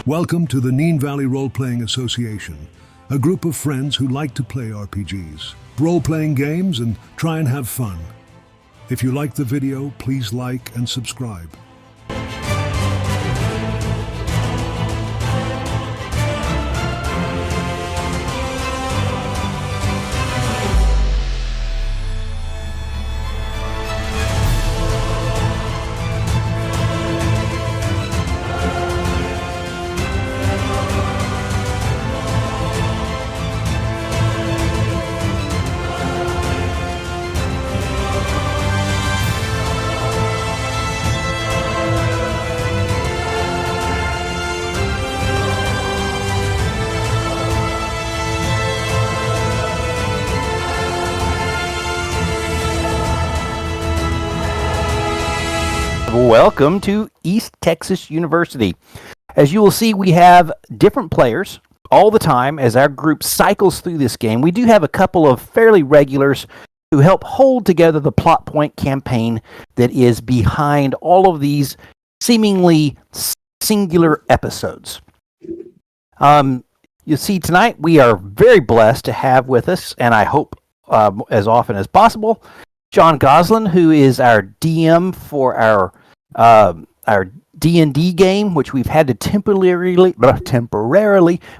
Welcome to the Neen Valley Role-Playing Association, a group of friends who like to play RPGs, role-playing games, and try and have fun. If you like the video, please like and subscribe. Welcome to East Texas University. As you will see, we have different players all the time as our group cycles through this game. We do have a couple of fairly regulars who help hold together the plot point campaign that is behind all of these seemingly singular episodes. You see, tonight we are very blessed to have with us, and I hope as often as possible, John Goslin, who is our DM for our D&D game, which we've had to temporarily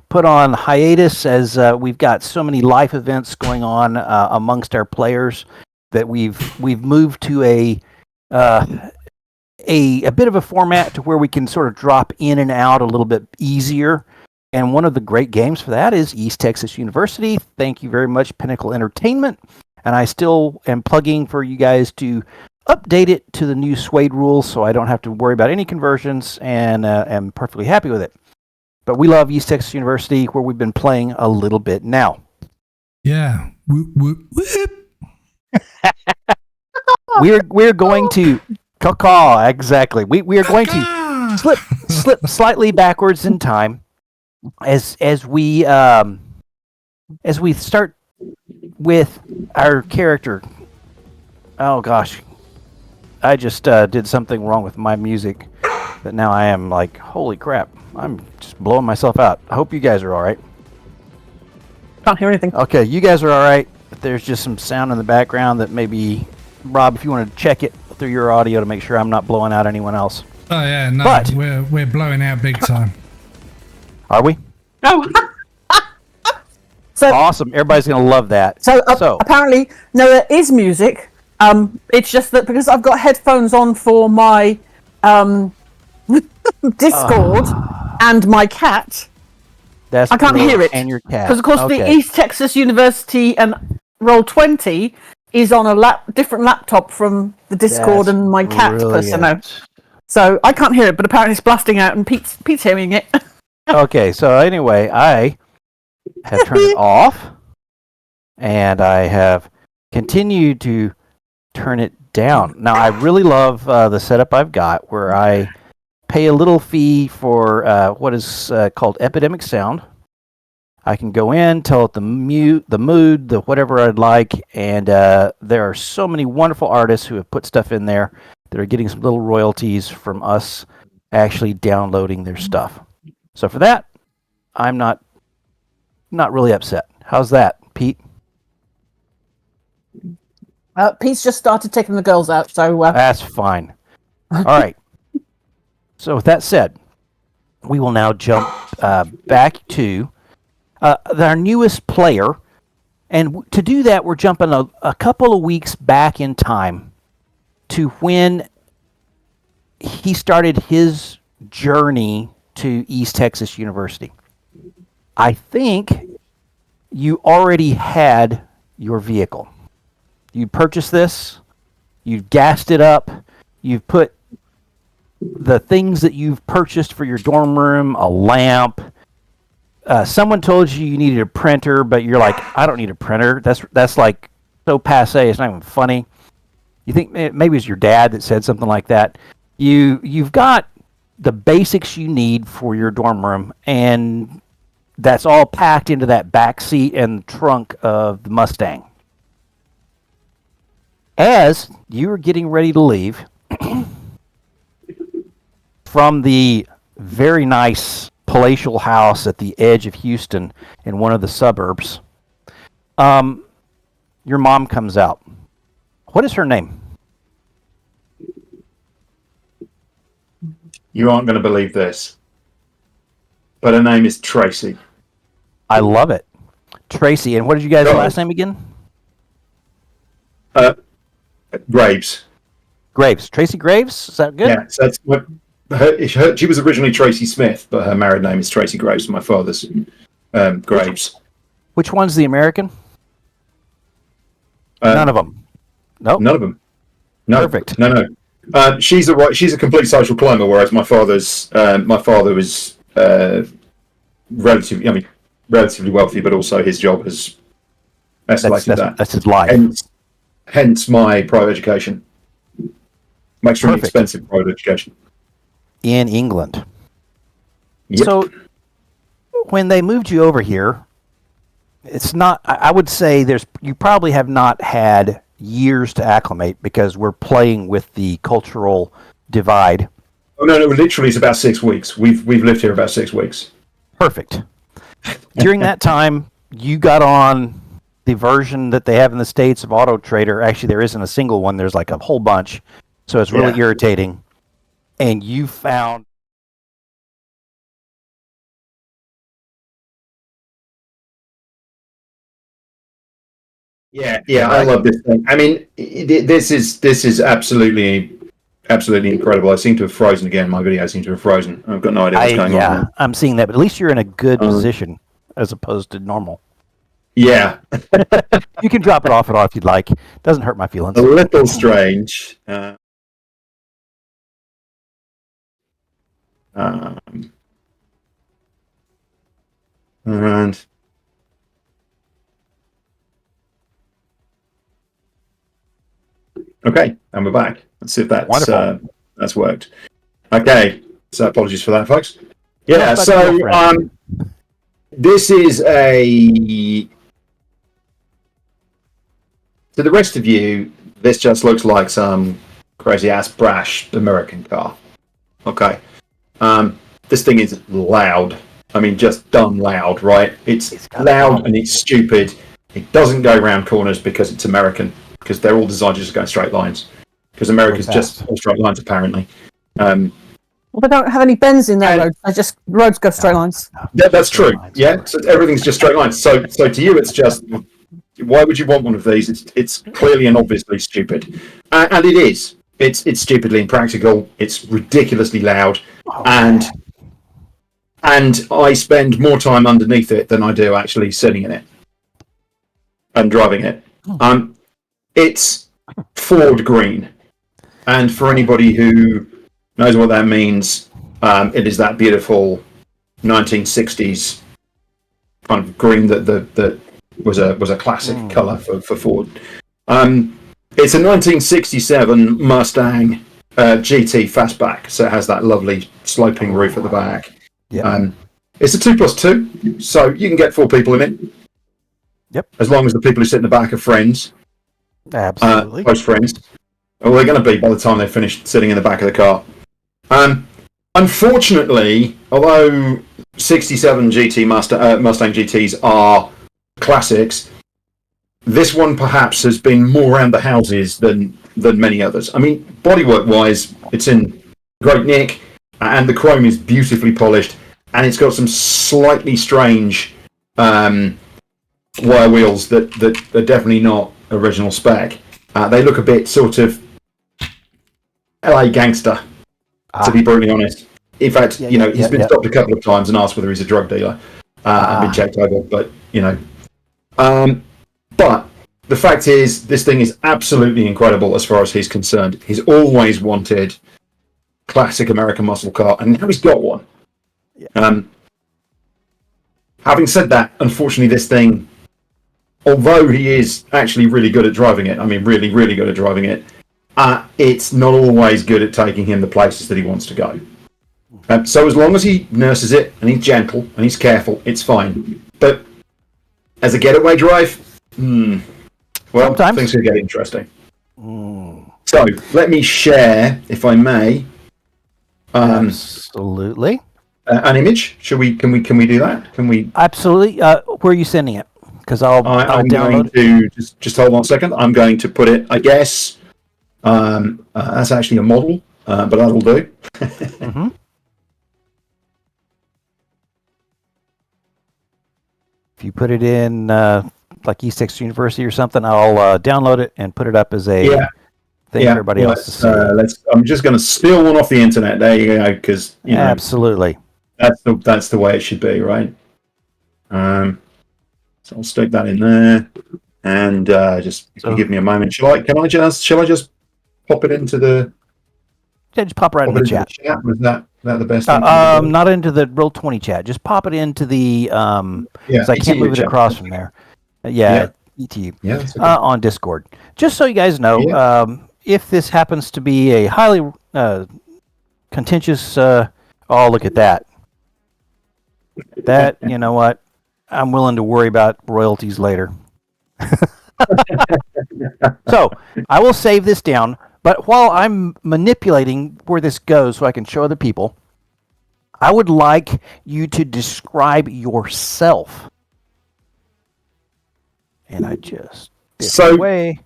put on hiatus as we've got so many life events going on amongst our players that we've moved to a bit of a format to where we can sort of drop in and out a little bit easier. And one of the great games for that is East Texas University. Thank you very much, Pinnacle Entertainment. And I still am plugging for you guys to update it to the new SWADE rules so I don't have to worry about any conversions, and am perfectly happy with it. But we love East Texas University, where we've been playing a little bit now. Yeah. We're going to exactly. We are going to slip slightly backwards in time as we start with our character. Oh gosh, I just did something wrong with my music that now I am like, holy crap, I'm just blowing myself out. I hope you guys are all right. Can't hear anything. Okay, you guys are all right. But there's just some sound in the background that maybe, Rob, if you want to check it through your audio to make sure I'm not blowing out anyone else. Oh yeah, no, but we're blowing out big time. Are we? Oh. So awesome! Everybody's gonna love that. So apparently, no, there is music. It's just that because I've got headphones on for my Discord and my cat, I can't hear it. And your cat. Because of course the East Texas University and Roll20 is on a different laptop from the Discord and my cat personnel. So I can't hear it, but apparently it's blasting out, and Pete's hearing it. Okay, so anyway, I have turned it off, and I have continued to turn it down. Now, I really love the setup I've got, where I pay a little fee for what is called epidemic sound. I can go in, tell it the mood, the whatever I'd like, and there are so many wonderful artists who have put stuff in there that are getting some little royalties from us actually downloading their stuff. So for that, I'm not really upset. How's that, Pete? Pete's just started taking the girls out, so... That's fine. All right. So with that said, we will now jump back to our newest player. And to do that, we're jumping a couple of weeks back in time to when he started his journey to East Texas University. I think you already had your vehicle. You purchased this, you've gassed it up, you've put the things that you've purchased for your dorm room, a lamp. Someone told you needed a printer, but you're like, I don't need a printer. That's like so passé, it's not even funny. You think maybe it's your dad that said something like that. You've got the basics you need for your dorm room, and that's all packed into that back seat and trunk of the Mustang. As you were getting ready to leave from the very nice palatial house at the edge of Houston in one of the suburbs. Your mom comes out. What is her name? You aren't going to believe this, but her name is Tracy. I love it. Tracy. And what did you guys' last name again? Graves. Graves. Tracy Graves? Is that good? Yeah, so that's what she was originally Tracy Smith, but her married name is Tracy Graves. My father's Graves. Which one's the American? None of them. Nope. None of them. No. Perfect. No. She's a complete social climber, whereas my father was relatively wealthy, but also his job has escalated That's his life. Hence my private education. My extremely expensive private education. In England. Yep. So when they moved you over here, it's not, I would say you probably have not had years to acclimate because we're playing with the cultural divide. Oh no, literally it's about 6 weeks. We've lived here about 6 weeks. Perfect. During that time, you got on the version that they have in the States of Auto Trader. Actually, there isn't a single one. There's like a whole bunch. So it's really irritating. And you found... Yeah, I love this thing. I mean, this is absolutely incredible. I seem to have frozen again. My video seems to have frozen. I've got no idea what's going on. Yeah, I'm seeing that, but at least you're in a good position as opposed to normal. Yeah. You can drop it off and on if you'd like. Doesn't hurt my feelings. A little strange. And okay, and we're back. Let's see if that's worked. Okay, so apologies for that, folks. Yeah, so this is to the rest of you, this just looks like some crazy ass brash American car. Okay. This thing is loud. I mean, just dumb loud, right? It's loud and it's stupid. It doesn't go around corners because it's American, because they're all designed just to go in straight lines. Because America's just all straight lines, apparently. Well, they don't have any bends in their roads. Roads go straight lines. That's true. Yeah, so everything's just straight lines. So to you, it's just, why would you want one of these? It's clearly and obviously stupid, and it is. It's stupidly impractical. It's ridiculously loud, and I spend more time underneath it than I do actually sitting in it and driving it. It's Ford green, and for anybody who knows what that means, it is that beautiful 1960s kind of green that was a classic color for Ford. It's a 1967 Mustang GT fastback, so it has that lovely sloping roof at the back. Yeah. It's a 2+2, so you can get 4 people in it. Yep. As long as the people who sit in the back are friends. Absolutely. Close friends. Well, they're going to be by the time they've finished sitting in the back of the car. Unfortunately, although 67 Mustang GTs are classics, this one perhaps has been more around the houses than many others. I mean, bodywork-wise, it's in great nick, and the chrome is beautifully polished, and it's got some slightly strange wire wheels that are definitely not original spec. They look a bit sort of LA gangster, to be brutally honest. In fact, he's been stopped a couple of times and asked whether he's a drug dealer and been checked over, but, but the fact is, this thing is absolutely incredible as far as he's concerned. He's always wanted classic American muscle car, and now he's got one. Having said that, unfortunately, this thing, although he is actually really good at driving it, I mean, really, really good at driving it, it's not always good at taking him the places that he wants to go. So as long as he nurses it, and he's gentle, and he's careful, it's fine. But as a getaway drive, well, sometimes things could get interesting. So let me share, if I may. Absolutely. an image. Can we do that? Can we? Absolutely. Where are you sending it? Because I'll I'm download going to just hold on a second. I'm going to put it. I guess that's actually a model, but that'll do. Mm-hmm. If you put it in like East Texas University or something, I'll download it and put it up as a thing for everybody else to see. I'm just going to steal one off the internet. There you go, because absolutely, that's the way it should be, right? So I'll stick that in there, and just give me a moment. Shall I just pop it into the? Yeah, just pop right in the chat. Was that the best? Not into the Roll20 chat. Just pop it into the because I can't move it across from there. ETU. Yeah, okay. On Discord. Just so you guys know, if this happens to be a highly contentious, oh, look at that. That, you know what? I'm willing to worry about royalties later. So I will save this down. But while I'm manipulating where this goes so I can show other people, I would like you to describe yourself. And I just away.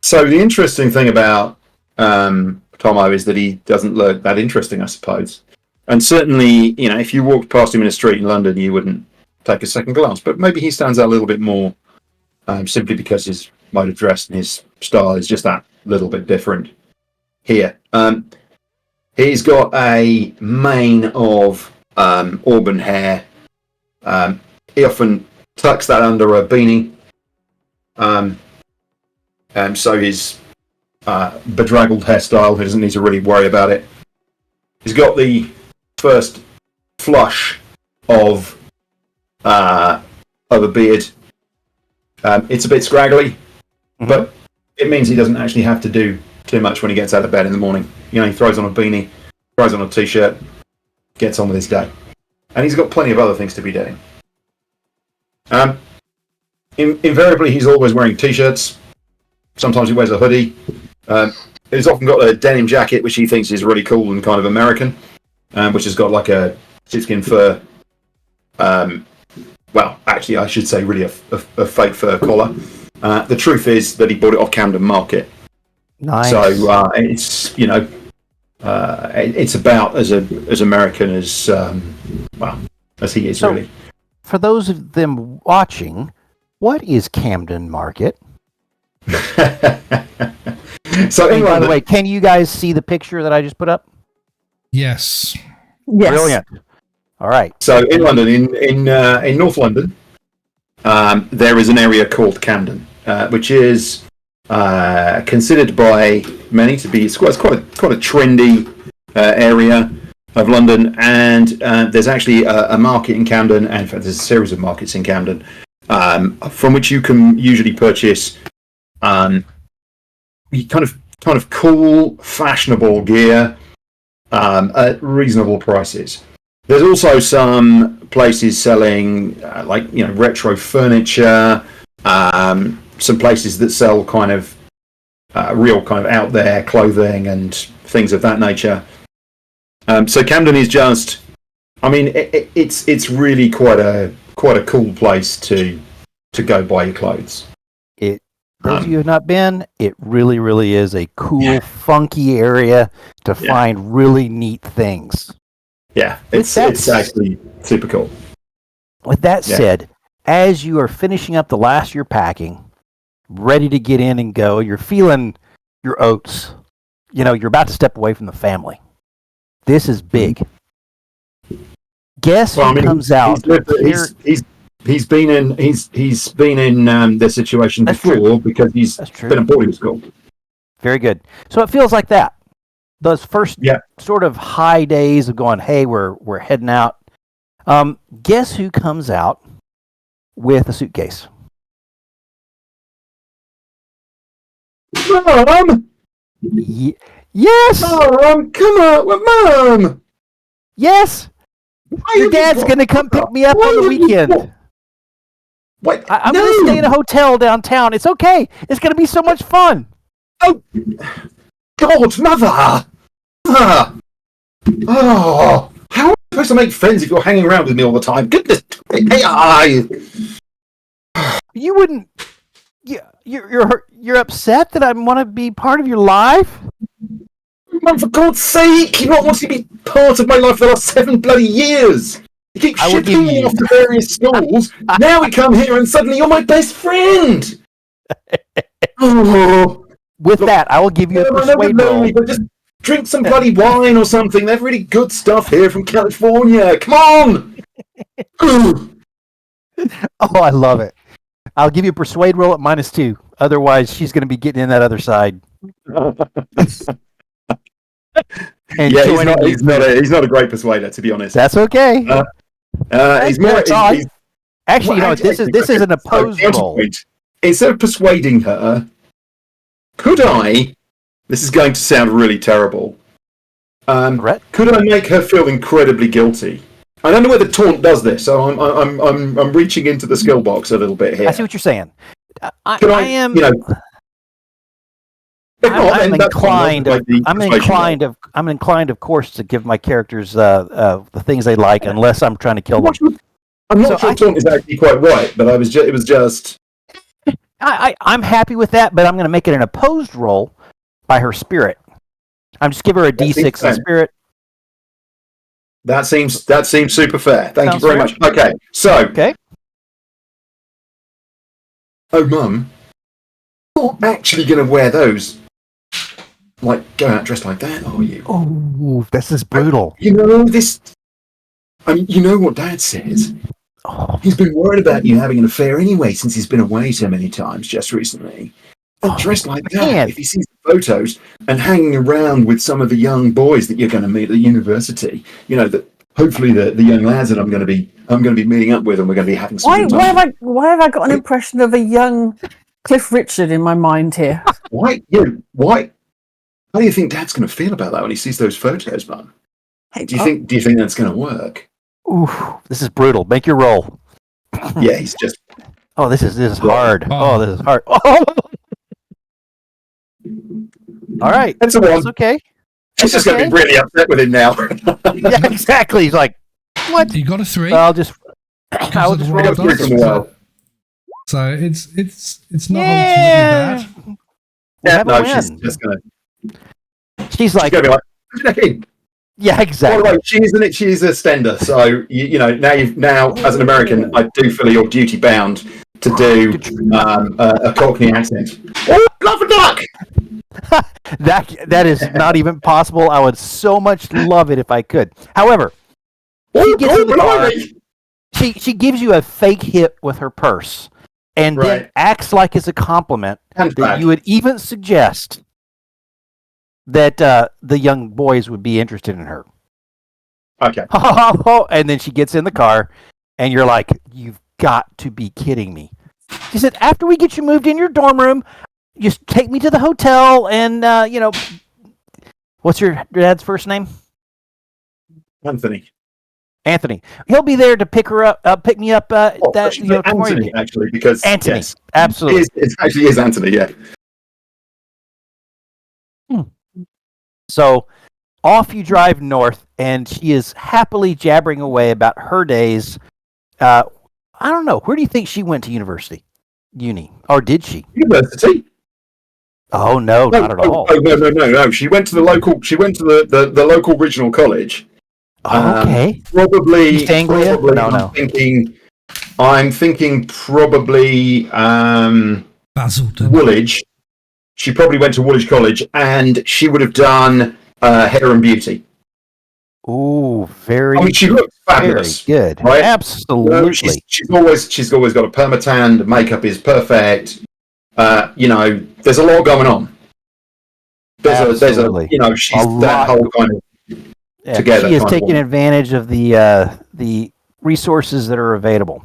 So the interesting thing about Tomo is that he doesn't look that interesting, I suppose. And certainly, if you walked past him in a street in London, you wouldn't take a second glance. But maybe he stands out a little bit more simply because his mode of dress and his style is just that little bit different here. He's got a mane of auburn hair. He often tucks that under a beanie. So his bedraggled hairstyle, he doesn't need to really worry about it. He's got the first flush of a beard. It's a bit scraggly, but it means he doesn't actually have to do too much when he gets out of bed in the morning. He throws on a beanie, throws on a t-shirt, gets on with his day. And he's got plenty of other things to be doing. Invariably, he's always wearing t-shirts. Sometimes he wears a hoodie. He's often got a denim jacket, which he thinks is really cool and kind of American, which has got like a sheepskin fur. Well, actually, I should say really a fake fur collar. The truth is that he bought it off Camden Market. Nice. So it's it's about as American as as he is, really. For those of them watching, what is Camden Market? So by the way, can you guys see the picture that I just put up? Yes. Brilliant. All right. So in London, in North London, there is an area called Camden, which is considered by many to be quite a trendy area of London, and there's actually a market in Camden, and in fact there's a series of markets in Camden from which you can usually purchase kind of cool, fashionable gear at reasonable prices. There's also some places selling retro furniture, some places that sell kind of real kind of out there clothing and things of that nature. So Camden is just, it's really quite a cool place to go buy your clothes. Those of you who have not been, it really, really is a cool, funky area to find really neat things. Yeah, it's actually super cool. With that said, as you are finishing up the last of your packing, ready to get in and go, you're feeling your oats. You're about to step away from the family. This is big. Guess who comes out? He's been in this situation before because he's been at boarding school. Very good. So it feels like that. Those first sort of high days of going, hey, we're heading out. Guess who comes out with a suitcase? Mom! Yes! Mom, come on with Mom! Yes! Your dad's going to come pick me up on the weekend. What? I'm going to stay in a hotel downtown. It's okay. It's going to be so much fun. Oh, God, Mother! Oh, how supposed to make friends if you're hanging around with me all the time. Goodness. Hey, You wouldn't. You're upset that I want to be part of your life. man, for God's sake, you not want to be part of my life for the last 7 bloody years. You keep shipping me off to various schools. Now we come here and suddenly you're my best friend. Oh. With that, I will give you a persuade roll. But just drink some bloody wine or something. They're really good stuff here from California. Come on. Oh, I love it. I'll give you a persuade roll at -2. Otherwise, she's going to be getting in that other side. And yeah, he's not a great persuader, to be honest. That's okay. He's more. Actually, this is an opposed roll. Instead of persuading her, could I? This is going to sound really terrible. Could I make her feel incredibly guilty? I don't know whether taunt does this, so I'm reaching into the skill box a little bit here. I see what you're saying. I'm inclined, of course, to give my characters the things they like, unless I'm trying to kill them. I'm not sure taunt is actually quite right, but it was just. I'm happy with that, but I'm going to make it an opposed roll by her spirit. I'm just give her a D6 in spirit. That seems super fair. Thank you very much. Okay, so. Okay. Oh, Mum, you're not actually going to wear those. Like, go out dressed like that, are you? Oh, this is brutal. You know this. I mean, you know what Dad says. Oh. He's been worried about you having an affair anyway, since he's been away so many times just recently. And dressed like that, if he sees the photos and hanging around with some of the young boys that you're going to meet at the university, you know, that hopefully the young lads that I'm going to be meeting up with, and we're going to be having some. Why have I got an impression of a young Cliff Richard in my mind here? Why? How do you think Dad's going to feel about that when he sees those photos, Mum? Do you think that's going to work? Ooh, this is brutal. Make your roll. Yeah, he's just. Oh, this is hard. Oh, this is hard. Oh. All right, that's a one. That's okay. He's just going to be really upset with him now. Yeah, exactly. He's like, "What? You got a 3? I'll just roll it. So it's not ultimately bad. Yeah, she's just going to. She's like, going to be like, yeah, exactly. Well, she's a stender, so you know now as an American, I do feel you're duty bound to do a Cockney accent. Oh, love a duck. that is not even possible. I would so much love it if I could. However, she gives you a fake hit with her purse, and then acts like it's a compliment that you would even suggest that the young boys would be interested in her. Okay. And then she gets in the car, and you're like, "You've got to be kidding me." She said, "After we get you moved in your dorm room, just take me to the hotel, and what's your dad's first name?" Anthony. He'll be there to pick me up. Anthony, actually, because Anthony, yes, absolutely, it actually is Anthony. Yeah. So off you drive north, and she is happily jabbering away about her days. I don't know. Where do you think she went to uni, or did she? University. Oh no, not at all. No. She went to the local. She went to the local regional college. Okay. Probably. East Anglia? No. I'm thinking probably Basildon. Woolwich. She probably went to Woolwich College, and she would have done hair and beauty. Ooh, very. I mean, she looks fabulous. Very good. Right? Absolutely. She's always got a permatan. Makeup is perfect. There's a lot going on. There's a she's that whole kind of together. She is taking advantage of the resources that are available.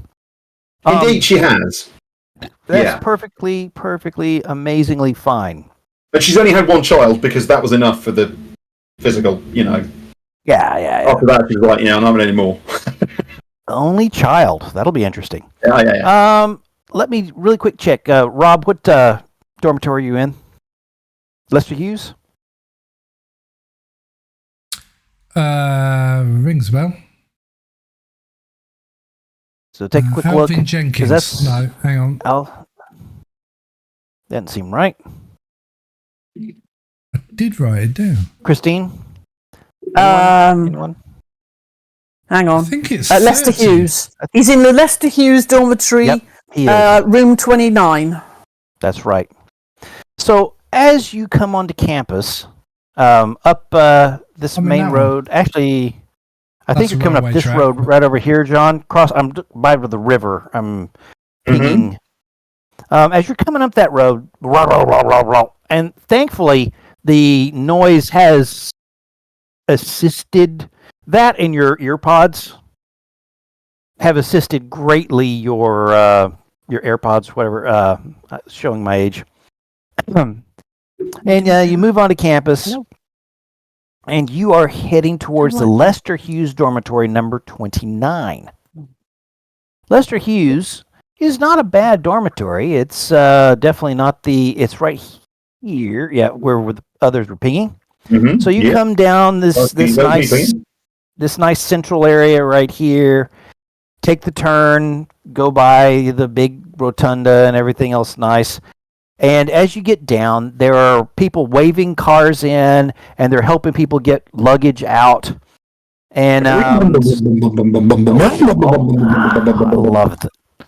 Indeed, she has. That's perfectly, amazingly fine. But she's only had one child because that was enough for the physical, Yeah. After that, she's like, I'm not any more. Only child. That'll be interesting. Yeah. Let me really quick check. Rob, what dormitory are you in? Lester Hughes? Rings a bell. So take a quick look. Alvin Jenkins. That's, No, hang on. That doesn't seem right. I did write it down. Christine? Hang Anyone? on. I think it's Lester 30. Hughes. He's in the Lester Hughes dormitory, Yep, he is. room 29. That's right. So as you come onto campus, up this I'm in main that road, actually, I think That's you're a coming up railway this track. road right over here, John. I'm by the river. I'm pinging. As you're coming up that road, and thankfully the noise has assisted that, and your ear pods have assisted greatly your AirPods, whatever, showing my age. And you move on to campus, and you are heading towards the Lester Hughes dormitory number 29. Lester Hughes is not a bad dormitory. It's definitely not it's right here, where the others were pinging. Mm-hmm. So you come down this nice central area right here, take the turn, go by the big rotunda and everything else nice. And as you get down, there are people waving cars in, and they're helping people get luggage out. And I love it.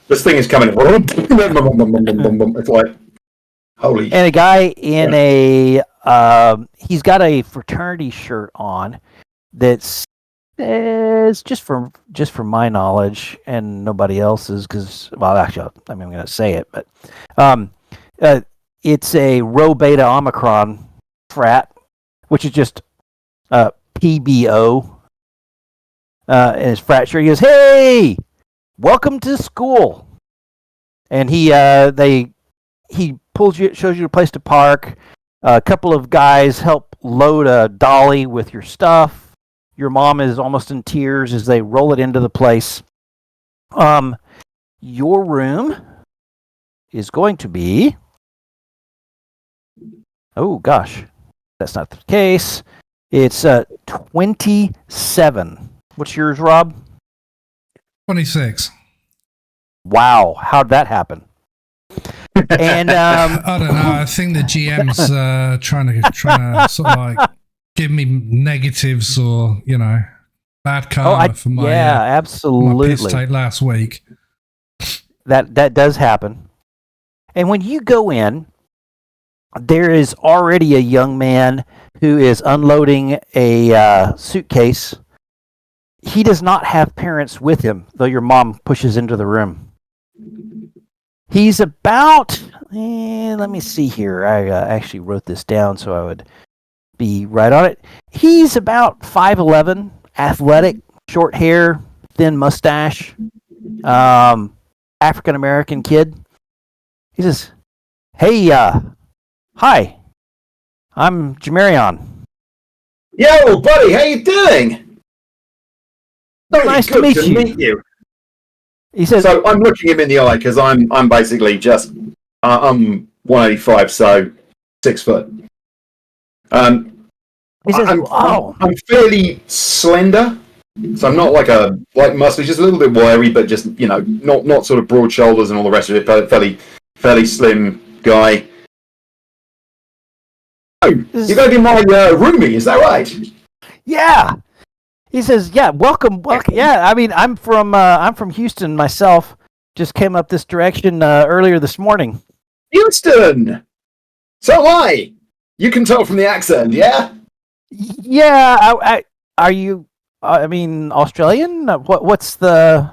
This thing is coming. It's like, holy. And a guy in he's got a fraternity shirt on that says, just from my knowledge and nobody else's, because, well, actually, I'm going to say it, but it's a Rho Beta Omicron frat, which is just PBO. And his frat shirt, he goes, "Hey, welcome to school." And he shows you a place to park. A couple of guys help load a dolly with your stuff. Your mom is almost in tears as they roll it into the place. Your room is going to be... Oh, gosh. That's not the case. It's 27. What's yours, Rob? 26. Wow. How'd that happen? And I don't know. I think the GM's trying to sort of like give me negatives or, bad karma for my my absolutely piss take last week. That does happen. And when you go in, there is already a young man who is unloading a suitcase. He does not have parents with him, though your mom pushes into the room. He's about, let me see here. I actually wrote this down so I would be right on it. He's about 5'11", athletic, short hair, thin mustache, African-American kid. He says, "Hey, hi, I'm Jamarion." Yo, buddy, how you doing? So nice to meet you. He says, so I'm looking him in the eye because I'm basically just I'm 185, so 6 foot. he says, I'm fairly slender, so I'm not like muscly, just a little bit wiry, but just not sort of broad shoulders and all the rest of it. But fairly slim guy. Oh, you're going to be my roomie, is that right? Yeah. He says, "Yeah, welcome. Yeah, I mean, I'm from Houston myself. Just came up this direction earlier this morning." Houston. So am I. You can tell from the accent, yeah? Yeah. Are you? I mean, Australian? What's the?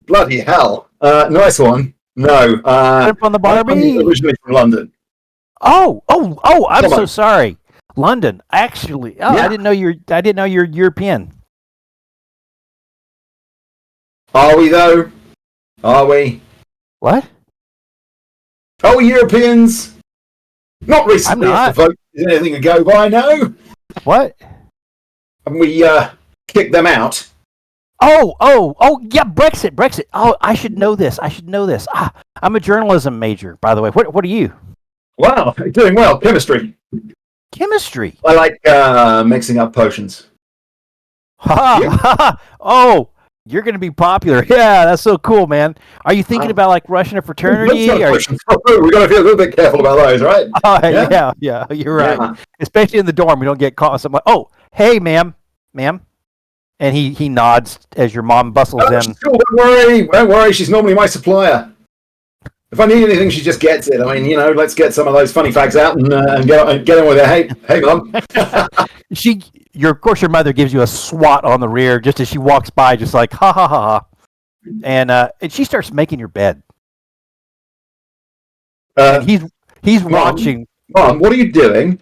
Bloody hell! Nice one. No. From the Barbie? I'm originally from London. Oh! I'm so sorry. London, actually. Oh, yeah. I didn't know you're European. Are we though? Are we? What? Oh, Europeans. Not recently. I'm not. If the vote is anything to go by, no. What? And we kicked them out. Oh, yeah, Brexit. Oh, I should know this. I'm a journalism major, by the way. What are you? Wow, doing well. Chemistry. Chemistry. I like mixing up potions. Oh, You're going to be popular. Yeah, that's so cool, man. Are you thinking about like rushing a fraternity? We got to be a little bit careful about those, right? Yeah, you're right. Yeah. Especially in the dorm, we don't get caught with someone. Oh, hey, ma'am. And he nods as your mom bustles in. Cool, don't worry. She's normally my supplier. If I need anything, she just gets it. I mean, let's get some of those funny facts out and get on with it. Hey, mom. Of course, your mother gives you a swat on the rear just as she walks by, just like ha ha ha ha, and she starts making your bed. And he's watching. Mom, what are you doing?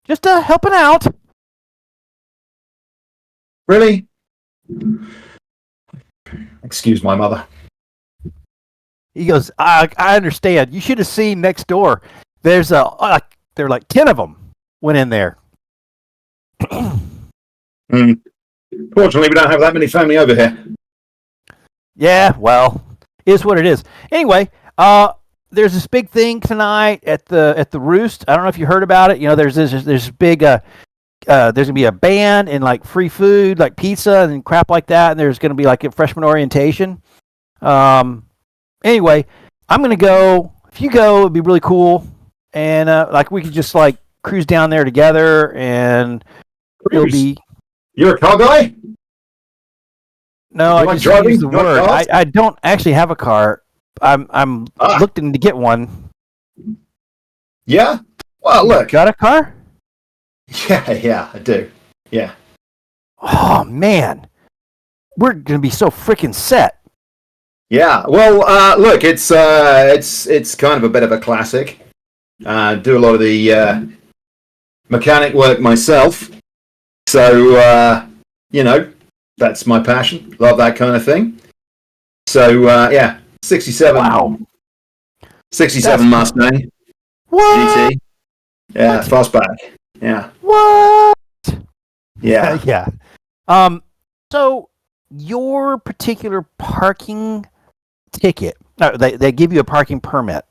Just helping out. Really? Excuse my mother. He goes, I understand. You should have seen next door. There's there are like 10 of them went in there. Fortunately, we don't have that many family over here. Yeah, well, is what it is. Anyway, there's this big thing tonight at the Roost. I don't know if you heard about it. There's this big there's gonna be a band and like free food, like pizza and crap like that. And there's gonna be like a freshman orientation. Anyway, I'm gonna go. If you go, it'd be really cool. And like we could just like cruise down there together, and it'll be. You're a car guy? No, I just use the word. I don't actually have a car. I'm looking to get one. Yeah. Well, look. Got a car? Yeah, I do. Yeah. Oh man, we're gonna be so freaking set. Yeah. Well, look, it's kind of a bit of a classic. Do a lot of the mechanic work myself, so that's my passion. Love that kind of thing. So yeah, 67. Wow. 67 Mustang. What? GT. Yeah, fastback. Yeah. What? Yeah. Yeah. So your particular parking ticket, no, they give you a parking permit.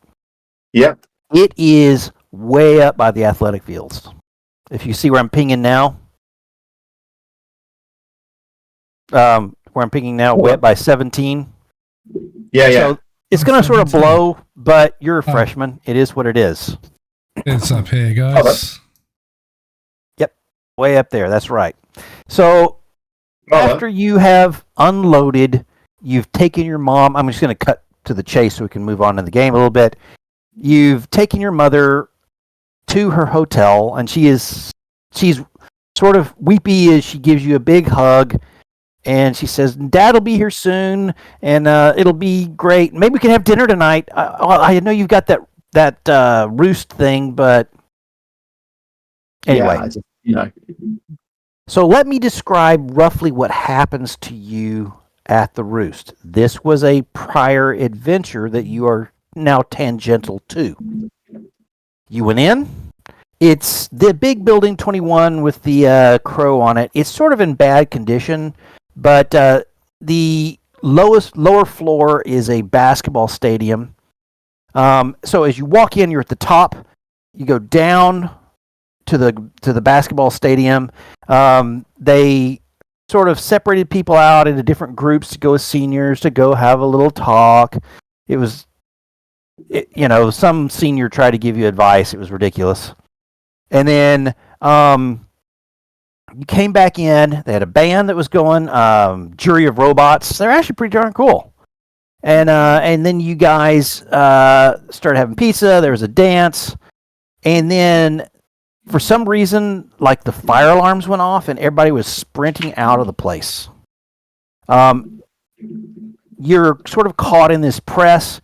Yep. It is way up by the athletic fields. If you see where I'm pinging now. Where I'm pinging now, way up by 17. Yeah. So it's going to sort of blow, but you're a freshman. It is what it is. It's up here, guys. Yep. Way up there. That's right. So after you have unloaded, you've taken your mom. I'm just going to cut to the chase so we can move on to the game a little bit. You've taken your mother to her hotel, and she's sort of weepy as she gives you a big hug, and she says, "Dad'll be here soon, and it'll be great. Maybe we can have dinner tonight. I know you've got that Roost thing, but anyway." Yeah, So let me describe roughly what happens to you at the Roost. This was a prior adventure that you are now tangential to. You went in. It's the big building 21 with the crow on it. It's sort of in bad condition, but the lower floor is a basketball stadium. So as you walk in, you're at the top. You go down to the basketball stadium. They sort of separated people out into different groups to go as seniors to go have a little talk. It was, some senior tried to give you advice. It was ridiculous. And then you came back in. They had a band that was going, Jury of Robots. They're actually pretty darn cool. And then you guys started having pizza. There was a dance. And then for some reason, like the fire alarms went off and everybody was sprinting out of the place. You're sort of caught in this press.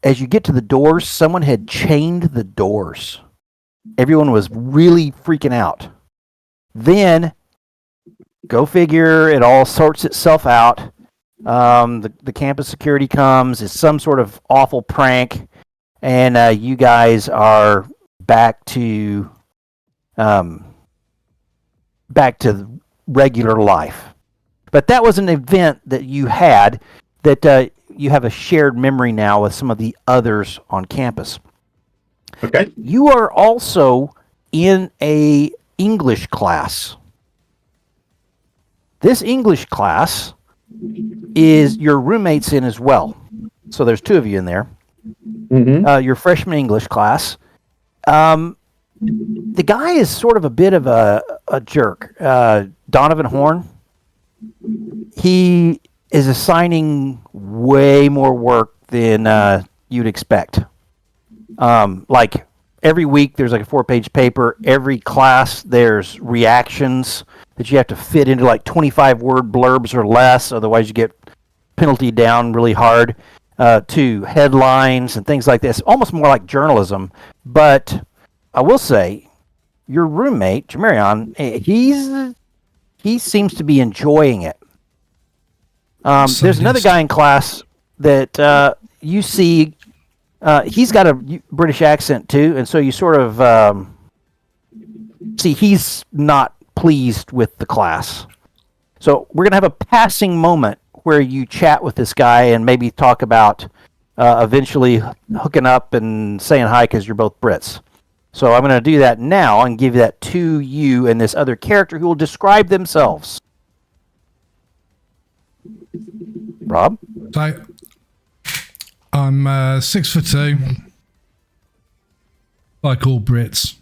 As you get to the doors, someone had chained the doors. Everyone was really freaking out. Then, go figure, it all sorts itself out. The campus security comes. It's some sort of awful prank. And you guys are back to regular life. But that was an event that you had that you have a shared memory now with some of the others on campus. Okay. You are also in a English class This English class is your roommates in as well. So there's two of you in there. Mm-hmm. Your freshman English class. The guy is sort of a bit of a jerk. Donovan Horn. He is assigning way more work than you'd expect. Like every week there's like a 4-page paper. Every class there's reactions that you have to fit into like 25-word blurbs or less. Otherwise you get penalty down really hard. To headlines and things like this. Almost more like journalism. But I will say, your roommate, Jamarion, he seems to be enjoying it. There's another guy in class that you see. He's got a British accent too, and so you sort of see he's not pleased with the class. So we're gonna have a passing moment where you chat with this guy and maybe talk about eventually hooking up and saying hi because you're both Brits. So I'm going to do that now and give that to you and this other character who will describe themselves. Rob? So, I'm 6'2", like all Brits.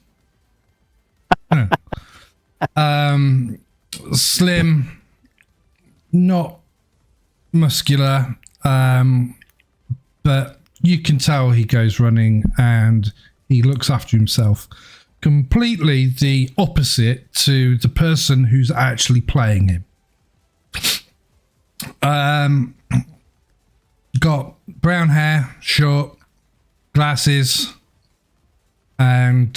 Slim, not muscular, but you can tell he goes running and he looks after himself. Completely the opposite to the person who's actually playing him. Got brown hair, short, glasses, and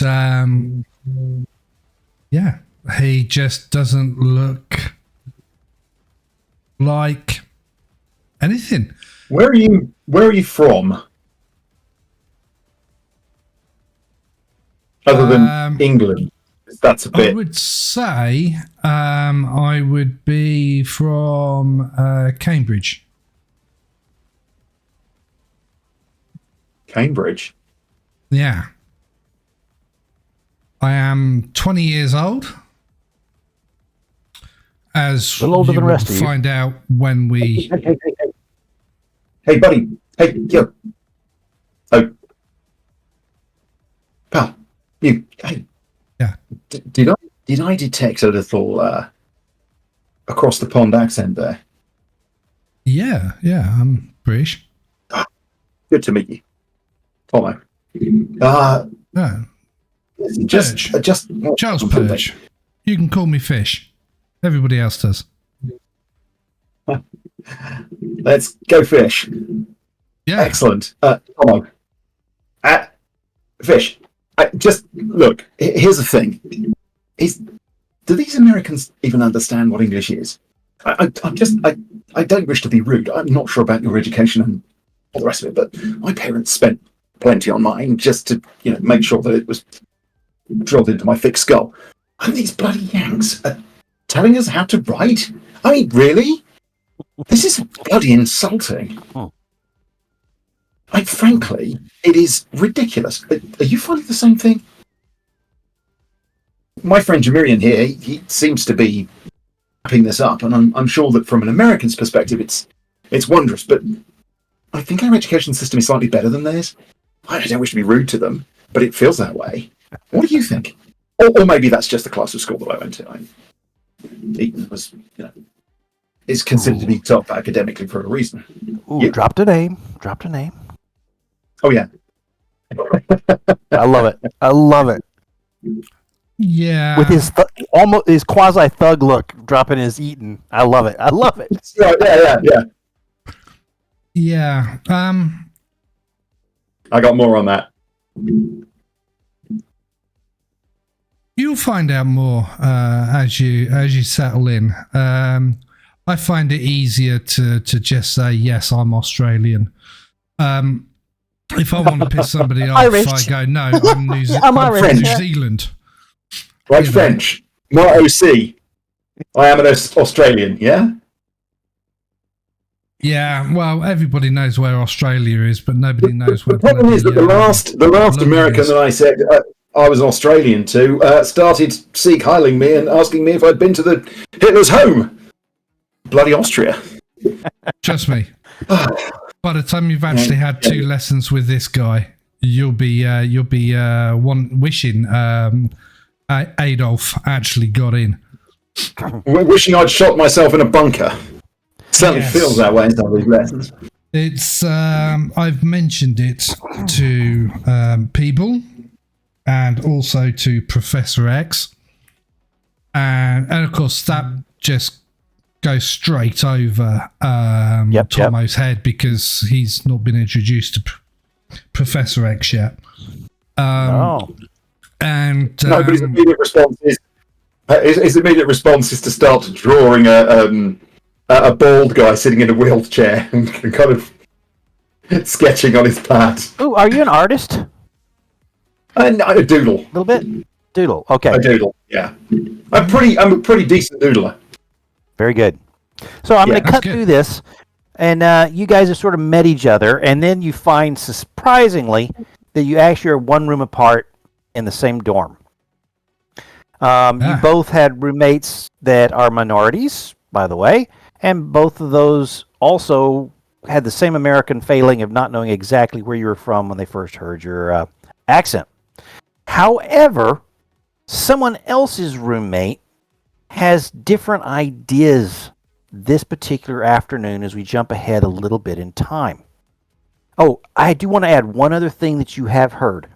yeah, he just doesn't look like anything. Where are you from? Other than England, that's a bit. I would say I would be from Cambridge. Cambridge. Yeah. I am 20 years old. As A little older you than the rest will of you. find out when we... Hey, buddy. Hey, yo. Oh. Pal. You. Hey. Yeah. Did I detect a little across the pond accent there? Yeah, I'm British. Good to meet you, Tomo. Yeah. Just Charles Perch. You can call me Fish. Everybody else does. Let's go fish. Yeah. Excellent. Tomo. Fish. Just look. Here's the thing. Do these Americans even understand what English is? I don't wish to be rude. I'm not sure about your education and all the rest of it, but my parents spent plenty on mine just to make sure that it was drilled into my thick skull. And these bloody Yanks are telling us how to write? I mean, really? This is bloody insulting. Frankly, it is ridiculous. Are you finding the same thing? My friend Jamirian here, he seems to be wrapping this up, and I'm sure that from an American's perspective, it's wondrous. But I think our education system is slightly better than theirs. I don't wish to be rude to them, but it feels that way. What do you think? Or maybe that's just the class of school that I went to. Eton was, is considered to be top academically for a reason. Ooh, dropped a name. Oh yeah. I love it. Yeah. With his almost his quasi thug look, dropping his Eton. I love it. Yeah. Yeah. I got more on that. You'll find out more as you settle in. I find it easier to just say yes, I'm Australian. If I want to piss somebody off, Irish. I go no, I'm New Irish. New Zealand. Like French, not OC. I am an Australian. Yeah. Yeah, well, everybody knows where Australia is, but nobody knows where. The problem is that the last American is. that I said I was Australian to started Sieg heiling me and asking me if I'd been to Hitler's home. bloody Austria. Trust me. By the time you've actually had 2 lessons with this guy, you'll be wishing Adolf actually got in. Wishing I'd shot myself in a bunker. Certainly feels that way in some of these lessons. It's I've mentioned it to people and also to Professor X, and of course that just goes straight over Tomo's head because he's not been introduced to Professor X yet. And no, but his immediate response is to start drawing a bald guy sitting in a wheelchair and kind of sketching on his pad. Oh, are you an artist? A doodle. A little bit? Doodle, okay. A doodle, yeah. I'm a pretty decent doodler. Very good. So I'm going to cut through this, and you guys have sort of met each other, and then you find, surprisingly, that you actually are one room apart in the same dorm. You both had roommates that are minorities, by the way, and both of those also had the same American failing of not knowing exactly where you were from when they first heard your accent. However, someone else's roommate has different ideas this particular afternoon as we jump ahead a little bit in time. Oh, I do want to add one other thing that you have heard,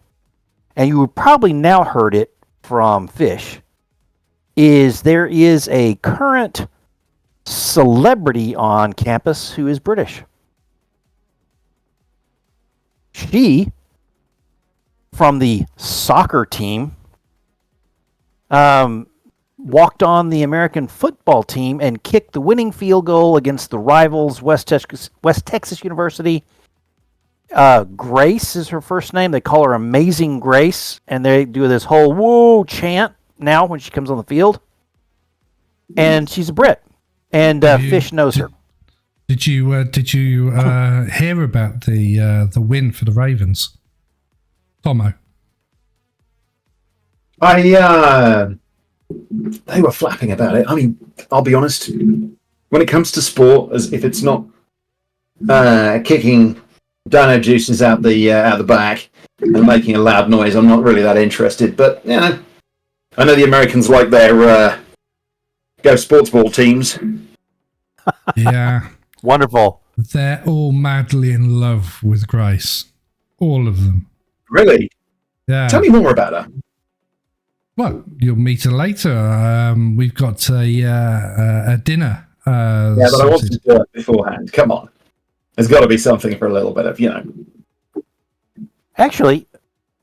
and you have probably now heard it from Fish, is there is a current celebrity on campus who is British. She, from the soccer team, walked on the American football team and kicked the winning field goal against the rivals, West Texas University. Grace is her first name. They call her Amazing Grace, and they do this whole woo chant now when she comes on the field. And she's a Brit, and Fish knows her. Did you hear about the win for the Ravens, Tomo? They were flapping about it. I mean, I'll be honest. When it comes to sport, as if it's not kicking dino juices out the back and making a loud noise, I'm not really that interested. But I know the Americans like their go sports ball teams. Yeah, wonderful. They're all madly in love with Grace, all of them. Really? Yeah. Tell me more about her. Well, you'll meet her later. We've got a dinner. But I wanted to do it beforehand. Come on. There's got to be something for a little bit of, Actually,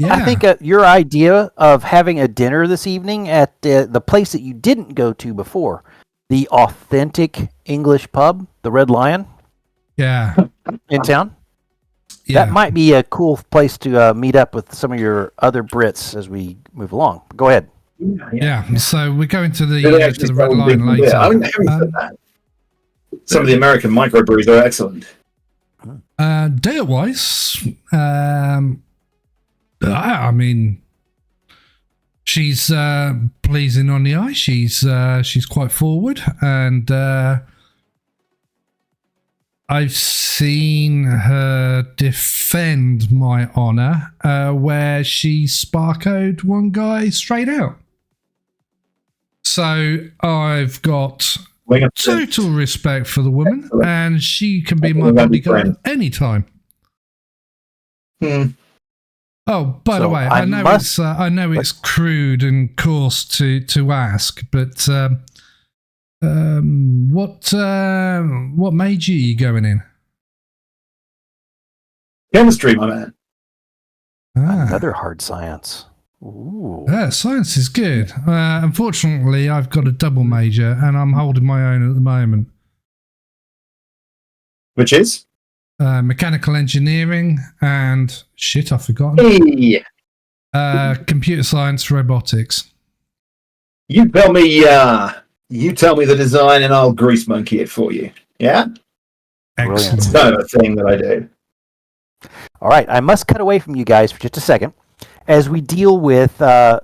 I think your idea of having a dinner this evening at the place that you didn't go to before, the authentic English pub, the Red Lion, in town, that might be a cool place to meet up with some of your other Brits as we move along. Go ahead. Yeah. So we're going to the Red Lion later. I mean, having said that, some of the American microbrews are excellent. Date-wise, I mean, she's pleasing on the eye. She's quite forward, and I've seen her defend my honor where she sparkoed one guy straight out. So I've got total respect for the woman, and she can be my bodyguard anytime. Oh, by the way, I know it's crude and coarse to ask, but what major are you going in? Chemistry, my man. Another hard science. Ooh. Yeah, science is good. Unfortunately, I've got a double major, and I'm holding my own at the moment. Which is? Mechanical engineering and shit, I've forgotten. Hey. Computer science, robotics. You tell me the design, and I'll grease monkey it for you. Yeah. Excellent. It's kind of a thing that I do. All right, I must cut away from you guys for just a second as we deal with the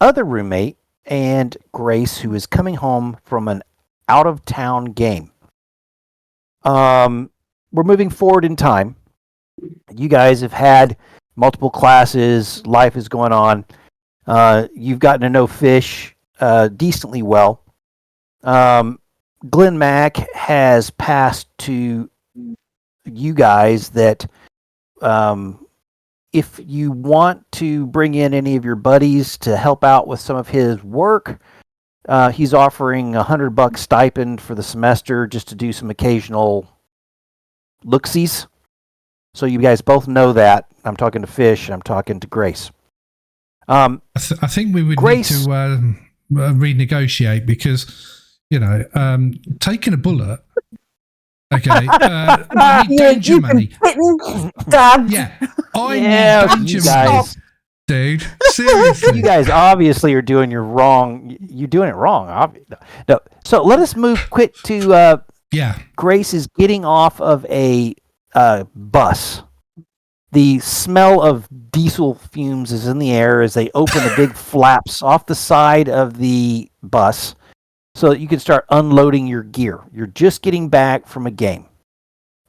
other roommate and Grace, who is coming home from an out-of-town game. We're moving forward in time. You guys have had multiple classes. Life is going on. You've gotten to know Fish decently well. Glenn Mack has passed to you guys that if you want to bring in any of your buddies to help out with some of his work, he's offering $100 stipend for the semester just to do some occasional looksies. So you guys both know that. I'm talking to Fish. I'm talking to Grace. I think we would Grace, need to renegotiate because, taking a bullet. Okay, I need danger money. Dad. Yeah, I need danger money, dude. Seriously, you guys obviously are doing your wrong. You're doing it wrong. No, so let us move quick to. Grace is getting off of a bus. The smell of diesel fumes is in the air as they open the big flaps off the side of the bus so that you can start unloading your gear. You're just getting back from a game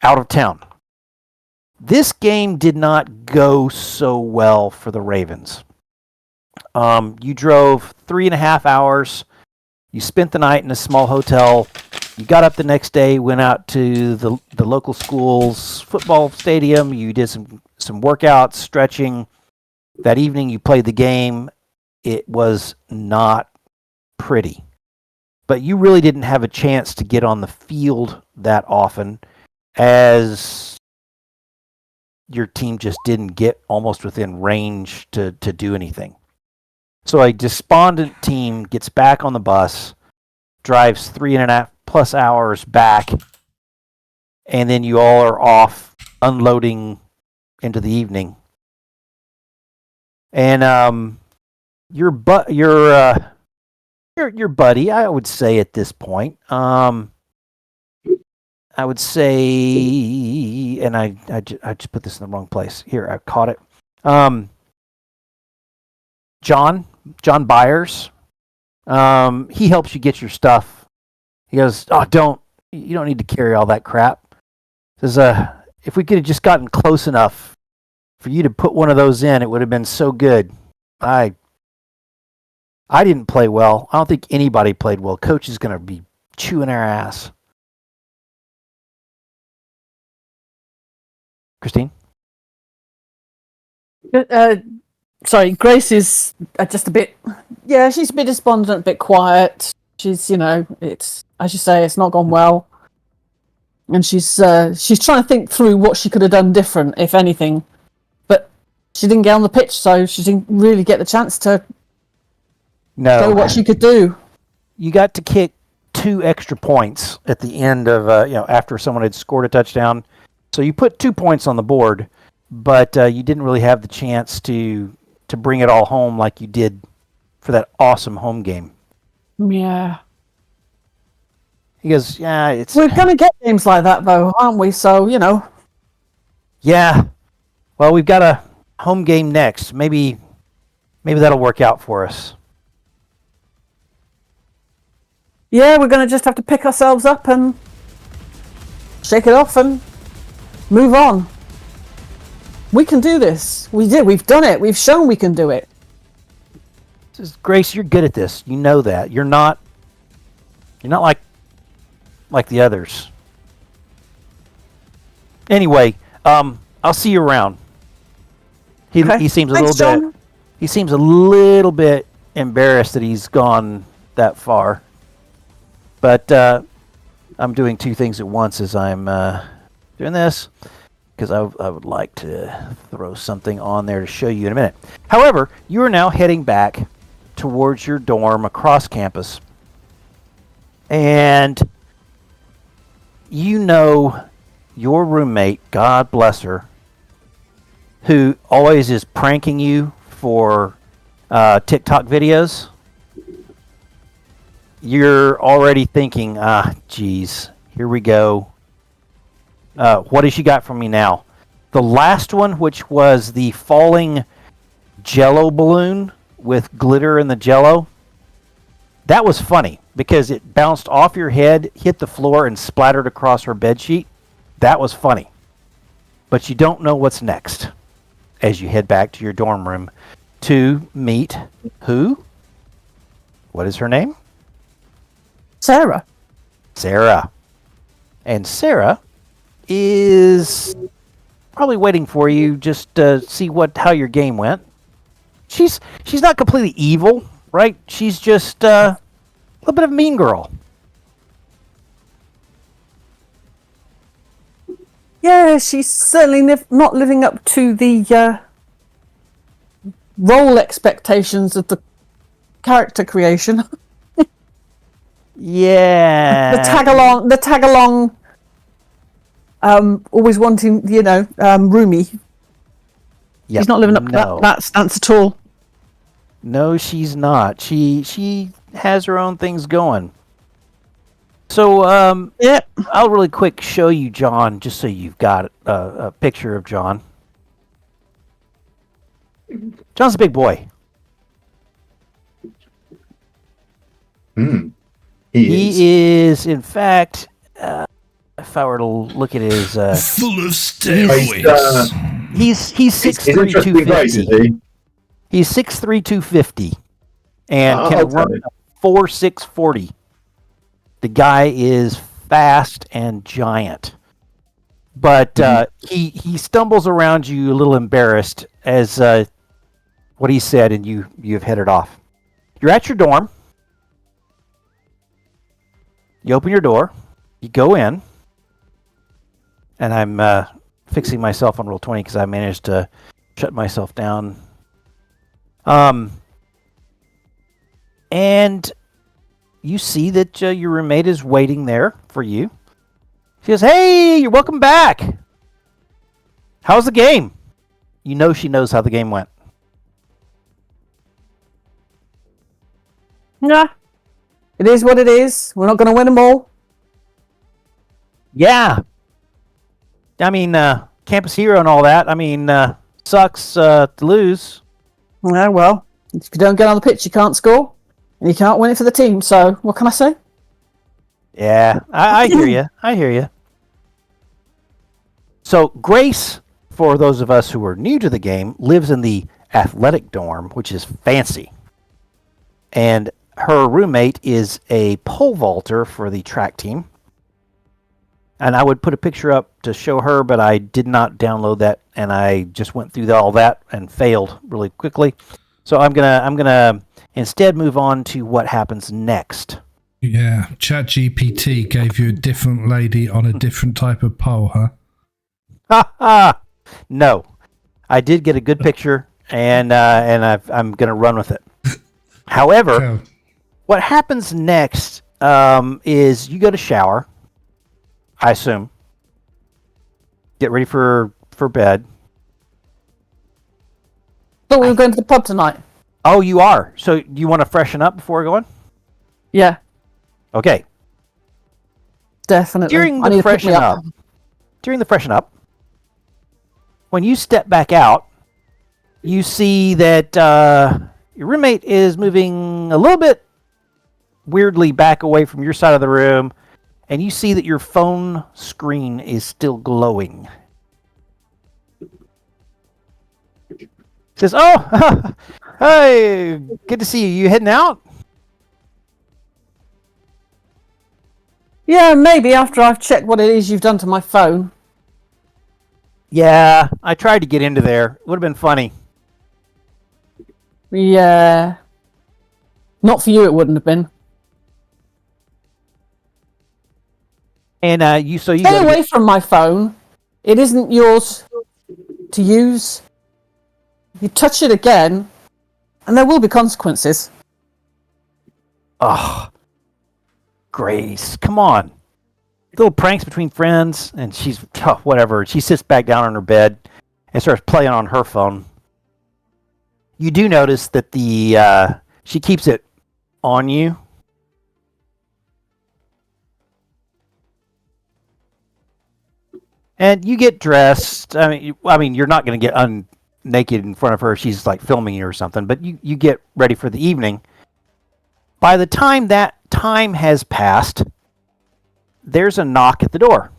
out of town. This game did not go so well for the Ravens. You drove 3.5 hours. You spent the night in a small hotel. You got up the next day, went out to the local school's football stadium. You did some workouts, stretching. That evening you played the game. It was not pretty. But you really didn't have a chance to get on the field that often as your team just didn't get almost within range to do anything. So a despondent team gets back on the bus, drives 3.5+ hours back, and then you all are off unloading into the evening. And your buddy, I would say at this point, I would say, and I just put this in the wrong place. Here, I caught it. John Byers. He helps you get your stuff. He goes, you don't need to carry all that crap. Says, if we could have just gotten close enough for you to put one of those in, it would have been so good. I didn't play well. I don't think anybody played well. Coach is going to be chewing our ass. Christine? Sorry, Grace is just a bit. Yeah, she's a bit despondent, a bit quiet. She's, it's, as you say, it's not gone well, and she's trying to think through what she could have done different, if anything. But she didn't get on the pitch, so she didn't really get the chance to know what she could do. You got to kick 2 extra points at the end of after someone had scored a touchdown. So you put 2 points on the board, but you didn't really have the chance to bring it all home like you did for that awesome home game. Yeah. He goes, we're going to get games like that, though, aren't we? So, Yeah. Well, we've got a home game next. Maybe that'll work out for us. Yeah, we're going to just have to pick ourselves up and shake it off and move on. We can do this. We did. We've done it. We've shown we can do it. Grace, you're good at this. You know that. You're not like the others. Anyway, I'll see you around. He seems a little bit. He seems a little bit embarrassed that he's gone that far. But I'm doing 2 things at once as I'm doing this, because I would like to throw something on there to show you in a minute. However, you are now heading back towards your dorm across campus. And your roommate, God bless her, who always is pranking you for TikTok videos. You're already thinking, geez, here we go. What has she got for me now? The last one, which was the falling Jello balloon with glitter in the Jello, That was funny because it bounced off your head, hit the floor, and splattered across her bedsheet. That was funny. But you don't know what's next as you head back to your dorm room to meet who? What is her name? Sarah. Sarah. And Sarah is probably waiting for you just to see how your game went. She's not completely evil, right? She's just a little bit of a mean girl. Yeah, she's certainly not living up to the role expectations of the character creation. Yeah. The tag along. Always wanting, roomie. Yep. She's not living up to that stance at all. No, she's not. She has her own things going. So, I'll really quick show you John, just so you've got a picture of John. John's a big boy. He is, in fact, if I were to look at his... full of steroids. He's 6'3", 250. He's 6'3", 250. And can run a 4.6 40. The guy is fast and giant. But he stumbles around you a little embarrassed as what he said, and you've headed off. You're at your dorm. You open your door. You go in. And I'm fixing myself on roll 20 because I managed to shut myself down. And you see that your roommate is waiting there for you. She goes, "Hey, you're welcome back. How's the game?" You know she knows how the game went. Yeah. It is what it is. We're not going to win them all. Yeah. I mean, campus hero and all that. I mean, sucks to lose. Yeah, well, if you don't get on the pitch, you can't score. And you can't win it for the team. So, what can I say? Yeah, I hear you. I hear you. So, Grace, for those of us who are new to the game, lives in the athletic dorm, which is fancy. And her roommate is a pole vaulter for the track team. And I would put a picture up to show her, but I did not download that, and I just went through all that and failed really quickly. So I'm gonna instead move on to what happens next. Yeah, ChatGPT gave you a different lady on a different type of pole, huh? Ha ha! No, I did get a good picture, and I'm gonna run with it. However, what happens next is you go to shower. I assume. Get ready for bed. Thought we were going to the pub tonight. Oh, you are. So you want to freshen up before going? Yeah. Okay. Definitely. During the freshen up, when you step back out, you see that your roommate is moving a little bit weirdly back away from your side of the room. And you see that your phone screen is still glowing. It says, "Oh, hey, good to see you. You heading out?" Yeah, maybe after I've checked what it is you've done to my phone. Yeah, I tried to get into there. It would have been funny. Yeah. Not for you, it wouldn't have been. And stay away from my phone. It isn't yours to use. You touch it again, and there will be consequences. Oh, Grace, come on. Little pranks between friends, and she's whatever. She sits back down on her bed and starts playing on her phone. You do notice that she keeps it on you. And you get dressed. I mean, you're not going to get naked in front of her. She's like filming you or something. But you get ready for the evening. By the time that time has passed, there's a knock at the door.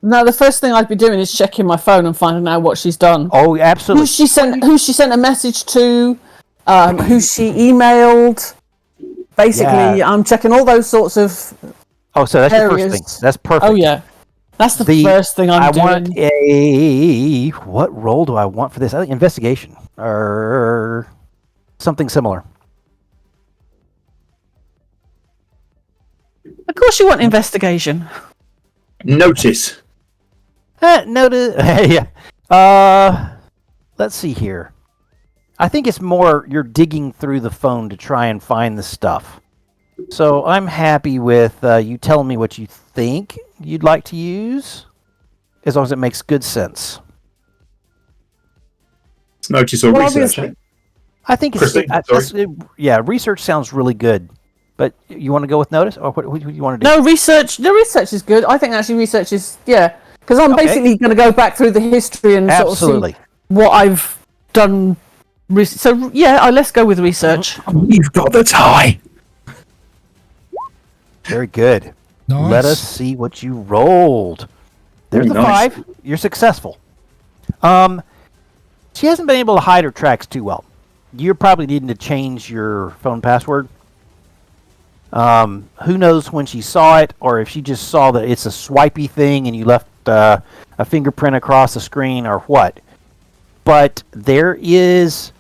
No, the first thing I'd be doing is checking my phone and finding out what she's done. Oh, absolutely. Who she sent a message to, who she emailed. Basically, I'm checking all those sorts of Oh, so that's areas. the first thing. That's perfect. Oh, yeah. That's the first thing I'm doing. Want what role do I want for this? I think investigation or something similar. Of course you want investigation. Notice. Notice. Yeah. Let's see here. I think it's more you're digging through the phone to try and find the stuff. So I'm happy with you telling me what you think you'd like to use, as long as it makes good sense. It's notice or research. Eh? I think research sounds really good. But you want to go with notice, or what do you want to do? No, research. The research is good. I think actually research is, because I'm basically going to go back through the history and sort of see what I've done. So, let's go with research. You've got the tie. Very good. Nice. Let us see what you rolled. There's the nice. 5. You're successful. She hasn't been able to hide her tracks too well. You're probably needing to change your phone password. Who knows when she saw it, or if she just saw that it's a swipey thing and you left a fingerprint across the screen or what. But there is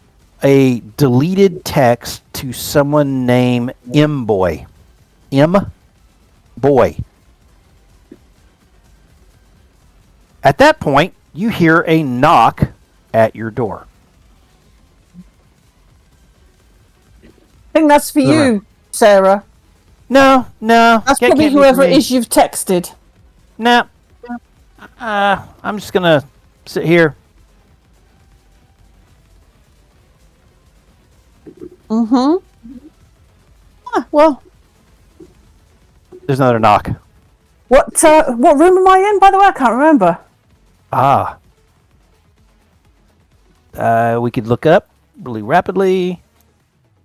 a deleted text to someone named M-Boy. M-Boy. At that point, you hear a knock at your door. I think that's for you, Sarah. No. That's probably whoever it is you've texted. Nah. I'm just gonna sit here. Mm-hmm. Well. There's another knock. What room am I in, by the way? I can't remember. We could look up really rapidly,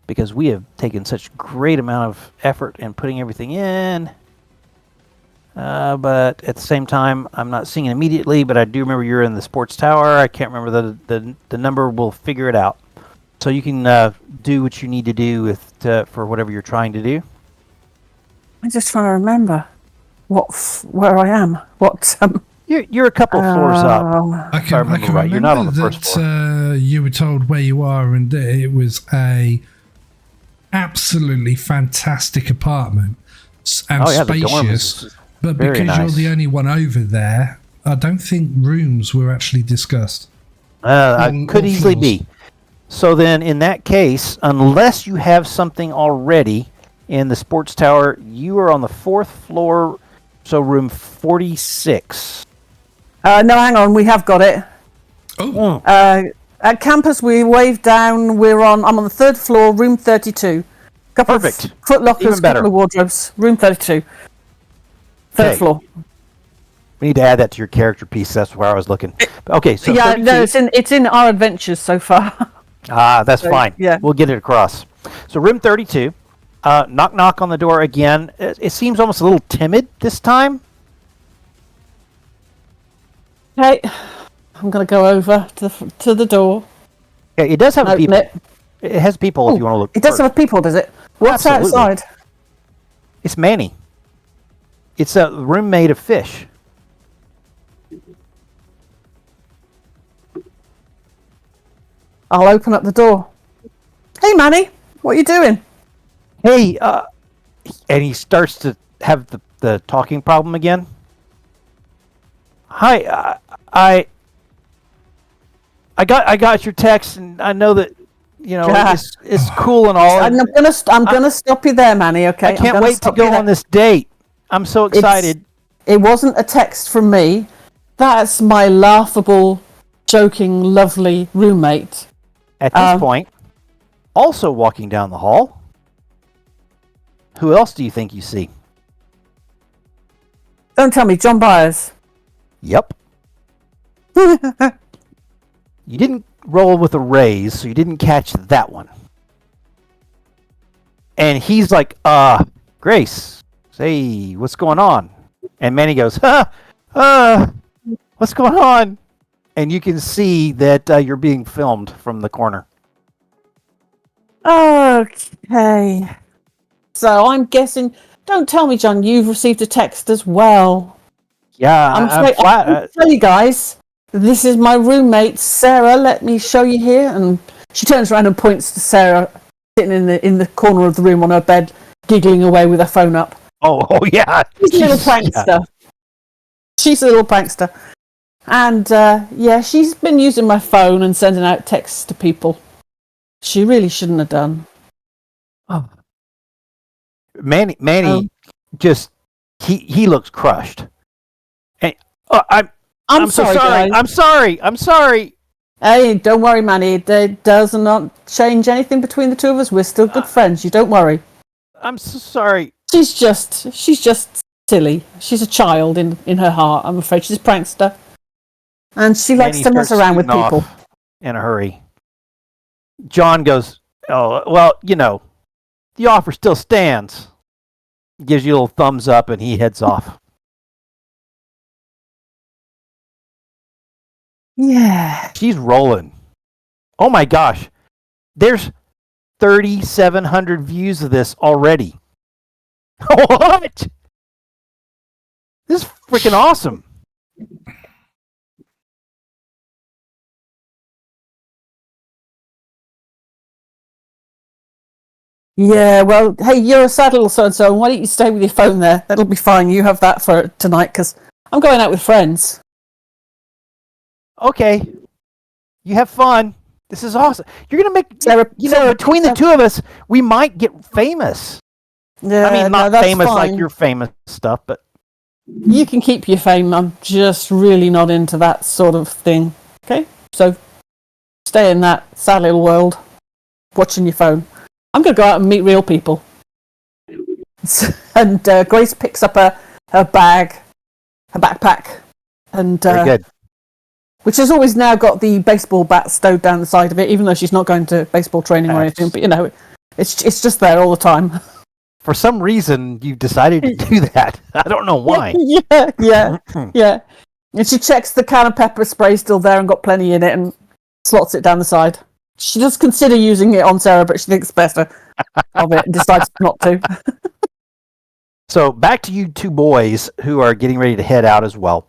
because we have taken such great amount of effort in putting everything in. But at the same time, I'm not seeing it immediately, but I do remember you're in the sports tower. I can't remember the number. We'll figure it out. So you can do what you need to do for whatever you're trying to do. I'm just trying to remember where I am. You're a couple floors up. I can remember You're not on the first floor. You were told where you are, and it was a absolutely fantastic apartment and spacious. But because you're the only one over there, I don't think rooms were actually discussed. Could easily be. So then, in that case, unless you have something already in the sports tower, you are on the 4th floor, so room 46. No, hang on, we have got it. Oh. At campus, we waved down. I'm on the 3rd floor, room 32. Perfect. Foot lockers, couple of wardrobes, room 32. 3rd floor. We need to add that to your character piece. That's where I was looking. Okay, so 32. No, it's in our adventures so far. That's fine. Yeah, we'll get it across. So room 32. Knock, knock on the door again. It seems almost a little timid this time. Okay, I'm going to go over to the door. Yeah, it does have a people. It has people if you want to look. It does have a people, does it? What's outside? It's Manny. It's a room made of fish. I'll open up the door. Hey, Manny, what are you doing? Hey, and he starts to have the talking problem again. Hi, I got your text, and I know that it's cool and all. I'm gonna stop you there, Manny. Okay, I can't wait to go on this date. I'm so excited. It wasn't a text from me. That's my laughable, joking, lovely roommate. At this point, also walking down the hall, who else do you think you see? Don't tell me, John Byers. Yep. You didn't roll with a raise, so you didn't catch that one. And he's like, Grace, say, what's going on? And Manny goes, what's going on? And you can see that you're being filmed from the corner. Okay. So I'm guessing. Don't tell me, John, you've received a text as well. Yeah, I'm flat. I'll tell you guys, this is my roommate, Sarah. Let me show you here. And she turns around and points to Sarah sitting in the corner of the room on her bed, giggling away with her phone up. Oh yeah. She's a little prankster. Yeah. She's a little prankster. And, she's been using my phone and sending out texts to people. She really shouldn't have done. Oh. Manny just, he looks crushed. And, I'm so sorry. Guys. I'm sorry. Hey, don't worry, Manny. It does not change anything between the two of us. We're still good friends. You don't worry. I'm so sorry. She's just silly. She's a child in her heart. I'm afraid she's a prankster, and she likes to mess around with people. In a hurry. John goes, "Oh well, the offer still stands." Gives you a little thumbs up, and he heads off. Yeah, she's rolling. Oh my gosh, there's 3,700 views of this already. What? This is freaking awesome. Yeah, well, hey, you're a sad little so-and-so, and why don't you stay with your phone there? That'll be fine. You have that for tonight, because I'm going out with friends. Okay. You have fun. This is awesome. You're going to make, between the two of us, we might get famous. Yeah, I mean, not famous fine. Like your famous stuff, but... You can keep your fame. I'm just really not into that sort of thing. Okay? So, stay in that sad little world, watching your phone. I'm going to go out and meet real people. And Grace picks up her bag, her backpack, and very good. Which has always now got the baseball bat stowed down the side of it, even though she's not going to baseball training or anything. But it's just there all the time. For some reason, you decided to do that. I don't know why. Yeah. And she checks the can of pepper spray still there and got plenty in it, and slots it down the side. She does consider using it on Sarah, but she thinks better of it and decides not to. So back to you two boys who are getting ready to head out as well.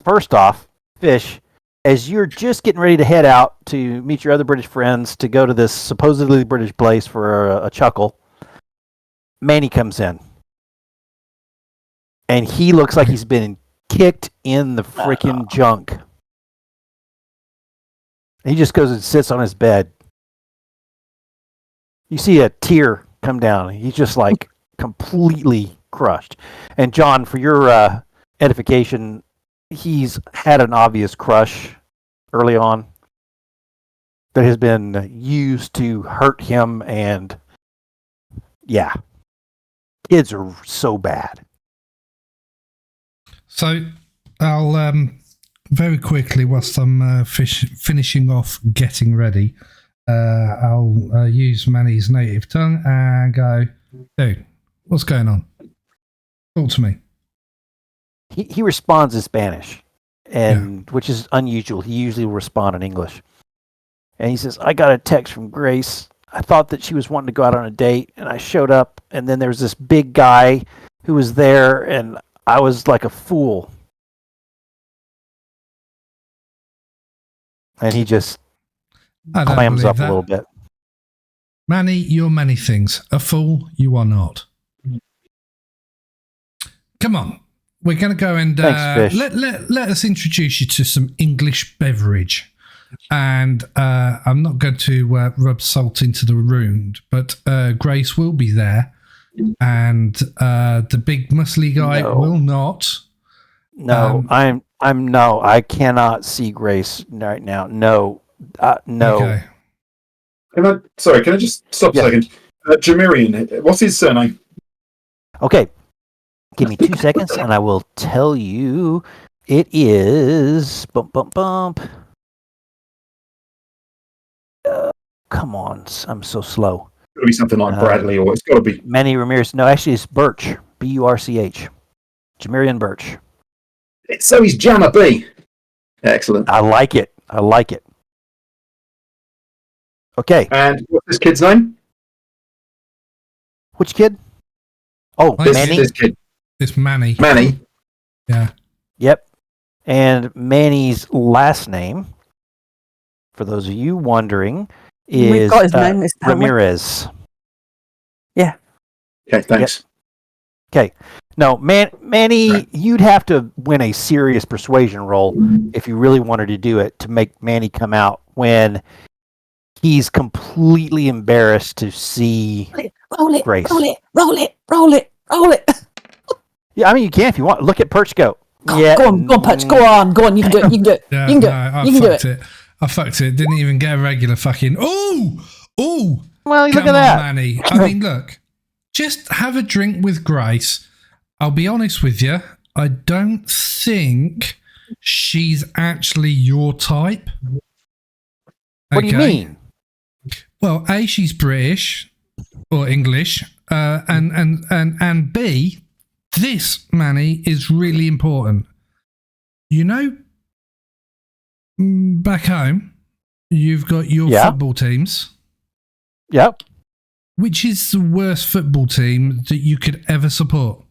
First off, Fish, as you're just getting ready to head out to meet your other British friends to go to this supposedly British place for a chuckle, Manny comes in. And he looks like he's been kicked in the freaking junk. He just goes and sits on his bed. You see a tear come down. He's just like completely crushed. And John, for your edification, he's had an obvious crush early on that has been used to hurt him. And yeah, kids are so bad. So I'll very quickly, whilst I'm finishing off getting ready, I'll use Manny's native tongue and go, dude, what's going on? Talk to me. He responds in Spanish, and which is unusual. He usually will respond in English. And he says, I got a text from Grace. I thought that she was wanting to go out on a date, and I showed up, and then there was this big guy who was there, and I was like a fool. And he just clams up a little bit. Manny, you're many things. A fool, you are not. Come on. We're going to go and Thanks, let us introduce you to some English beverage. And I'm not going to rub salt into the wound, but Grace will be there. And the big muscly guy will not. No, I cannot see Grace right now. No. Okay. Can I just stop a second? Jamirian, what's his surname? Okay. Give me 2 seconds and I will tell you. It is bump. Come on, I'm so slow. got to be something like Bradley, or it's got to be Manny Ramirez. No, actually, it's Birch. Burch. Jamarian Birch. So he's Jammer B. Excellent. I like it. Okay. And what's this kid's name? Which kid? Oh, Manny. This kid. It's Manny. Manny. Yeah. Yep. And Manny's last name, for those of you wondering, is We've got his name, Mr. Howard. Ramirez. Yeah. Okay, thanks. Okay. No, Manny, you'd have to win a serious persuasion roll if you really wanted to do it to make Manny come out when he's completely embarrassed to see Grace. Roll it. Yeah, I mean, you can if you want. Look at Perch go. Go on, Perch. Go on. You can do it. Yeah, You can do no, it. You can do it. I fucked it. Didn't even get a regular fucking. Oh! Well, look Come at that. on, Manny. I mean, look. Just have a drink with Grace. I'll be honest with you. I don't think she's actually your type. What do you mean? Well, A, she's British or English, and B, this, Manny, is really important. You know, back home, you've got your football teams. Yep. Which is the worst football team that you could ever support?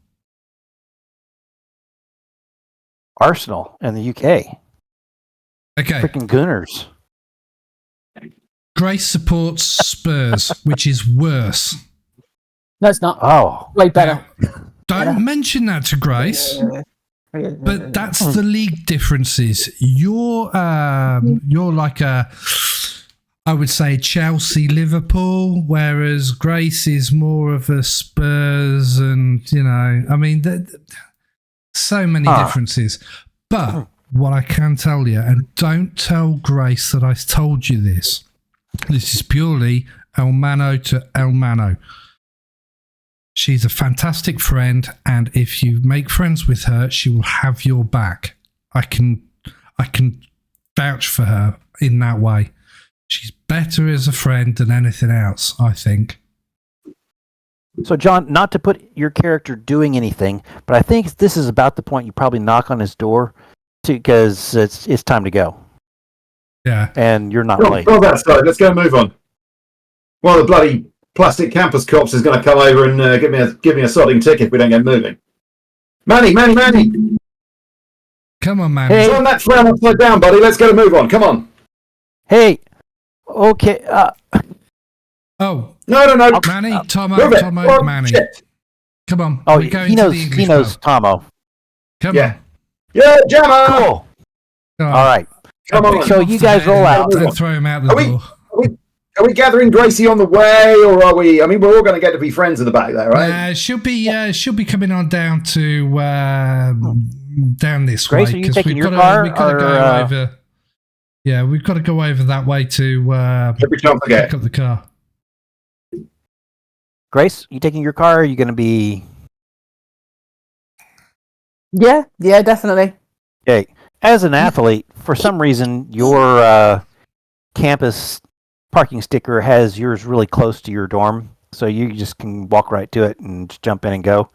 Arsenal and the UK. Okay. Freaking Gooners. Grace supports Spurs, which is worse. No, it's not. Oh. Way better. Now, don't mention that to Grace. But that's the league differences. You're like I would say Chelsea, Liverpool, whereas Grace is more of a Spurs, and I mean, so many differences. But what I can tell you, and don't tell Grace that I told you this. This is purely El Mano to El Mano. She's a fantastic friend, and if you make friends with her, she will have your back. I can vouch for her in that way. She's better as a friend than anything else, I think. So, John, not to put your character doing anything, but I think this is about the point you probably knock on his door because it's time to go. Yeah. And you're not late. Oh, that's right. Let's go and move on. Well, the bloody plastic campus cops is going to come over and give me a sodding ticket if we don't get moving. Manny! Come on, Manny. Hey. Turn that frown upside down, buddy. Let's get a move on. Come on. Hey. Okay. Oh. No. Manny, Tomo, Oh, Manny. shit. Come on. Oh, we're going he knows. to the English He knows pub. Tomo. Come on. Yeah, Jammer! Cool. Come on. All right. Come on. So you guys roll out. And throw him out the door. Are we gathering Gracie on the way, or are we? I mean, we're all going to get to be friends at the back there, right? She'll be coming on down to down this Grace, way are you because taking we've your got to car, go over. Yeah, we've got to go over that way to Every chance I get. pick up the car. Grace, you taking your car? Or are you going to be? Yeah, definitely. Okay. As an athlete, for some reason, your campus parking sticker has yours really close to your dorm, so you just can walk right to it and just jump in and go.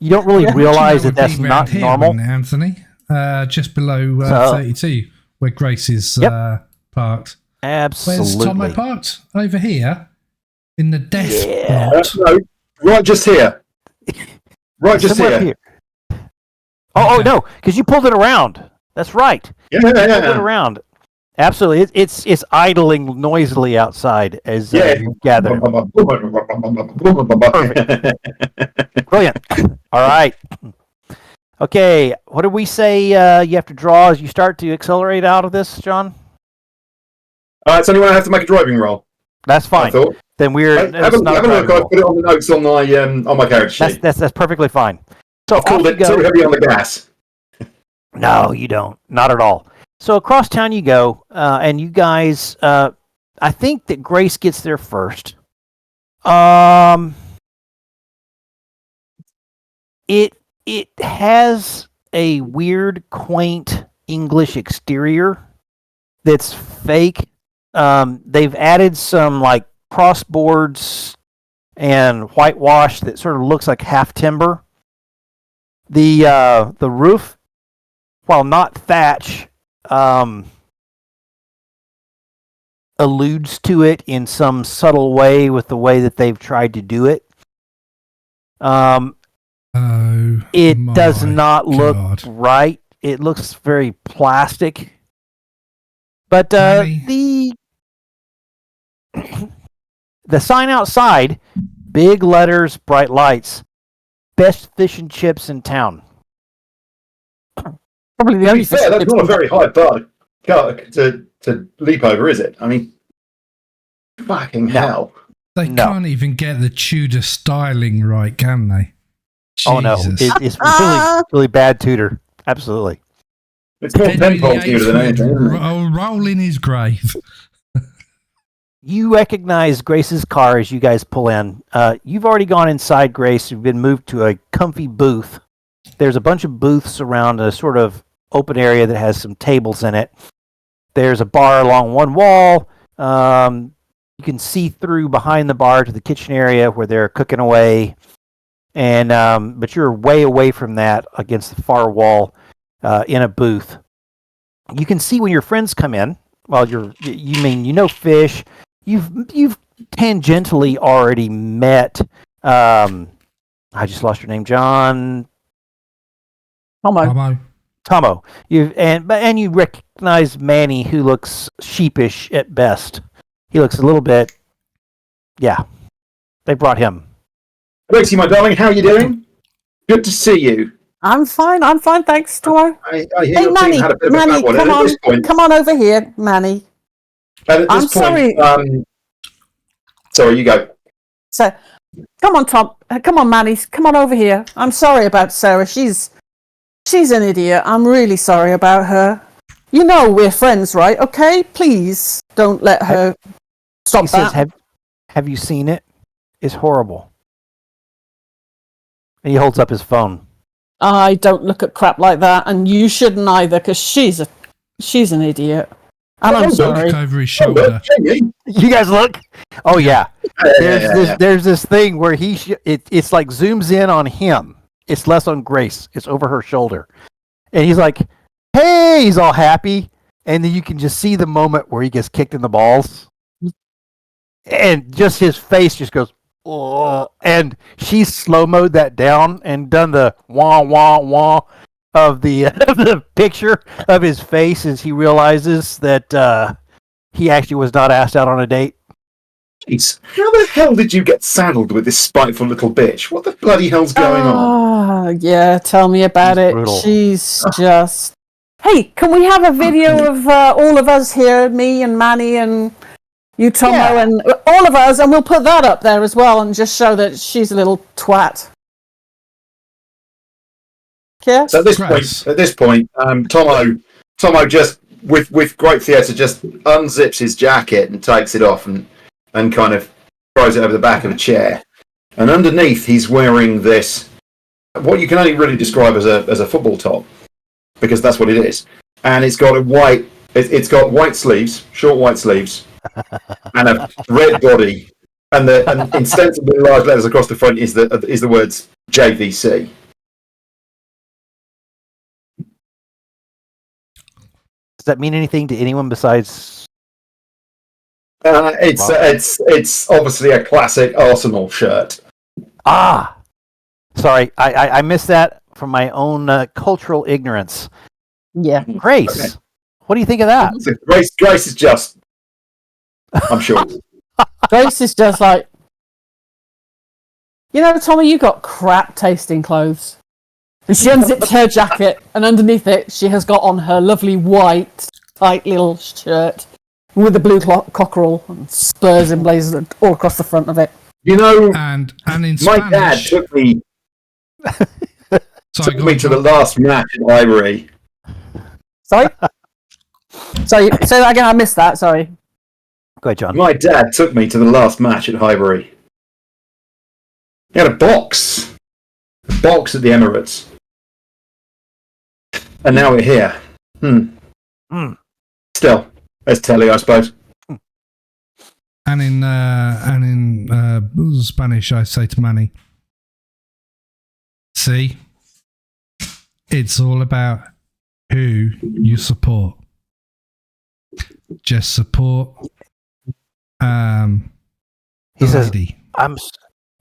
You don't really realize that that's not normal. Anthony, just below 32, where Grace is parked. Absolutely. Where's Tomo parked? Over here, in the death Yeah. lot. No, right just here. Right just Somewhere here. Oh, no, because you pulled it around. That's right. Yeah. You pulled it around. Absolutely. It's idling noisily outside as you gather. Brilliant. All right. Okay. What did we say you have to draw as you start to accelerate out of this, John? It's only when I have to make a driving roll. That's I fine. thought. Then Have a look. I put it on the notes on my character sheet. That's perfectly fine. So I've called off it you go. too heavy on the gas. No, you don't. Not at all. So across town you go, and you guys. I think that Grace gets there first. It has a weird, quaint English exterior that's fake. They've added some like crossboards and whitewash that sort of looks like half timber. The roof, while not thatch, alludes to it in some subtle way with the way that they've tried to do it. It does not look right. It looks very plastic. But the sign outside, big letters, bright lights, best fish and chips in town. Probably the only. Fair, that's not a very high bar to leap over, is it? I mean, fucking hell. They can't even get the Tudor styling right, can they? Jesus. Oh no, it's really, really bad Tudor. Absolutely. It's more Penfold Tudor than anything. Roll in his grave. You recognize Grace's car as you guys pull in. You've already gone inside, Grace. You've been moved to a comfy booth. There's a bunch of booths around a sort of open area that has some tables in it. There's a bar along one wall. You can see through behind the bar to the kitchen area where they're cooking away. And but you're way away from that against the far wall in a booth. You can see when your friends come in. Well, you know Fish. You've tangentially already met. I just lost your name, John. Tomo. You recognize Manny, who looks sheepish at best. He looks a little bit. Yeah, they brought him. Gracie, my darling, how are you doing? Good to see you. I'm fine, thanks, Tomo. I hear Hey, your Manny, team had a bit of a bad one. come At on, this point, come on over here, Manny. I'm sorry. Sorry, you go. So, come on, Tom. Come on, Manny. Come on over here. I'm sorry about Sarah. She's an idiot. I'm really sorry about her. You know we're friends, right? Okay, please don't let her stop He that. says, have you seen it? It's horrible. And he holds up his phone. I don't look at crap like that, and you shouldn't either, because she's an idiot. And I'm sorry. Look over his shoulder. You guys look. Oh yeah. There's this thing where it's like zooms in on him. It's less on Grace. It's over her shoulder, and he's like, "Hey!" He's all happy, and then you can just see the moment where he gets kicked in the balls, and just his face just goes, "Oh!" And she's slow-moed that down and done the wah wah wah of the picture of his face as he realizes that he actually was not asked out on a date. Jeez, how the hell did you get saddled with this spiteful little bitch? What the bloody hell's going on? Yeah, tell me about it. Brutal. She's just... Hey, can we have a video of all of us here, me and Manny and you, Tomo, and all of us, and we'll put that up there as well and just show that she's a little twat. Yeah? So at this point, Tomo just with great theatre just unzips his jacket and takes it off and kind of throws it over the back of a chair. And underneath, he's wearing this, what you can only really describe as a football top, because that's what it is. And it's got it's got white sleeves, short white sleeves, and a red body. And ostensibly large letters across the front is the words JVC. Does that mean anything to anyone besides? It's obviously a classic Arsenal shirt. Sorry, I missed that from my own cultural ignorance. Yeah. Grace, Okay. What do you think of that? Grace is just, I'm sure. Grace is just like, you know, Tommy, you got crap tasting clothes. And she unzips her jacket, and underneath it, she has got on her lovely white, tight little shirt with the blue cockerel and spurs emblazoned all across the front of it. You know, and in my Spanish, dad took me Sorry, to the last match at Highbury. Sorry? Sorry, say that again, I missed that, sorry. Go ahead, John. My dad took me to the last match at Highbury. He had a box at the Emirates. And now we're here. Still, there's telly, I suppose. And in Spanish, I say to Manny, see, it's all about who you support. Just support. He says, lady.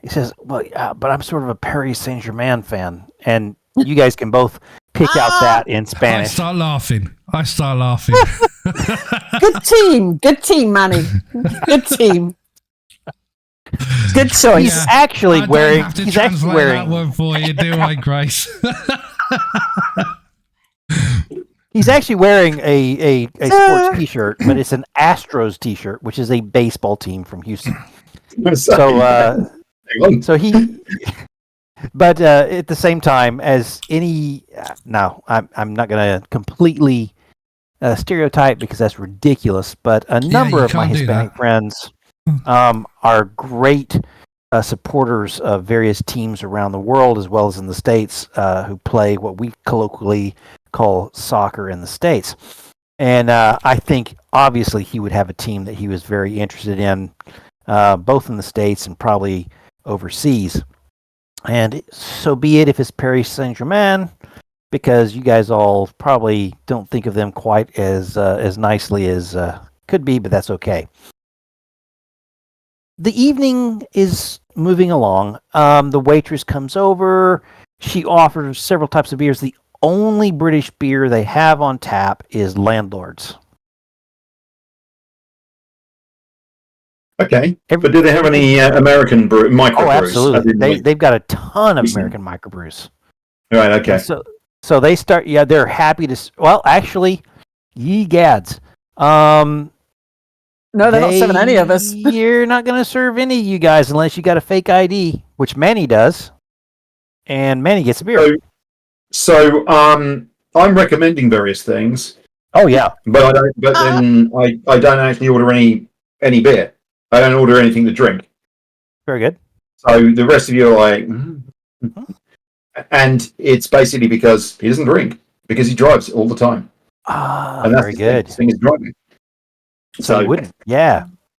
He says, well, but I'm sort of a Paris Saint-Germain fan, and you guys can both pick out that in Spanish. I start laughing. Good team, Manny. Good team. Good choice. He's actually wearing. He's actually wearing that one for you, do I, Grace? He's actually wearing a sports T-shirt, but it's an Astros T-shirt, which is a baseball team from Houston. So he. But at the same time, as any, no, I'm not going to completely stereotype because that's ridiculous. But a number of my Hispanic friends are great supporters of various teams around the world, as well as in the States, who play what we colloquially call soccer in the States. And I think obviously he would have a team that he was very interested in, both in the States and probably overseas. And so be it if it's Paris Saint-Germain, because you guys all probably don't think of them quite as nicely as could be, but that's okay. The evening is moving along. The waitress comes over. She offers several types of beers. The only British beer they have on tap is Landlord's. Okay, but do they have any American microbrews? Oh, absolutely. They've got a ton of American microbrews. Right. Okay. So they start. Yeah, they're happy to. Well, actually, ye gads. No, they're not serving any of us. You're not going to serve any of you guys unless you got a fake ID, which Manny does, and Manny gets a beer. So I'm recommending various things. Oh yeah, but I don't. But then I don't actually order any beer. I don't order anything to drink. Very good. So the rest of you are like, and it's basically because he doesn't drink, because he drives all the time. And that's very good. Thing is driving. So he wouldn't,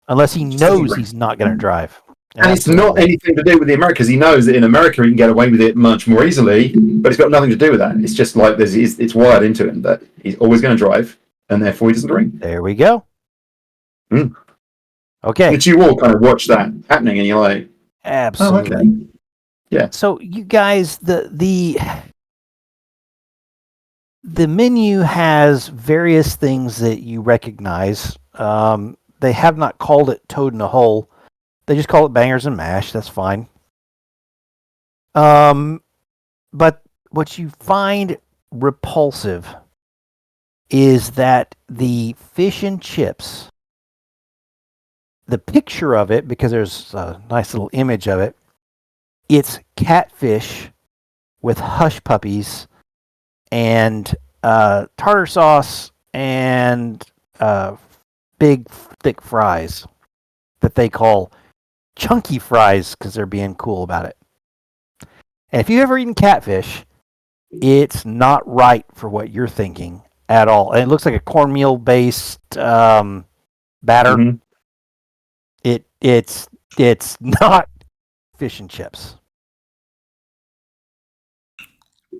unless he knows he's not going to drive. And it's not anything to do with the Americans. He knows that in America he can get away with it much more easily, but it's got nothing to do with that. It's just like it's wired into him that he's always going to drive, and therefore he doesn't drink. There we go. Mm. Okay. But you all kind of watch that happening, and you're like, absolutely. Oh, okay. Yeah. So you guys, the menu has various things that you recognize. They have not called it Toad in a Hole. They just call it bangers and mash. That's fine. But what you find repulsive is that the fish and chips, the picture of it, because there's a nice little image of it, it's catfish with hush puppies and tartar sauce and big thick fries that they call chunky fries because they're being cool about it. And if you've ever eaten catfish, it's not right for what you're thinking at all. And it looks like a cornmeal based batter. Mm-hmm. It's not fish and chips.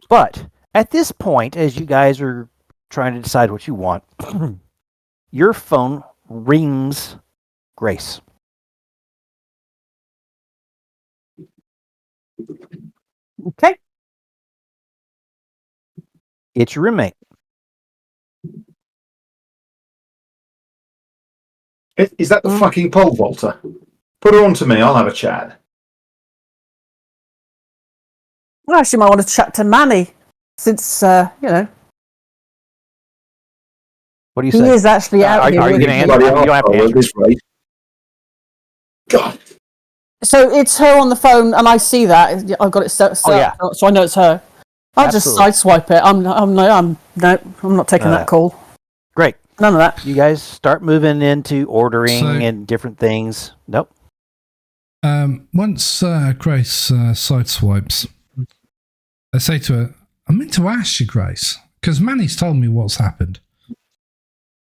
But at this point, as you guys are trying to decide what you want, your phone rings Grace. Okay. It's your roommate. Is that the fucking pole vaulter? Put her on to me. I'll have a chat. Well, actually, might want to chat to Manny, since What do you say? He is actually out here. Are you going to answer? You don't have to answer. This rate. God. So it's her on the phone, and I see that. I've got it set so I know it's her. I'll just sideswipe it. I'm not taking that call. Great. None of that. You guys start moving into ordering and different things. Nope. Once Grace sideswipes, I say to her, I meant to ask you, Grace, because Manny's told me what's happened.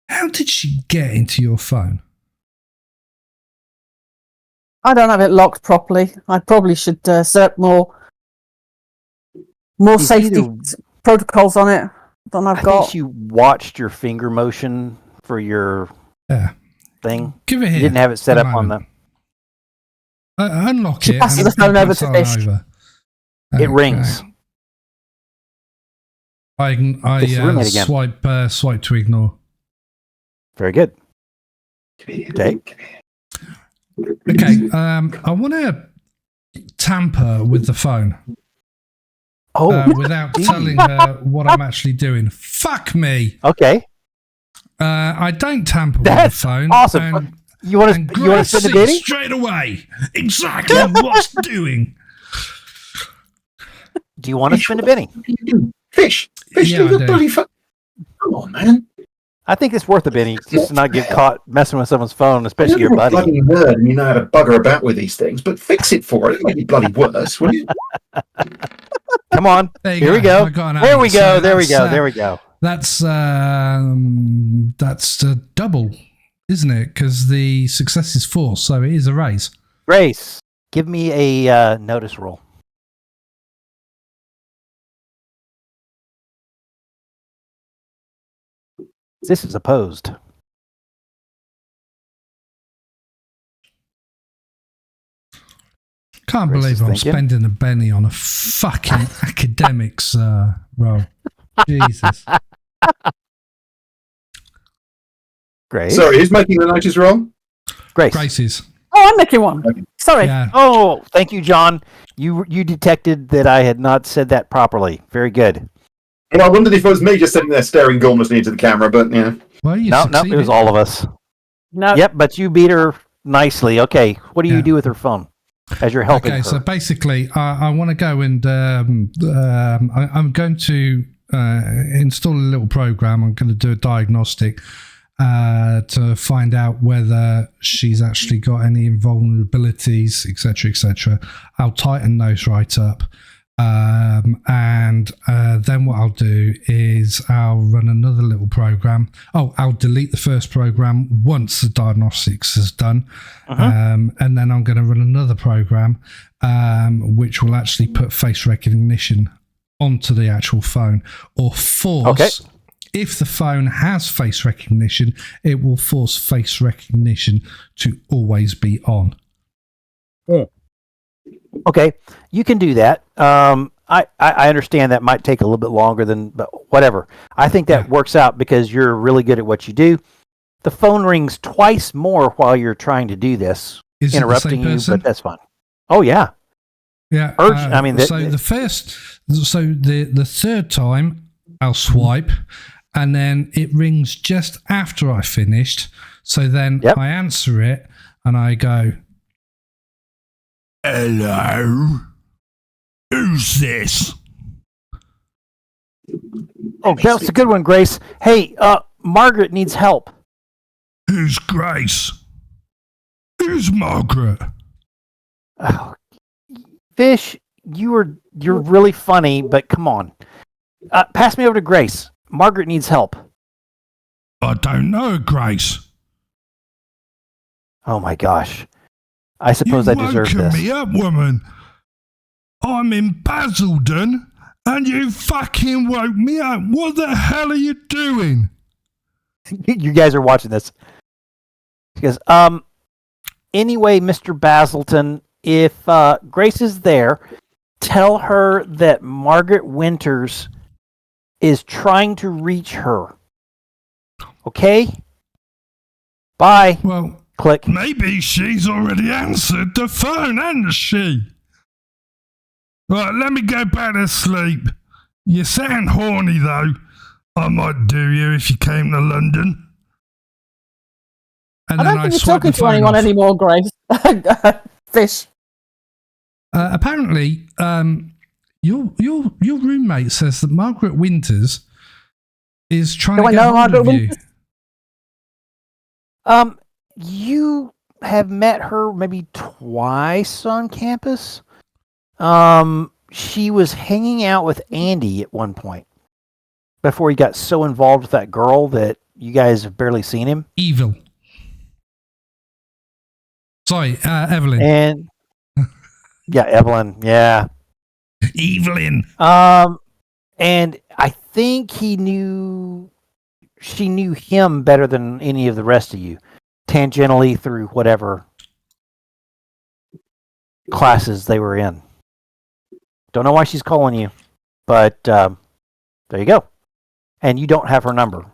How did she get into your phone? I don't have it locked properly. I probably should set more safety protocols on it than I've got. I think you watched your finger motion for your thing. Give it here. You didn't have it set up on the... Unlock She it. passes the phone over to Fish. It rings. I swipe to ignore. Very good. Okay. Okay. I want to tamper with the phone. Without telling her what I'm actually doing. Fuck me. Okay. I don't tamper with the phone. Awesome. You want to spin the bitty? Straight away. Exactly what's doing. Do you want to spin a Benny? Fish, Yeah, leave the bloody phone. Come on, man. I think it's worth a Benny just to not get caught messing with someone's phone, especially your You're a buddy. bloody nerd and you know how to bugger about with these things, but fix it for it. It'll make it bloody worse, will you? Come on. Here we go. There we go. There we go. There we go. That's a double, isn't it? Because the success is 4, so it is a raise. Grace, give me a notice roll. This is opposed. Can't believe I'm spending a Benny on a fucking academics role. Jesus. Great. Sorry, who's making the notice roll? Grace. Grace's. Oh, I'm making one. Okay. Sorry. Yeah. Oh, thank you, John. You detected that I had not said that properly. Very good. Well, I wondered if it was me just sitting there staring gormlessly into the camera, but yeah. Well, you No, succeeded. it was all of us. No. Yep, but you beat her nicely. Okay, what do you do with her phone as you're helping her? Okay, so basically, I want to go and I'm going to install a little program. I'm going to do a diagnostic to find out whether she's actually got any invulnerabilities, etc., etc. I'll tighten those right up. And then what I'll do is I'll run another little program. I'll delete the first program once the diagnostics is done. And then I'm going to run another program which will actually put face recognition onto the actual phone, or force, if the phone has face recognition, it will force face recognition to always be on. Okay, you can do that. I understand that might take a little bit longer but whatever. I think that works out because you're really good at what you do. The phone rings twice more while you're trying to do this, Is interrupting it the same you, person? but that's fine. Oh, yeah. Yeah. The third time I'll swipe, and then it rings just after I finished. So then I answer it and I go, "Hello, who's this?" Oh, that's a good one, Grace. Hey, Margaret needs help. Who's Grace? Who's Margaret? Oh, Fish, you're really funny, but come on. Pass me over to Grace. Margaret needs help. I don't know, Grace. Oh my gosh. I suppose I deserve this. You woken me up, woman. I'm in Basildon, and you fucking woke me up. What the hell are you doing? You guys are watching this. Because, anyway, Mr. Basilton, if Grace is there, tell her that Margaret Winters is trying to reach her. Okay? Bye. Well, click. Maybe she's already answered the phone, hasn't she? Right, let me go back to sleep. You sound horny, though. I might do you if you came to London. And I don't think you're talking to anyone anymore, Grace. Fish. Apparently, your roommate says that Margaret Winters is trying to get hold of you. You have met her maybe twice on campus. She was hanging out with Andy at one point before he got so involved with that girl that you guys have barely seen him. Evil. Sorry, Evelyn. And yeah, Evelyn. Yeah. Evelyn. And I think she knew him better than any of the rest of you, tangentially through whatever classes they were in. Don't know why she's calling you, but there you go. And you don't have her number.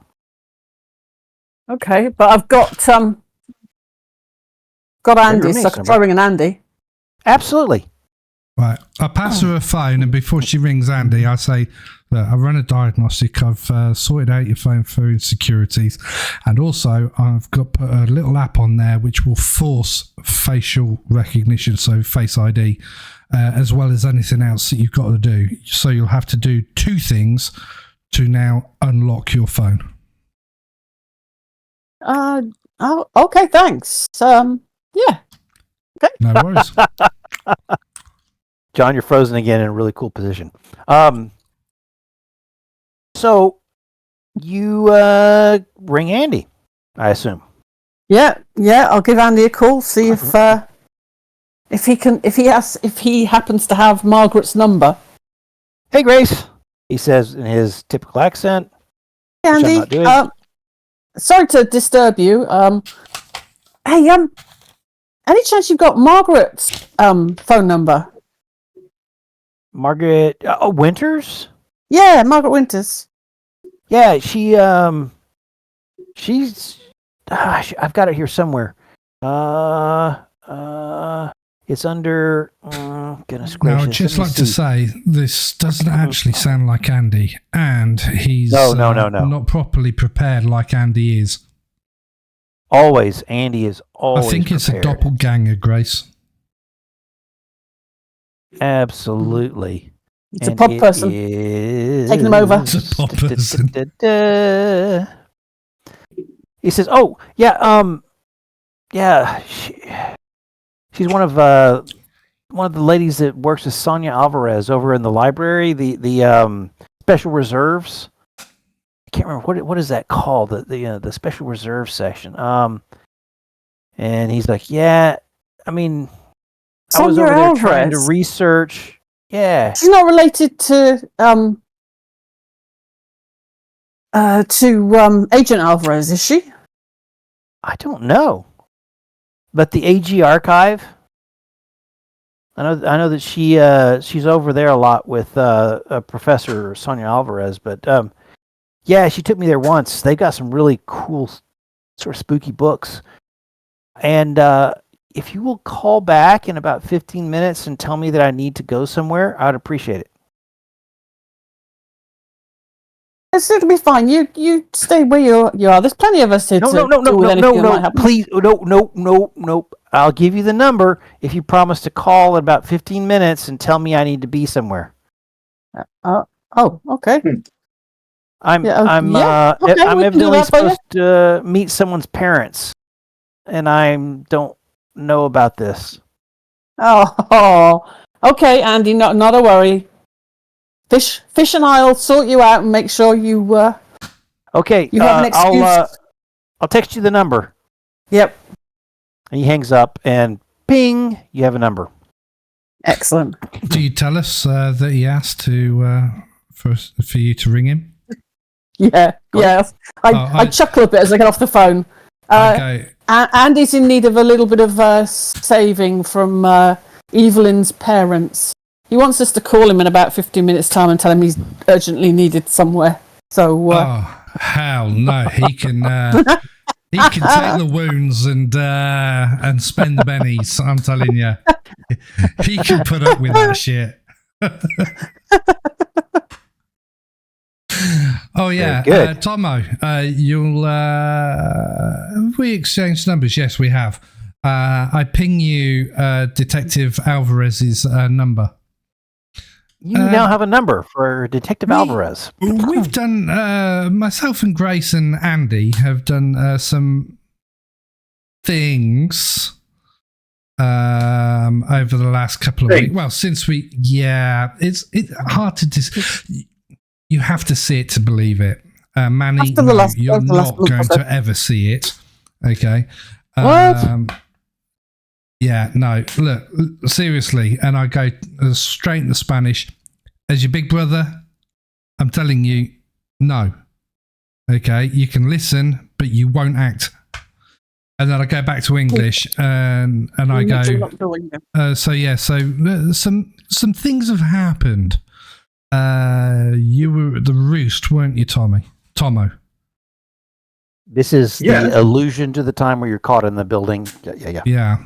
Okay, but I've got Andy, so I can try ringing Andy. Absolutely. Right. I pass her a phone, and before she rings Andy, I say, look, I've run a diagnostic. I've sorted out your phone for insecurities. And also, I've got put a little app on there which will force facial recognition, so Face ID, as well as anything else that you've got to do. So you'll have to do 2 things to now unlock your phone. Oh, okay, thanks. Yeah. Okay. No worries. John, you're frozen again in a really cool position. So you ring Andy, I assume. Yeah. I'll give Andy a call. See if he happens to have Margaret's number. Hey, Grace, he says in his typical accent. Hey, which I'm Andy. not doing. Sorry to disturb you. Hey, any chance you've got Margaret's phone number? Margaret Winters? Yeah, Margaret Winters. Yeah, she's I've got it here somewhere. It's under goodness gracious. Now, I'd just like to say this doesn't actually sound like Andy, and he's no. not properly prepared like Andy is. Always, Andy is always I think it's prepared. a doppelganger, Grace. Absolutely. It's a pod person. Taking them over. It's a pod person. He says, "Oh, yeah, she's one of the ladies that works with Sonia Alvarez over in the library, the special reserves. I can't remember what is that called, the special reserve section. And he's like, yeah, I mean, I was over there trying to research. Yeah, she's not related to Agent Alvarez, is she? I don't know, but the AG archive. I know that she's over there a lot with Professor Sonia Alvarez, but yeah, she took me there once. They got some really cool, sort of spooky books. And if you will call back in about 15 minutes and tell me that I need to go somewhere, I'd appreciate it. It'll be fine. You stay where you are. There's plenty of us here to deal with anything that might happen. Please, no. I'll give you the number if you promise to call in about 15 minutes and tell me I need to be somewhere. Okay. I'm evidently supposed to meet someone's parents, and I don't know about this. Oh, okay, Andy. Not a worry. Fish and I'll sort you out and make sure you. Okay. You have an excuse. I'll text you the number. Yep. And he hangs up, and ping, you have a number. Excellent. Do you tell us that he asked for you to ring him? Yeah. I chuckle a bit as I get off the phone. Okay. Andy's in need of a little bit of saving from Evelyn's parents. He wants us to call him in about 15 minutes' time and tell him he's urgently needed somewhere. So. Oh hell no! He can. He can take the wounds and spend the bennies. I'm telling you, he can put up with that shit. Oh yeah, Tomo, you'll. Have we exchanged numbers? Yes, we have. I ping you Detective Alvarez's number. You now have a number for Detective Alvarez. We've done, myself and Grace and Andy have done some things over the last couple of weeks. Well, since it's hard to you have to see it to believe it. Manny, you're not going to ever see it. Okay. What? Yeah, no, look, seriously, and I go straight into Spanish. As your big brother, I'm telling you, no. Okay, you can listen, but you won't act. And then I go back to English, and I go. Some things have happened. You were at the roost, weren't you, Tomo? This is the allusion to the time where you're caught in the building. Yeah.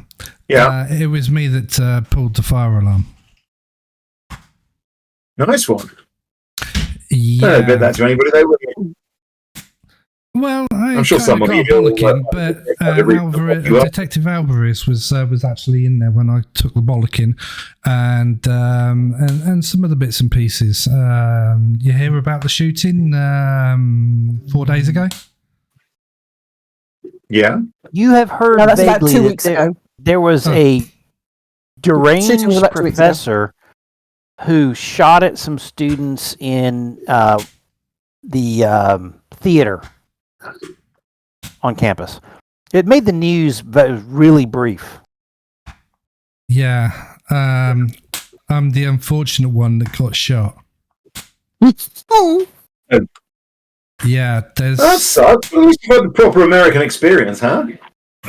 It was me that pulled the fire alarm. Nice one. Yeah. I don't admit that to anybody, though, would you? Well, I'm sure somebody got a bollocking, but Detective Alvarez was actually in there when I took the bollocking, and some other bits and pieces. You hear about the shooting 4 days ago? Yeah. You have heard No, that's about vaguely 2 that weeks ago. there was a deranged professor who shot at some students in the theater on campus. It made the news, but it was really brief. Yeah. I'm the unfortunate one that got shot. Yeah, there's... That sucks. At least you've had the proper American experience, huh?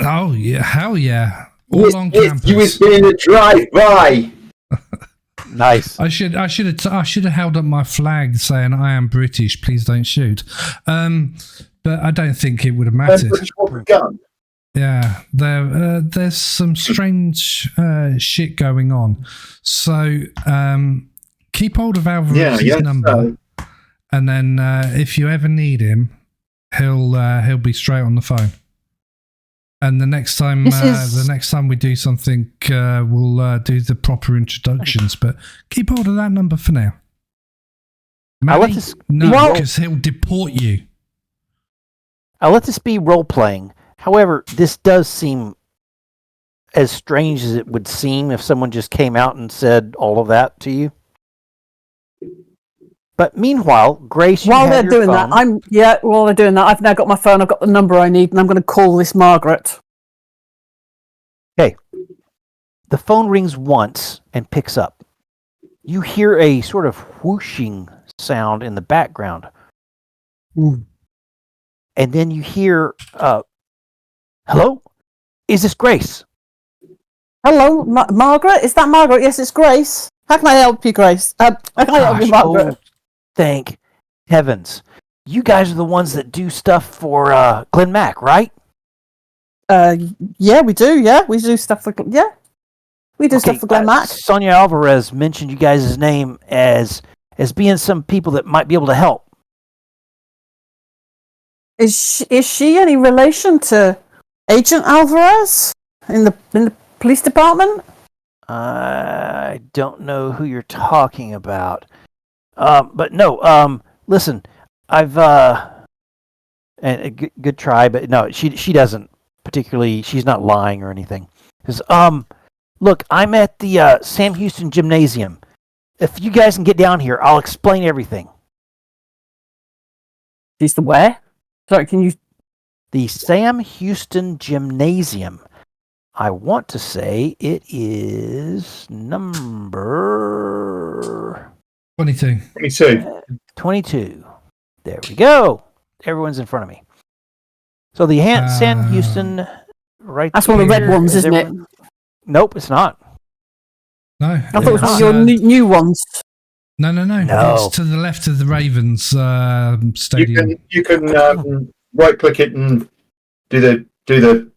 Oh, yeah. Hell yeah. All on campus. You was doing a drive-by. Nice. I should have held up my flag saying I am British. Please don't shoot. But I don't think it would have mattered. Yeah, there's some strange shit going on. So keep hold of Alvarez's number, and then if you ever need him, he'll be straight on the phone. And the next time we do something, we'll do the proper introductions. But keep hold of that number for now. Maddie? No, because he'll deport you. I'll let this be role-playing. However, this does seem as strange as it would seem if someone just came out and said all of that to you. But meanwhile, Grace, while they're doing that, I've now got my phone. I've got the number I need, and I'm going to call this Margaret. Okay. The phone rings once and picks up. You hear a sort of whooshing sound in the background. And then you hear, hello? Is this Grace? Hello, Margaret? Is that Margaret? Yes, it's Grace. How can I help you, Grace? How can I help you, Margaret? Thank heavens. You guys are the ones that do stuff for Glenn Mack, right? Yeah, we do. Yeah, we do stuff for... Yeah, we do stuff for Glenn Mack. Sonia Alvarez mentioned you guys' name as being some people that might be able to help. Is she any relation to Agent Alvarez in the police department? I don't know who you're talking about. But no, listen, I've and good try, but no, she doesn't particularly. She's not lying or anything. Because look, I'm at the Sam Houston Gymnasium. If you guys can get down here, I'll explain everything. She's the where? Sorry, can you... The Sam Houston Gymnasium. I want to say it is number... 22. 22. There we go. Everyone's in front of me. So the Sam Houston... right. That's one of the red ones, isn't it? Nope, it's not. No. I thought it was one of your new ones. No. It's to the left of the Ravens stadium. You can right-click it and do the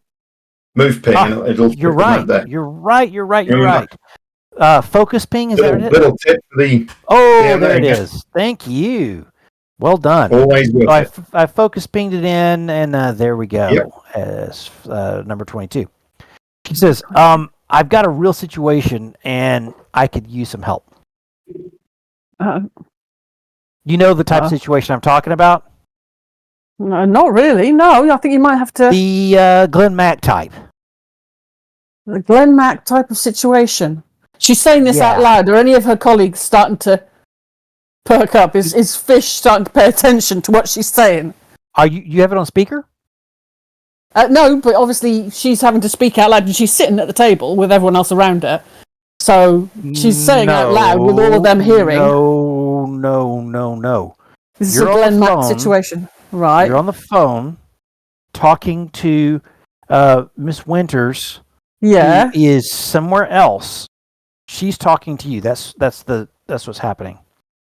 move ping. And it'll you're right. You're right. Focus ping, is that it? Little tip for the... there it is. Thank you. Well done. Always with it. I focus pinged it in, and there we go. Yep. As number 22. He says, I've got a real situation, and I could use some help. You know the type of situation I'm talking about? No, not really. No, I think you might have to... The Glenn Mack type. The Glenn Mack type of situation. She's saying this out loud. Are any of her colleagues starting to perk up? Is Fish starting to pay attention to what she's saying? Are you have it on speaker? No, but obviously she's having to speak out loud, and she's sitting at the table with everyone else around her. So she's saying out loud with all of them hearing. No. This is a Glenn Mack situation, right? You're on the phone talking to Miss Winters. Yeah, who is somewhere else. She's talking to you. That's what's happening.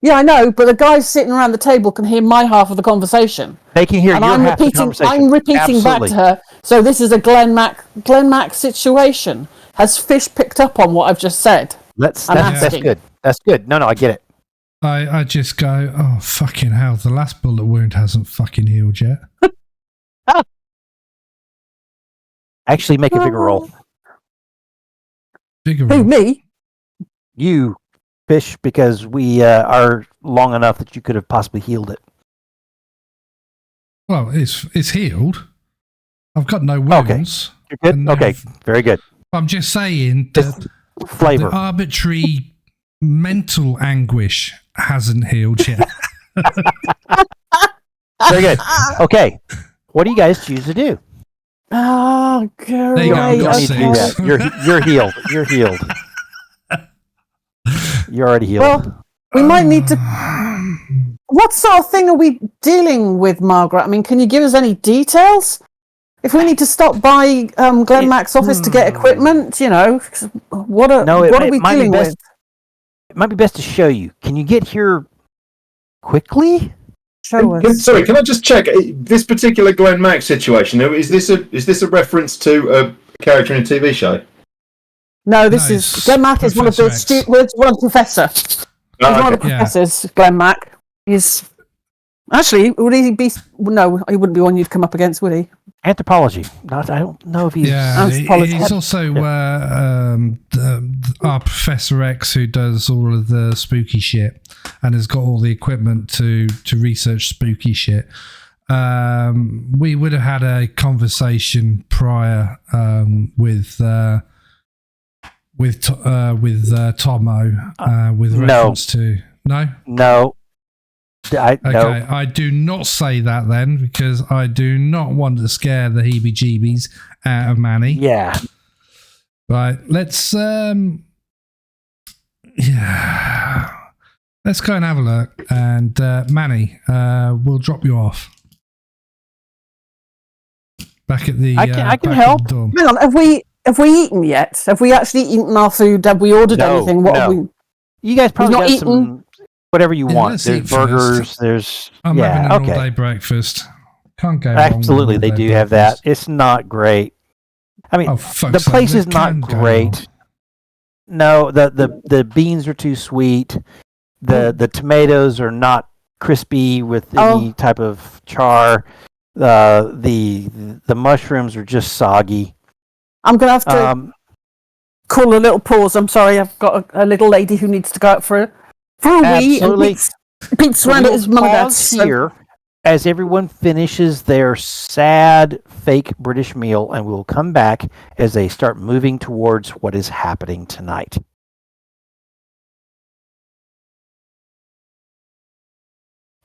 Yeah, I know, but the guys sitting around the table can hear my half of the conversation. They can hear your half of the conversation. I'm repeating Absolutely. back to her. So this is a Glenn Mack situation. Has Fish picked up on what I've just said? That's good. That's good. No, I get it. I just go, oh, fucking hell, the last bullet wound hasn't fucking healed yet. Actually, make a bigger roll. Bigger Who, roll. me? You, Fish, because we are long enough that you could have possibly healed it. Well, it's healed. I've got no wounds. You're good? Okay, very good. I'm just saying that Flavor. the arbitrary mental anguish hasn't healed yet. Very good. Okay. What do you guys choose to do? Oh, great. There you go, You don't need to do that. You're healed. You're healed. You're already healed. Well, we might need to... What sort of thing are we dealing with, Margaret? I mean, can you give us any details? If we need to stop by Glenn Mack's office to get equipment, what are we dealing with? It might be best to show you. Can you get here quickly? Show us. Sorry, can I just check this particular Glenn Mack situation? Is this a reference to a character in a TV show? No, this is Glenn Mack is one of the one of the professor. He's one of the professors. Glenn Mack. He's actually would he be? No, he wouldn't be one you'd come up against, would he? Anthropology. I don't know if he's. Yeah, he's also our Professor X, who does all of the spooky shit and has got all the equipment to research spooky shit. We would have had a conversation prior with Tomo with reference to no. I do not say that then, because I do not want to scare the heebie-jeebies out of Manny. Yeah. Right, let's let's go and have a look, and Manny, we'll drop you off back at the. I can help. Hang on, have we eaten yet? Have we actually eaten our food? Have we ordered anything? What have we? You guys probably not got eaten. some. Whatever you want. Let's There's eat burgers. first. There's. I'm having an all-day breakfast. Can't go wrong. Absolutely, they do have that. It's not great. I mean, the place is not great. No, the beans are too sweet. The tomatoes are not crispy with any type of char. The mushrooms are just soggy. I'm gonna have to call a little pause. I'm sorry, I've got a little lady who needs to go out for a wee. Absolutely. Pete's around at his mum and dad's here as everyone finishes their sad fake British meal, and we'll come back as they start moving towards what is happening tonight.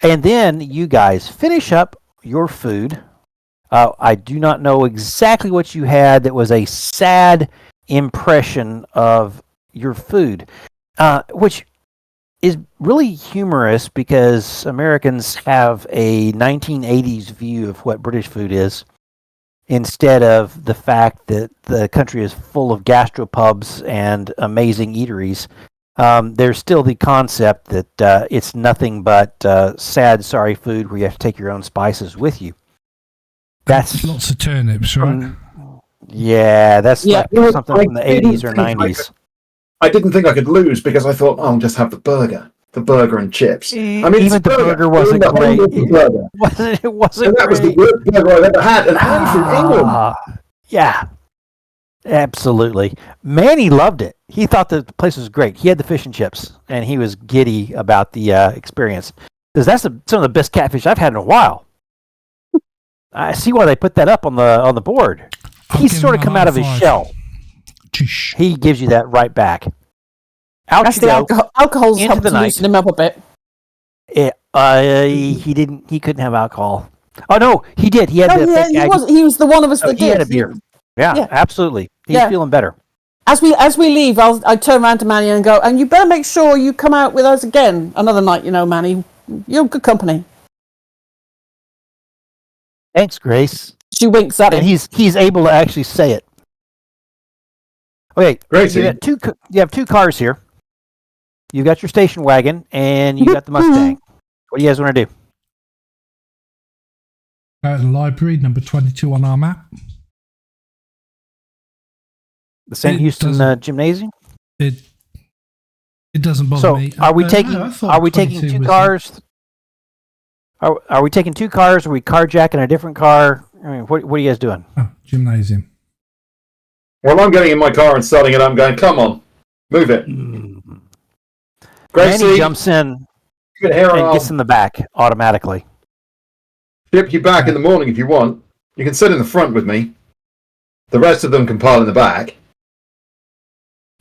And then you guys finish up your food. I do not know exactly what you had that was a sad impression of your food, which is really humorous because Americans have a 1980s view of what British food is, instead of the fact that the country is full of gastropubs and amazing eateries. There's still the concept that it's nothing but sad, sorry food where you have to take your own spices with you. That's lots of turnips, right? Yeah, that's like something from the 80s or 90s. I didn't think I could lose because I thought, I'll just have the burger and chips. I mean, even the burger wasn't great. It wasn't that great. was the worst burger I've ever had, and I'm from England. Yeah, absolutely. Manny loved it. He thought the place was great. He had the fish and chips, and he was giddy about the experience. Because that's some of the best catfish I've had in a while. I see why they put that up on the board. He's sort of come out of his shell. He gives you that right back. That's the alcohol's helped to loosen him up a bit. He couldn't have alcohol. Oh no, he did. He had No, the he was the one of us oh, that he did. had a beer. Yeah, absolutely. He's feeling better. As we leave, I turn around to Manny and go, and you better make sure you come out with us again another night. Manny, you're good company. Thanks, Grace. She winks at him. And he's able to actually say it. Okay, Gracie. you have two cars here. You got your station wagon, and you got the Mustang. What do you guys want to do? The library, number 22 on our map. The St. Houston Gymnasium? It doesn't bother me. Are we taking two cars? Are we taking two cars? Are we carjacking a different car? I mean, what are you guys doing? Oh, gymnasium. Well, I'm getting in my car and starting it. I'm going, come on, move it. Gracie Manny jumps in and gets in the back automatically. Ship you back in the morning if you want. You can sit in the front with me. The rest of them can pile in the back.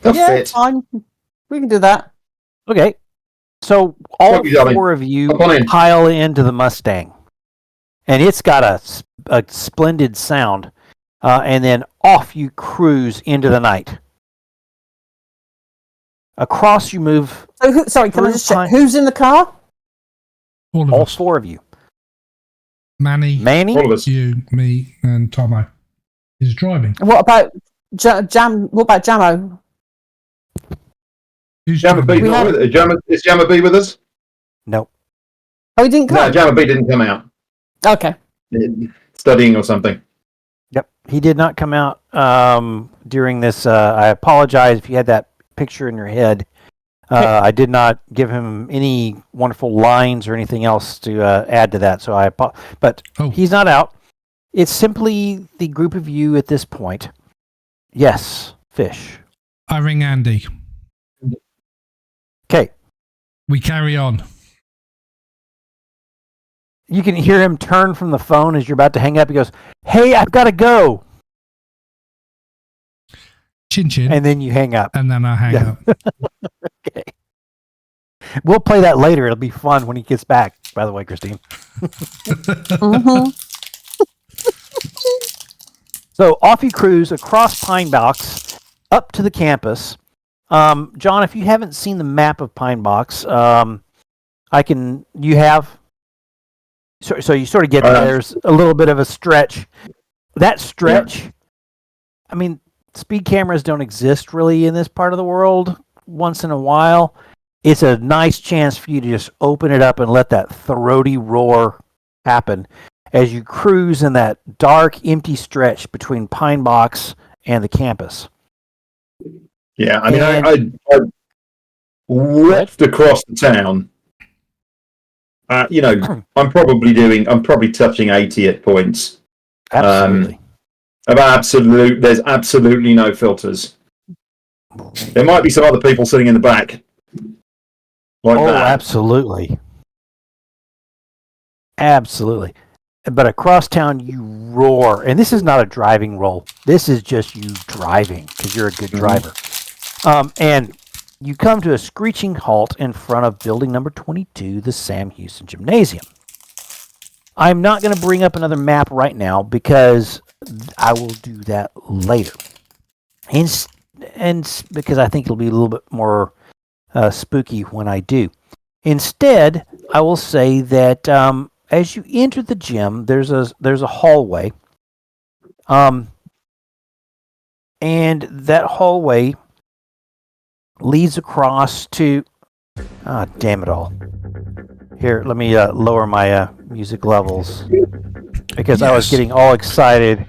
They'll fit. Fine. We can do that. Okay. So all four of you pile into the Mustang. And it's got a splendid sound. And then off you cruise into the night. Across you move. So can I just check? Who's in the car? All four of you. Manny, all of us. You, me, and Tomo is driving. What about Jam? What about Jamo? Who's Jammer B not with us? Is Jammer B with us? No. Oh, he didn't come? No, Jammer B didn't come out. Okay. Studying or something. Yep. He did not come out during this. I apologize if you had that picture in your head. I did not give him any wonderful lines or anything else to add to that. So but he's not out. It's simply the group of you at this point. Yes, Fish. I ring Andy. Okay. We carry on. You can hear him turn from the phone as you're about to hang up. He goes, "Hey, I've got to go." Chin chin. And then you hang up. And then I hang up. Okay. We'll play that later. It'll be fun when he gets back, by the way, Christine. Mm-hmm. So off you cruise across Pine Box up to the campus. John, if you haven't seen the map of Pine Box, you have? So you sort of get there's a little bit of a stretch. That stretch, I mean, speed cameras don't exist really in this part of the world. Once in a while, it's a nice chance for you to just open it up and let that throaty roar happen as you cruise in that dark, empty stretch between Pine Box and the campus. Yeah, I mean, I ripped across the town. I'm probably touching 80 at points. Absolutely. There's absolutely no filters. There might be some other people sitting in the back. Absolutely. Absolutely. But across town, you roar. And this is not a driving roll. This is just you driving because you're a good driver. And you come to a screeching halt in front of building number 22, the Sam Houston Gymnasium. I'm not going to bring up another map right now because I will do that later. And because I think it'll be a little bit more spooky when I do. Instead, I will say that as you enter the gym, there's a hallway. And that hallway leads across to... damn it all. Here, let me lower my music levels. Because I was getting all excited.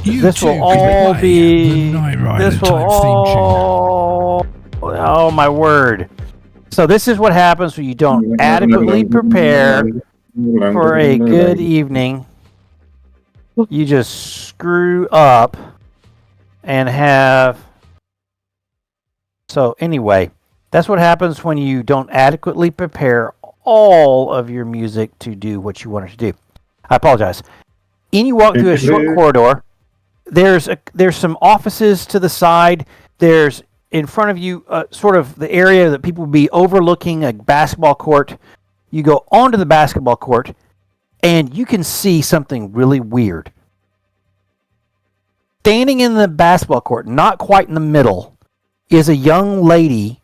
This will all be... This will all... Oh, my word. So this is what happens when you don't adequately prepare for a good evening. You just screw up and have... So anyway, that's what happens when you don't adequately prepare all of your music to do what you want it to do. I apologize. And you walk through a short corridor. There's some offices to the side. There's in front of you sort of the area that people would be overlooking a basketball court. You go onto the basketball court, and you can see something really weird. Standing in the basketball court, not quite in the middle, is a young lady,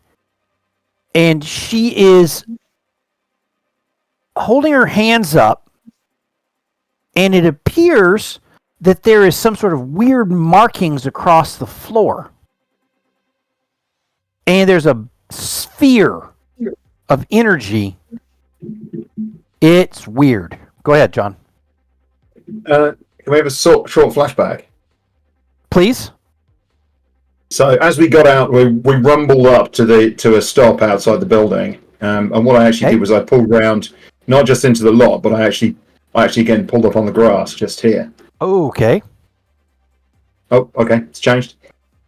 and she is holding her hands up, and it appears that there is some sort of weird markings across the floor. And there's a sphere of energy. It's weird. Go ahead, John. Can we have a short flashback? Please? So as we got out, we rumbled up to a stop outside the building. And what I actually did was I pulled round, not just into the lot, but I actually again pulled up on the grass just here. Okay. Oh, okay. It's changed.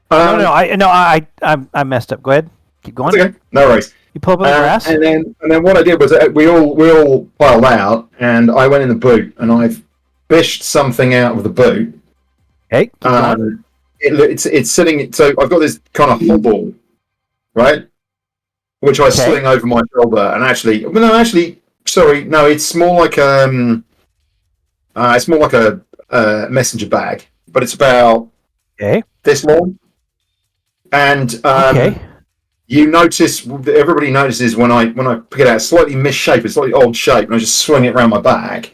I messed up. Go ahead. Keep going. Okay. No worries. You pull up on the grass? And then what I did was we all piled out, and I went in the boot, and I've fished something out of the boot. Okay. Keep going. It's sitting. So I've got this kind of hobble, right, which I sling over my shoulder, and it's more like a messenger bag, but it's about this long. And you notice, everybody notices when I pick it out, it's slightly misshapen, it's slightly odd shape, and I just swing it around my back.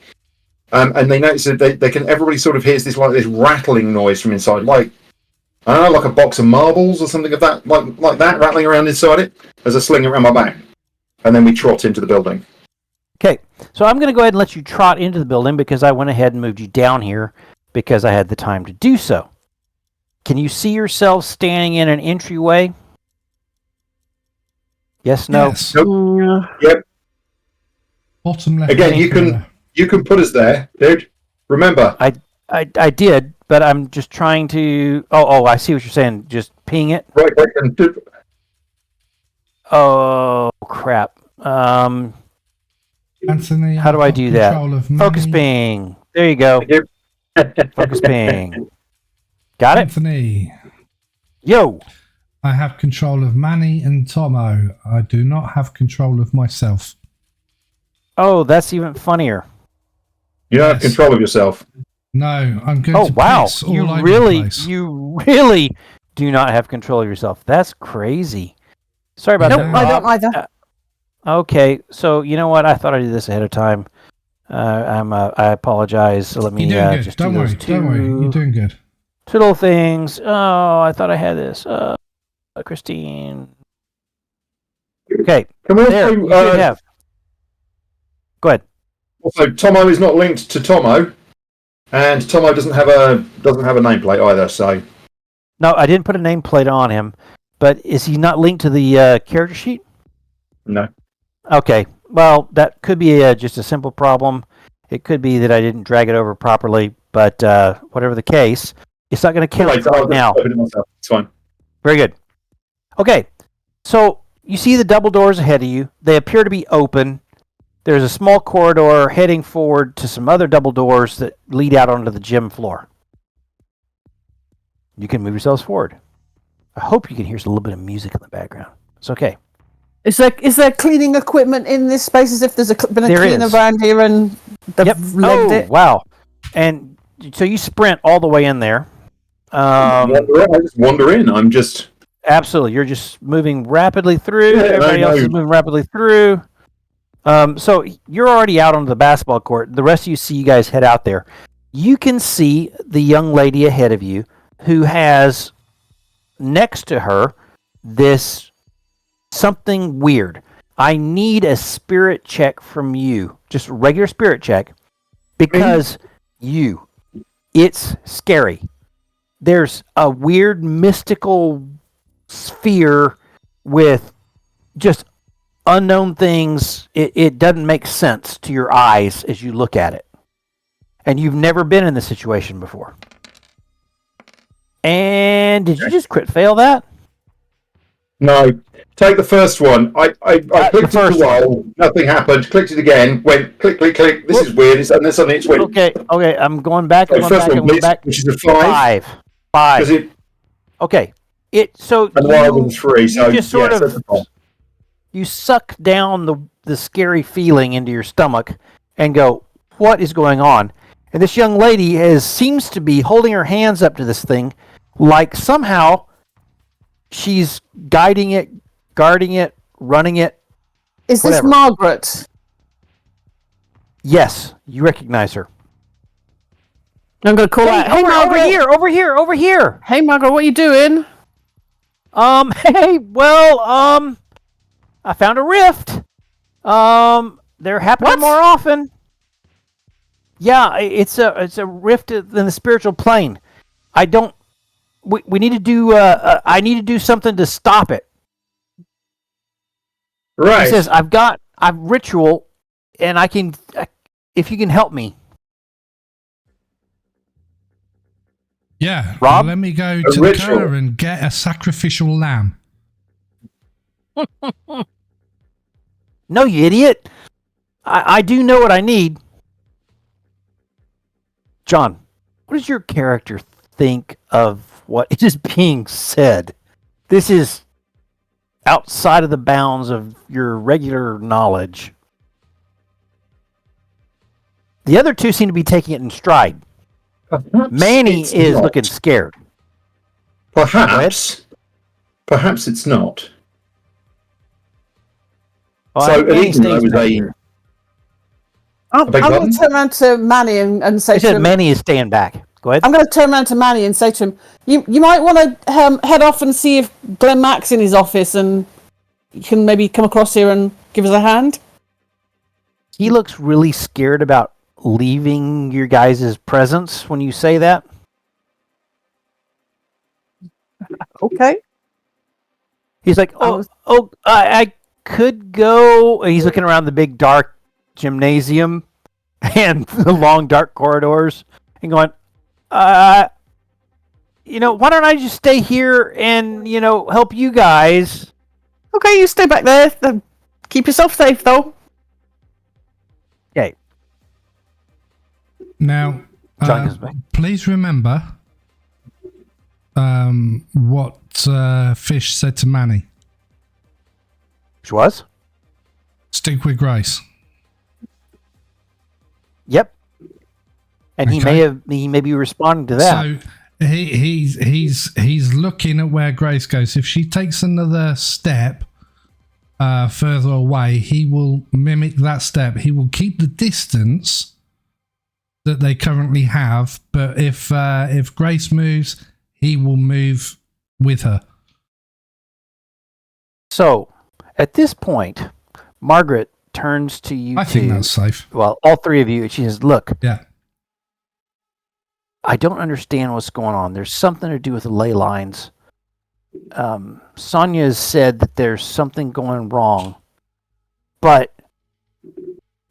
And they notice that everybody sort of hears this rattling noise from inside, like, I don't know, like a box of marbles or something of that, like that, rattling around inside it, as I sling it around my back. And then we trot into the building. Okay, so I'm going to go ahead and let you trot into the building because I went ahead and moved you down here because I had the time to do so. Can you see yourself standing in an entryway? Yes, no? Yes. Nope. Yep. Bottom left. Again, you can put us there, dude. Remember. I did, but I'm just trying to... Oh, I see what you're saying. Just ping it? Right, and Oh, crap. Anthony, how do I do that? Focus money. ping. There you go. Focus ping. Got it? Anthony. Yo. I have control of Manny and Tomo. I do not have control of myself. Oh, that's even funnier. You don't have control of yourself. No, I'm going to piss all over the place. You really do not have control of yourself. That's crazy. Sorry about that. Nope, I don't either. Okay, so you know what? I thought I did this ahead of time. I apologize. Let me You're doing good. just Don't do worry. those Don't worry. You're doing good. two little things. Oh, I thought I had this. Christine. Okay. Can we There, also, you should have. Go ahead. Also, Tomo is not linked to Tomo, and Tomo doesn't have a nameplate either. So No, I didn't put a nameplate on him, but is he not linked to the character sheet? no. Okay. Well, that could be just a simple problem. It could be that I didn't drag it over properly, but whatever the case, it's not going to count right now. It's fine. Very good. Okay. So you see the double doors ahead of you. They appear to be open. There's a small corridor heading forward to some other double doors that lead out onto the gym floor. You can move yourselves forward. I hope you can hear a little bit of music in the background. It's okay. Is there cleaning equipment in this space as if there's been a cleaner around here and they've legged it? Wow. And so you sprint all the way in there. I just wander in. I'm just... Absolutely. You're just moving rapidly through. Everybody else is moving rapidly through. So you're already out onto the basketball court. The rest of you see you guys head out there. You can see the young lady ahead of you who has next to her this something weird. I need a spirit check from you. Just a regular spirit check. Because it's scary. There's a weird mystical sphere with just unknown things. It doesn't make sense to your eyes as you look at it. And you've never been in this situation before. And did you just crit fail that? No. Take the first one. I clicked it a while. Nothing happened. Clicked it again. Went click, click, click. This is weird. And then suddenly it's went. Okay. I'm going back. First one, please, which is a 5. 5. Okay. So and one was 3. So you just sort of you suck down the scary feeling into your stomach and go, what is going on. And this young lady seems to be holding her hands up to this thing like somehow she's guiding it, guarding it, running it. Is whatever. this Margaret? Yes, you recognize her. I'm going to call out. Hey, Margaret. Over here. Hey, Margaret, what are you doing? Hey, well, I found a rift. They're happening more often. Yeah, it's a rift in the spiritual plane. We need to do. I need to do something to stop it. Right. He says, I've ritual, and I can, if you can help me. Yeah, Rob? let me go to the car and get a sacrificial lamb. No, you idiot. I do know what I need. John, what does your character think of what is being said? This is outside of the bounds of your regular knowledge. The other two seem to be taking it in stride. Perhaps Manny it's is not. looking scared. Perhaps it's not. Oh, So, Manny Eden, I stays was back a. here. I'm beg going pardon? to turn around to Manny and say I to said him. Manny is staying back. Go ahead. I'm going to turn around to Manny and say to him, "You might want to head off and see if Glenn Mack's in his office, and you can maybe come across here and give us a hand." He looks really scared about leaving your guys' presence when you say that. Okay. He's like, I could go. He's looking around the big dark gymnasium and the long dark corridors and going, why don't I just stay here and, help you guys? Okay, you stay back there. Keep yourself safe, though. Okay. Now, John goes back. please remember what Fish said to Manny. Which was? Stick with Grace. Yep. And Okay. he may be responding to that. So he's looking at where Grace goes. If she takes another step further away, he will mimic that step. He will keep the distance that they currently have, but if Grace moves, he will move with her. So, at this point, Margaret turns to you I think that's safe. well, all three of you, and she says, look, Yeah. I don't understand what's going on. There's something to do with the ley lines. Sonia has said that there's something going wrong, but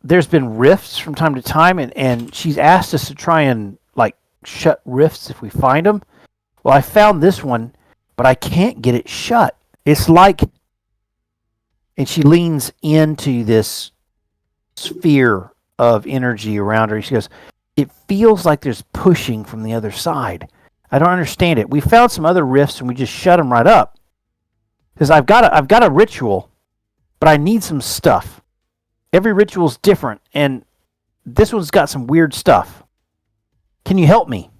there's been rifts from time to time, and she's asked us to try and shut rifts if we find them. Well, I found this one, but I can't get it shut. It's like, and she leans into this sphere of energy around her. She goes, it feels like there's pushing from the other side. I don't understand it. We found some other rifts and we just shut them right up. Because I've got a ritual, but I need some stuff. Every ritual's different, and this one's got some weird stuff. Can you help me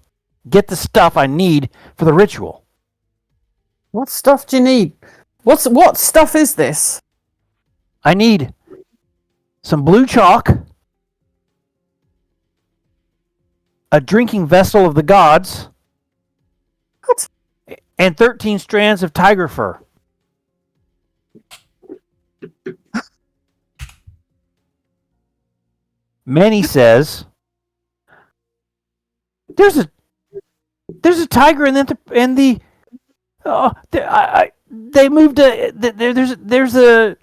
get the stuff I need for the ritual? What stuff do you need? What stuff is this? I need some blue chalk, a drinking vessel of the gods, What? and 13 strands of tiger fur. Manny says, "There's a tiger in the they moved there's a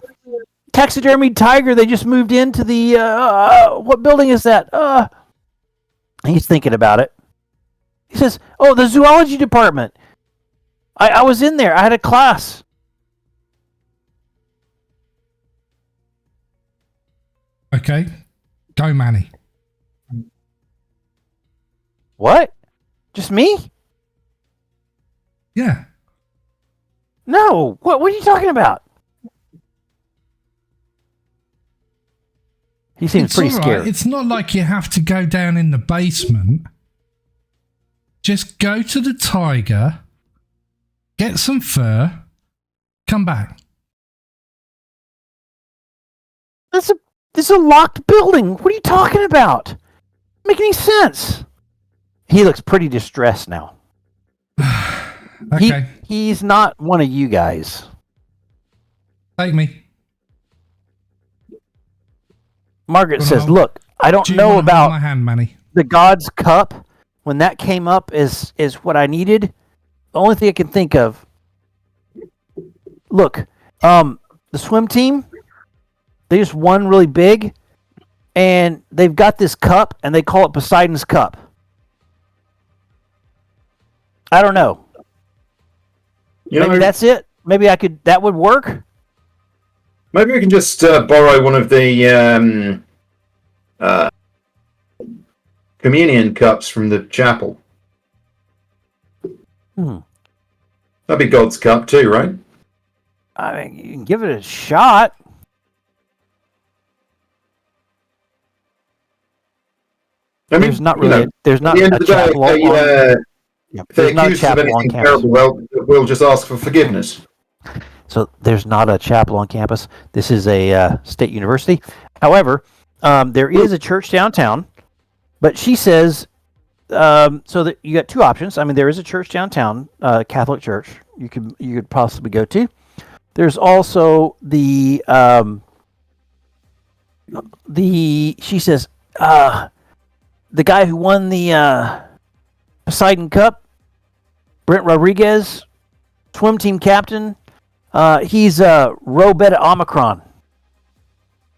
taxidermied tiger. They just moved into the what building is that? He's thinking about it. He says, "Oh, the zoology department. I was in there. I had a class." Okay. Go, Manny. What? Just me? Yeah. No. What are you talking about? He seems pretty all right. scared. It's not like you have to go down in the basement. Just go to the tiger, get some fur, come back. This is a locked building. What are you talking about? Doesn't make any sense. He looks pretty distressed now. Okay. He's not one of you guys. Take me. Margaret Well, says, "Look, I don't Do you know wanna hold about my hand, Manny? the God's Cup. When that came up is what I needed. The only thing I can think of. Look, the swim team, they just won really big, and they've got this cup, and they call it Poseidon's Cup. I don't know. Maybe that's it. Maybe that would work. Maybe we can just borrow one of the communion cups from the chapel. That'd be God's cup too, right? I mean, you can give it a shot. I mean, There's not really. There's not at the end a of the day, chapel on. if they're There's not a accused of chapel on anything campus. terrible, we'll just ask for forgiveness. So there's not a chapel on campus. This is a state university. However, there is a church downtown. But she says, so that you got two options. I mean, there is a church downtown, Catholic church. You could possibly go to. There's also the she says the guy who won the Poseidon Cup, Brent Rodriguez, swim team captain. He's Rho Beta Omicron.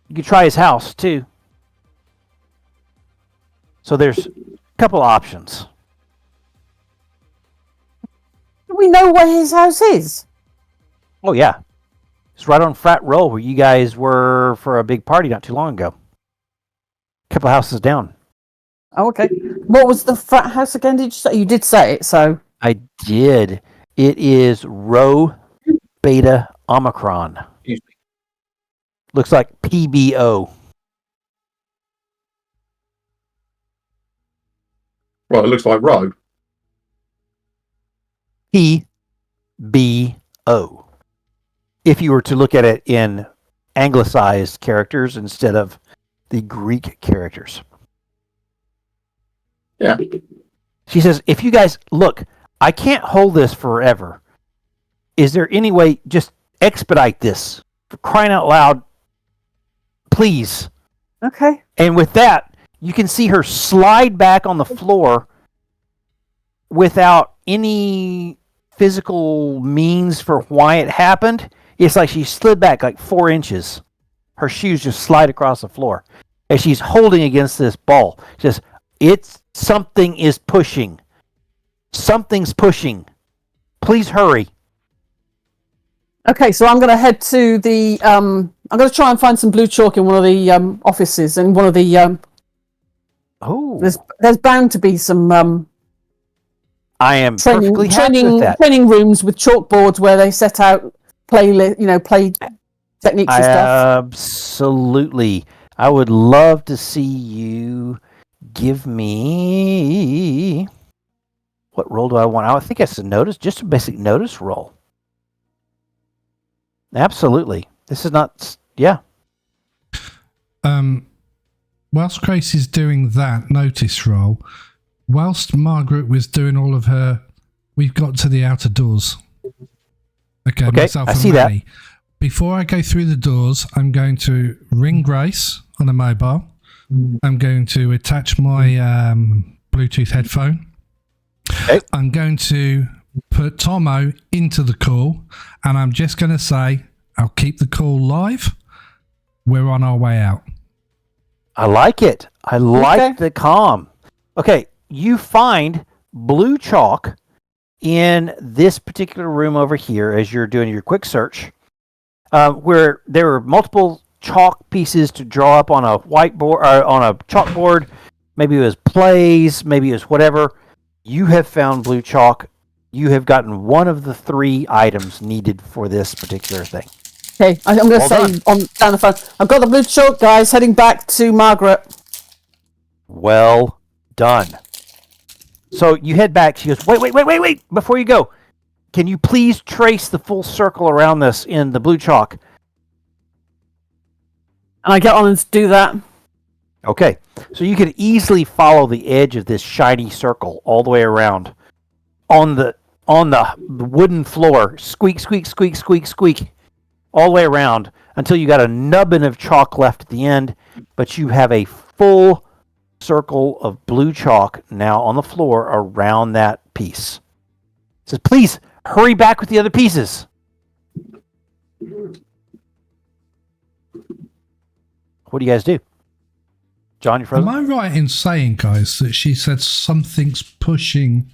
You could try his house too. So there's a couple options. Do we know where his house is? Oh yeah, it's right on Frat Row where you guys were for a big party not too long ago. A couple houses down. Oh, okay. What was the frat house again? Did you say? You did say it, so. I did. It is Rho Beta Omicron. Excuse me. Looks like PBO. Well, it looks like Rogue. PBO. If you were to look at it in anglicized characters instead of the Greek characters. Yeah. She says, if you guys look, I can't hold this forever. Is there any way, just expedite this? For crying out loud, please. Okay. And with that, you can see her slide back on the floor without any physical means for why it happened. It's like she slid back like 4 inches. Her shoes just slide across the floor. And she's holding against this ball. She says, something is pushing. Something's pushing. Please hurry. Okay, so I'm going to head to the. I'm going to try and find some blue chalk in one of the offices, and one of the. Oh, There's bound to be some I am perfectly happy with that. training rooms with chalkboards where they set out play techniques and stuff. Absolutely. I would love to see you give me. What role do I want? I think it's just a basic notice roll. Absolutely. This is not. Yeah. Whilst Grace is doing that notice roll, whilst Margaret was doing all of her, we've got to the outer doors. Okay, myself I and see Manny. Before I go through the doors, I'm going to ring Grace on a mobile. I'm going to attach my Bluetooth headphone. Okay. I'm going to put Tomo into the call, and I'm just going to say, I'll keep the call live. We're on our way out. I like it. I like Okay. the calm. Okay, you find blue chalk in this particular room over here as you're doing your quick search, where there are multiple chalk pieces to draw up on a whiteboard or on a chalkboard. Maybe it was plays, maybe it was whatever. You have found blue chalk. You have gotten one of the 3 items needed for this particular thing. Okay, I'm going to Well say down the phone. I've got the blue chalk, guys. Heading back to Margaret. Well done. So you head back. She goes, wait. Before you go, can you please trace the full circle around this in the blue chalk? And I get on and do that. Okay. So you can easily follow the edge of this shiny circle all the way around on the wooden floor. Squeak, squeak, squeak, squeak, squeak. All the way around until you got a nubbin of chalk left at the end, but you have a full circle of blue chalk now on the floor around that piece. It says, please hurry back with the other pieces. What do you guys do? John, you're frozen? Am I right in saying, guys, that she said something's pushing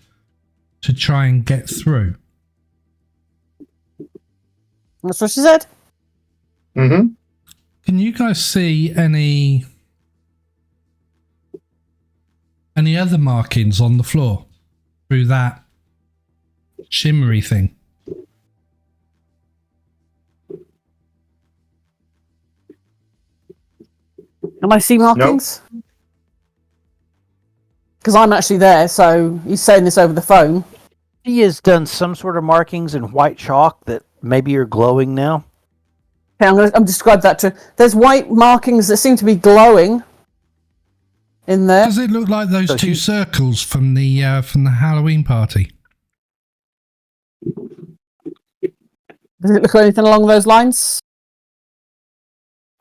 to try and get through? That's what she said. Mm-hmm. Can you guys see any other markings on the floor through that shimmery thing? Can I see markings? Because I'm actually there, so he's saying this over the phone. He has done some sort of markings in white chalk that maybe are glowing now. Okay, I'm going to describe that to. There's white markings that seem to be glowing in there. Does it look like those two circles from the Halloween party? Does it look like anything along those lines?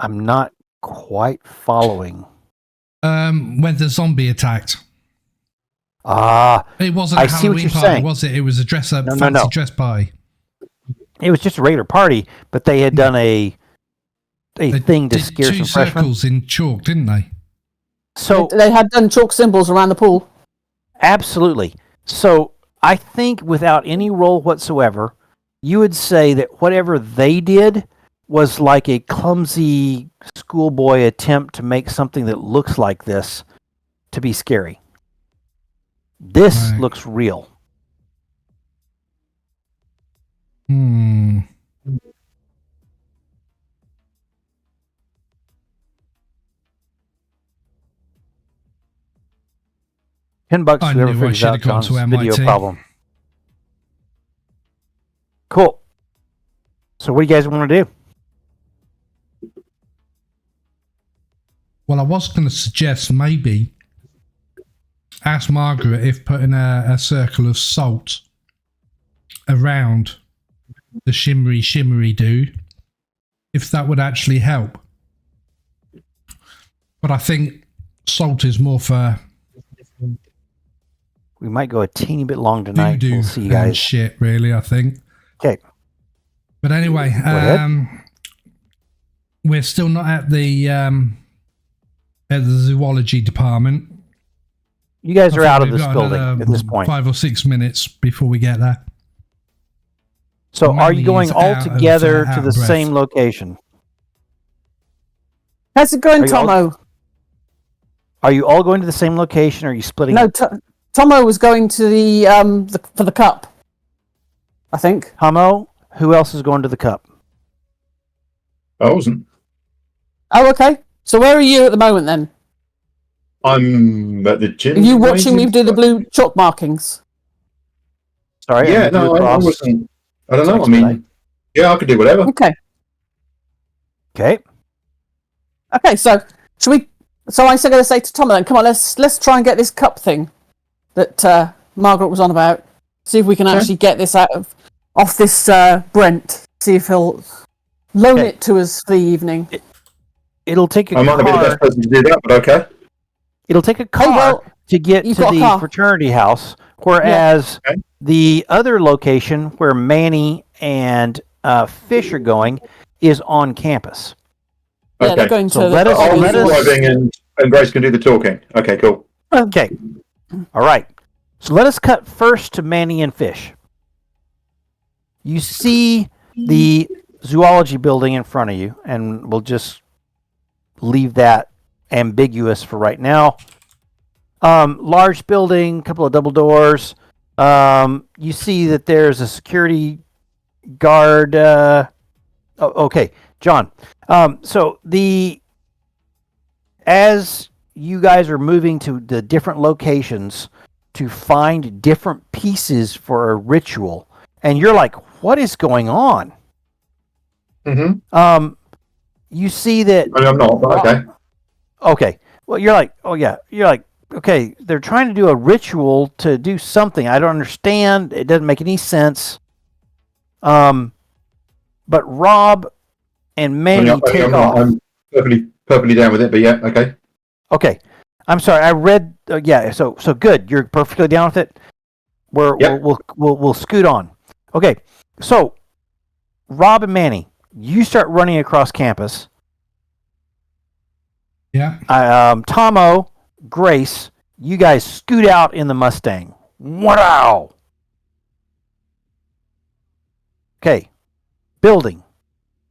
I'm not quite following. When the zombie attacked. It wasn't I a see what Halloween you're party, saying. was it? It was a dress-up, No. fancy dress party. It was just a regular party, but they had done a thing to did scare two some freshmen. circles in chalk, didn't they? So They had done chalk symbols around the pool. absolutely. So I think without any role whatsoever, you would say that whatever they did was like a clumsy schoolboy attempt to make something that looks like this to be scary. This Right. looks real. $10 I whoever knew I figures should out have gone John's to video MIT. problem. Cool. So what do you guys want to do? Well, I was going to suggest maybe ask Margaret if putting a circle of salt around the shimmery dude, if that would actually help. But I think salt is more for We might go a teeny bit long tonight. voodoo We'll see you and guys. shit, really, I think. Okay. But anyway, ahead. we're still not at the zoology department. You guys are I think out of we've this got building another at this point. 5 or 6 minutes before we get there. So are you Manny going is all out of, together out to of the breath. same location? How's it going, Are you all- Tomo? Are you all going to the same location or are you splitting No, up? Tomo was going to the for the cup. I think. Hamo, who else is going to the cup? I wasn't. Oh, okay. So where are you at the moment then? I'm at the gym. Are you watching me waiting do the for- blue chalk markings? Sorry. Yeah, I'm gonna no, do I across. wasn't. I don't know. I Expedite. mean, yeah, I could do whatever. Okay. Okay. Okay. So should we? So I'm going to say to Tomo then, come on, let's try and get this cup thing that Margaret was on about. See if we can actually get this off this Brent. See if he'll loan Okay. it to us for the evening. It'll take a I might not be the car. best person to do that, but okay. It'll take a car well, to get you've to got a the car. fraternity house, whereas Okay. the other location where Manny and Fish are going is on campus. Yeah, Okay. they're going So to. let us- I'll let do us- driving and Grace can do the talking. Okay, cool. Okay. All right. So let us cut first to Manny and Fish. You see the zoology building in front of you, and we'll just leave that ambiguous for right now. Large building, couple of double doors. You see that there's a security guard Oh, okay, John. So as you guys are moving to the different locations to find different pieces for a ritual, and you're like, "What is going on?" Mm-hmm. You see that. I mean, I'm not, but okay. Okay. Well, you're like, oh yeah. You're like, okay. They're trying to do a ritual to do something. I don't understand. It doesn't make any sense. But Rob and Manny take off. I'm perfectly down with it, but yeah, okay. Okay. I'm sorry. I read. Yeah. So good. You're perfectly down with it. We'll scoot on. Okay. So Rob and Manny, you start running across campus. Yeah. Tomo, Grace, you guys scoot out in the Mustang. Wow. Okay. Building.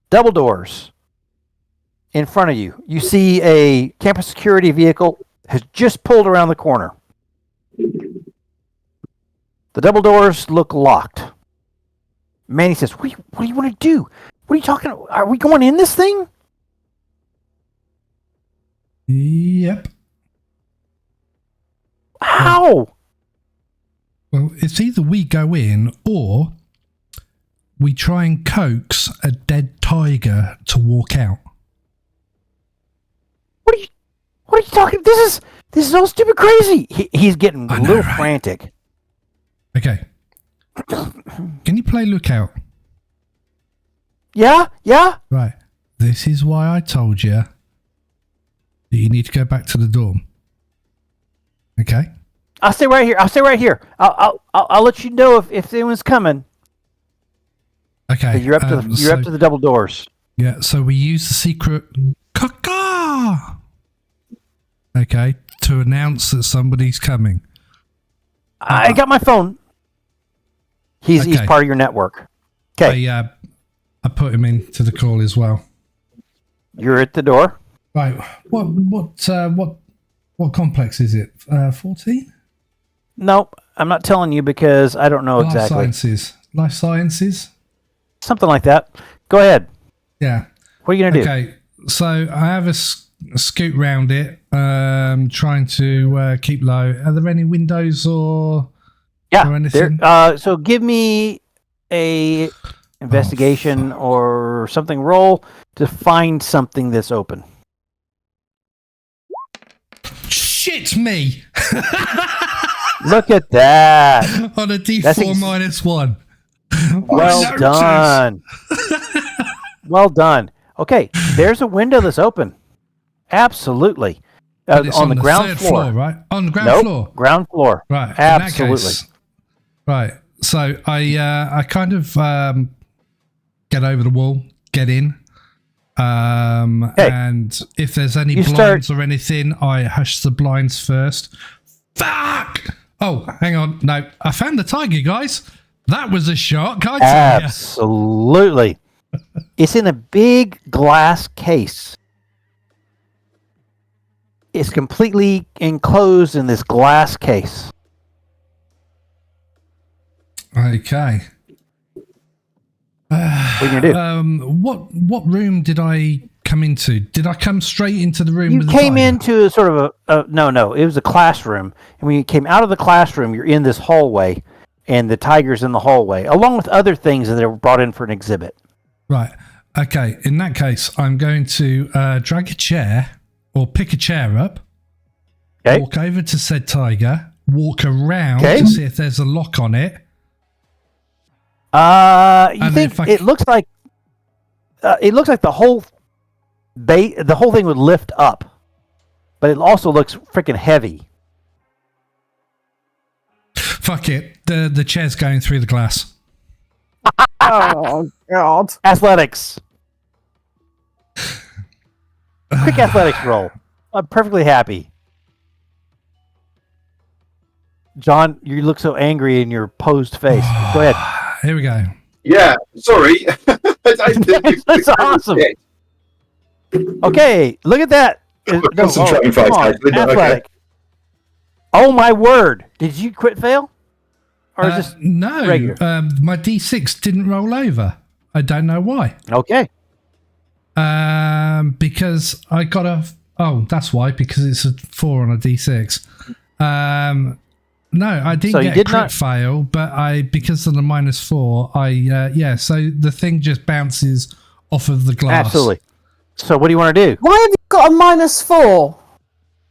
Double doors. In front of you. You see a campus security vehicle has just pulled around the corner. The double doors look locked. Manny says, what do you want to do? What are you talking about? Are we going in this thing? Yep. How? Well, it's either we go in or we try and coax a dead tiger to walk out. What are you talking? This is all stupid crazy. He's getting a little frantic. Okay. Can you play Lookout? Yeah? Right. This is why I told you that you need to go back to the dorm. Okay? I'll stay right here. I'll let you know if anyone's coming. Okay. You're up to the double doors. Yeah, so we use the secret caca. Okay, to announce that somebody's coming. I got my phone. He's part of your network. Okay. I put him into the call as well. You're at the door. Right. What complex is it? 14? Nope. I'm not telling you because I don't know exactly. Life sciences. Something like that. Go ahead. Yeah. What are you gonna do? Okay. So I have a scoot round it, trying to keep low. Are there any windows or anything? So give me a investigation or something roll to find something that's open. Shit me! Look at that. On a D4 -1. Well done. Well done. Okay, there's a window that's open. Absolutely. On the ground third floor, right? On the ground floor. Ground floor. Right. Absolutely. Right. So I kind of get over the wall, get in. And if there's any blinds or anything, I hush the blinds first. Fuck! Oh, hang on. No, I found the tiger, guys. That was a shock. I tell you. Absolutely. It's in a big glass case. It's completely enclosed in this glass case. Okay. What are you gonna do? What room did I come into? Did I come straight into the room? You with the came tiger? into sort of no. It was a classroom, and when you came out of the classroom, you're in this hallway, and the tiger's in the hallway, along with other things that were brought in for an exhibit. Right. Okay. In that case, I'm going to drag a chair or pick a chair up. Okay. Walk over to said tiger. Walk around to see if there's a lock on it. You think it looks like the whole thing would lift up, but it also looks freaking heavy. Fuck it. The chair's going through the glass. Oh, God. Athletics. Quick athletics roll. I'm perfectly happy. John, you look so angry in your posed face. Go ahead. Here we go. Yeah, sorry. That's awesome. Okay, look at that. Concentrating come on, actually, athletic. Okay. Oh my word! Did you crit fail, or is this no? regular? My D6 didn't roll over. I don't know why. Okay. Because I got a. Oh, that's why. Because it's a 4 on a d6. No, I didn't So you get did a crit not- fail, but because of the -4, so the thing just bounces off of the glass. Absolutely. So what do you want to do? Why have you got a -4?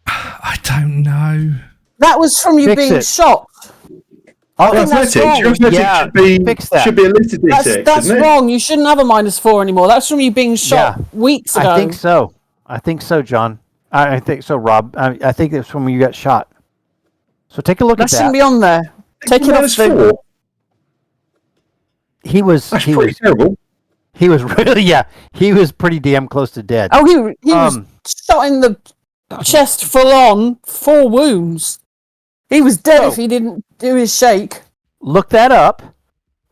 I don't know. That was from you Fix being it. shot. I think that's Athletics. Your wrong. athletics Yeah, should fix that. be a listed D6, That's isn't it? wrong. You shouldn't have a -4 anymore. That's from you being shot Yeah. weeks ago. I think so. I think so, John. I think so, Rob. I think it's when you got shot. So take a look That at shouldn't that. be on there. Take it off. -4. He was That's pretty terrible. he was really he was pretty damn close to dead. Oh, he was shot in the chest full on, 4 wounds. He was dead if he didn't do his shake. Look that up.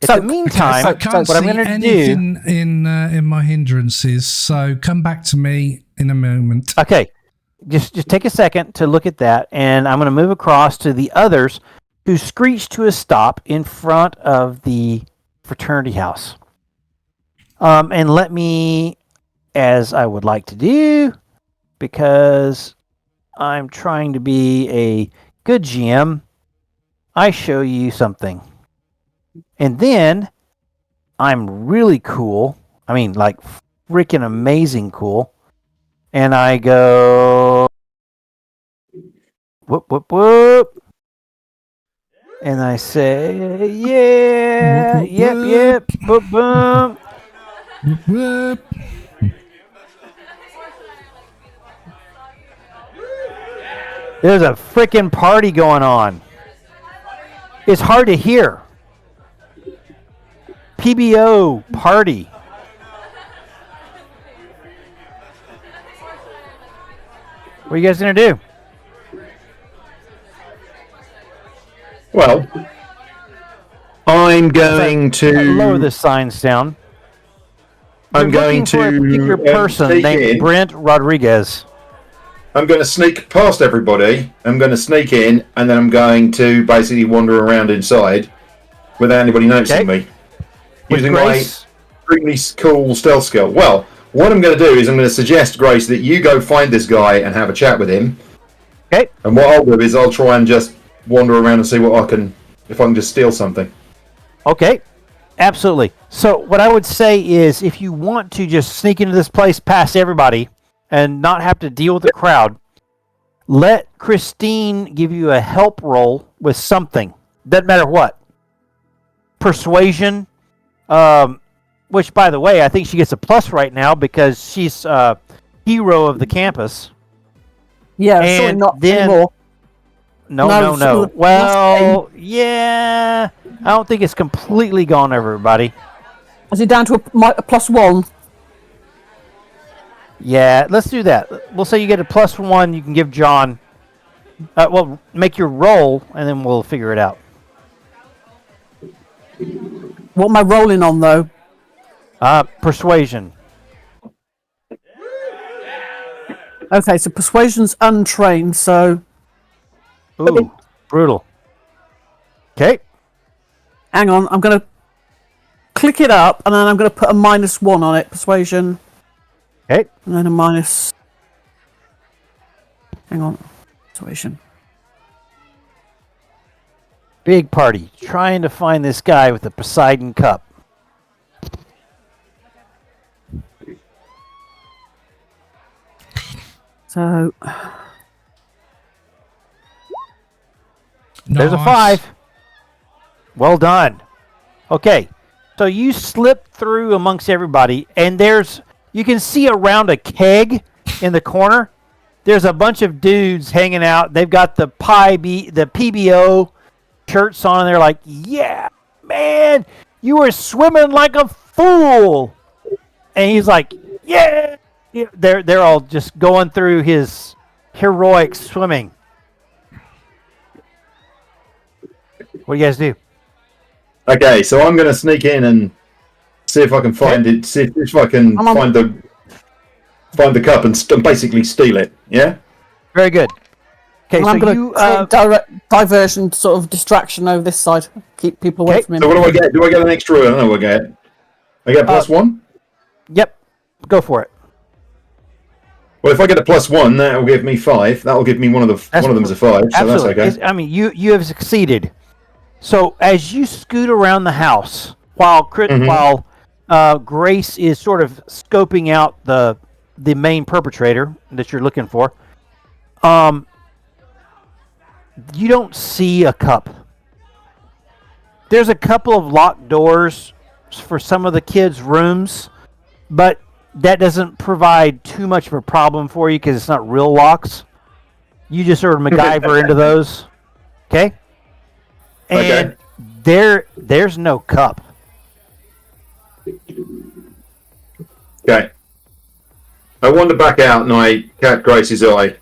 In So- the meantime, I can't what I'm see going to do. anything in my hindrances, so come back to me in a moment. Okay, just take a second to look at that, and I'm going to move across to the others who screeched to a stop in front of the fraternity house. And let me, as I would like to do, because I'm trying to be a good GM, I show you something. And then I'm really cool. I mean, like freaking amazing cool. And I go, whoop, whoop, whoop. And I say, yeah, Whoop, whoop, yep, boom, boom. Whoop, whoop. There's a freaking party going on. It's hard to hear. PBO party. What are you guys going to do? Well, I'm going to Lower the signs down. I'm You're going looking for a to particular person sneak named in. Brent Rodriguez. I'm going to sneak past everybody. I'm going to sneak in, and then I'm going to basically wander around inside without anybody noticing Okay. me, With using Grace. my extremely cool stealth skill. Well, what I'm going to do is I'm going to suggest, Grace, that you go find this guy and have a chat with him. Okay. And what I'll do is I'll try and just wander around and see what if I can just steal something. Okay. Absolutely. So what I would say is if you want to just sneak into this place past everybody and not have to deal with the crowd, let Christine give you a help roll with something. Doesn't matter what. Persuasion, which, by the way, I think she gets a plus right now because she's hero of the campus. Yeah, And surely not then- anymore. No. Well, yeah. I don't think it's completely gone, everybody. Is he down to a +1? Yeah, let's do that. We'll say you get a +1. You can give John. Well, make your roll, and then we'll figure it out. What am I rolling on, though? Persuasion. Okay, so persuasion's untrained, so Ooh, brutal. Okay. hang on. I'm going to click it up, and then I'm going to put a -1 on it. Persuasion. Okay. And then a minus. Hang on. Persuasion. Big party. Trying to find this guy with the Poseidon cup. So, There's a Nice. 5. Well done. Okay. So you slip through amongst everybody, and you can see around a keg in the corner. There's a bunch of dudes hanging out. They've got the PBO shirts on, and they're like, "Yeah, man, you were swimming like a fool." And he's like, "Yeah." They're all just going through his heroic swimming. What do you guys do? Okay, so I'm going to sneak in and see if I can find it. See if I can I'm on- find the cup and basically steal it. Yeah. Very good. Okay, and so I'm going you to direct diversion, sort of distraction over this side. Keep people away Okay. from him. So what do I get? Do I get an extra? I don't know what I get. I get +1? Yep. Go for it. Well, if I get a +1, that'll give me 5. That'll give me one of them's a 5, so that's okay. I mean, you have succeeded. So as you scoot around the house while Grace is sort of scoping out the main perpetrator that you're looking for, you don't see a cup. There's a couple of locked doors for some of the kids' rooms, but that doesn't provide too much of a problem for you because it's not real locks. You just sort of MacGyver into those. Okay? And there's no cup. Okay. I wander back out and I catch Gracie's eye.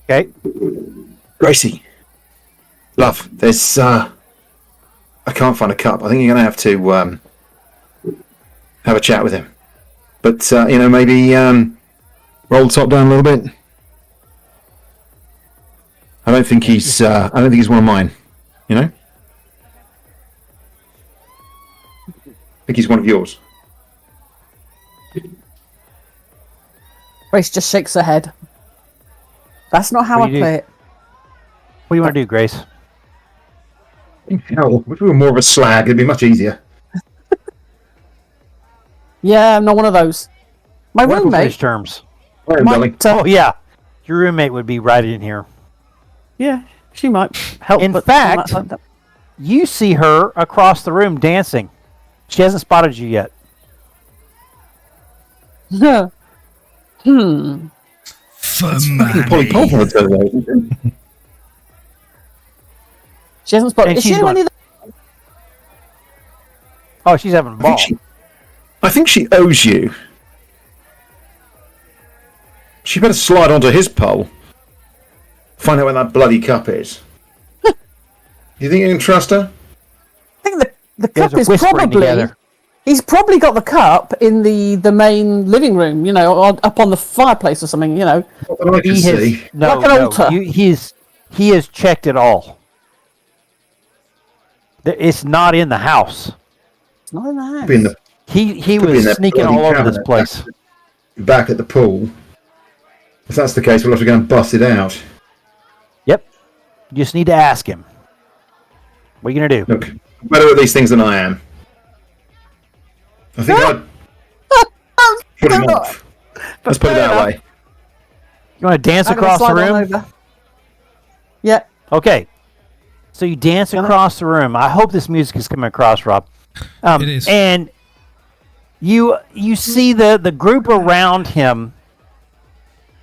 Okay? Gracie. Love, there's I can't find a cup. I think you're gonna have to have a chat with him. But maybe roll the top down a little bit. I don't think he's one of mine, you know? I think he's one of yours. Grace just shakes her head. That's not how I play it. What do you want to do, Grace? Hell, if we were more of a slag, it'd be much easier. Yeah, I'm not one of those. My roommate. Terms. Darling. Yeah. Your roommate would be right in here. Yeah, she might help. In fact, you see her across the room dancing. She hasn't spotted you yet. For money. She hasn't spotted. Is she any? Oh, she's having a ball. I think she owes you. She better slide onto his pole. Find out where that bloody cup is. You think you can trust her? I think the cup is probably. Together. He's probably got the cup in the main living room, up on the fireplace or something, I can see. Like an altar. He has checked it all. It's not in the house. It's not in the house. He was sneaking all over this place. Back at the pool. If that's the case, we'll have to go and bust it out. Yep. You just need to ask him. What are you going to do? Look, I'm better at these things than I am. I think I'd put him off. Let's put it that way. You want to dance across the room? Yeah. Okay. So you dance across the room. I hope this music is coming across, Rob. It is. And you see the group around him,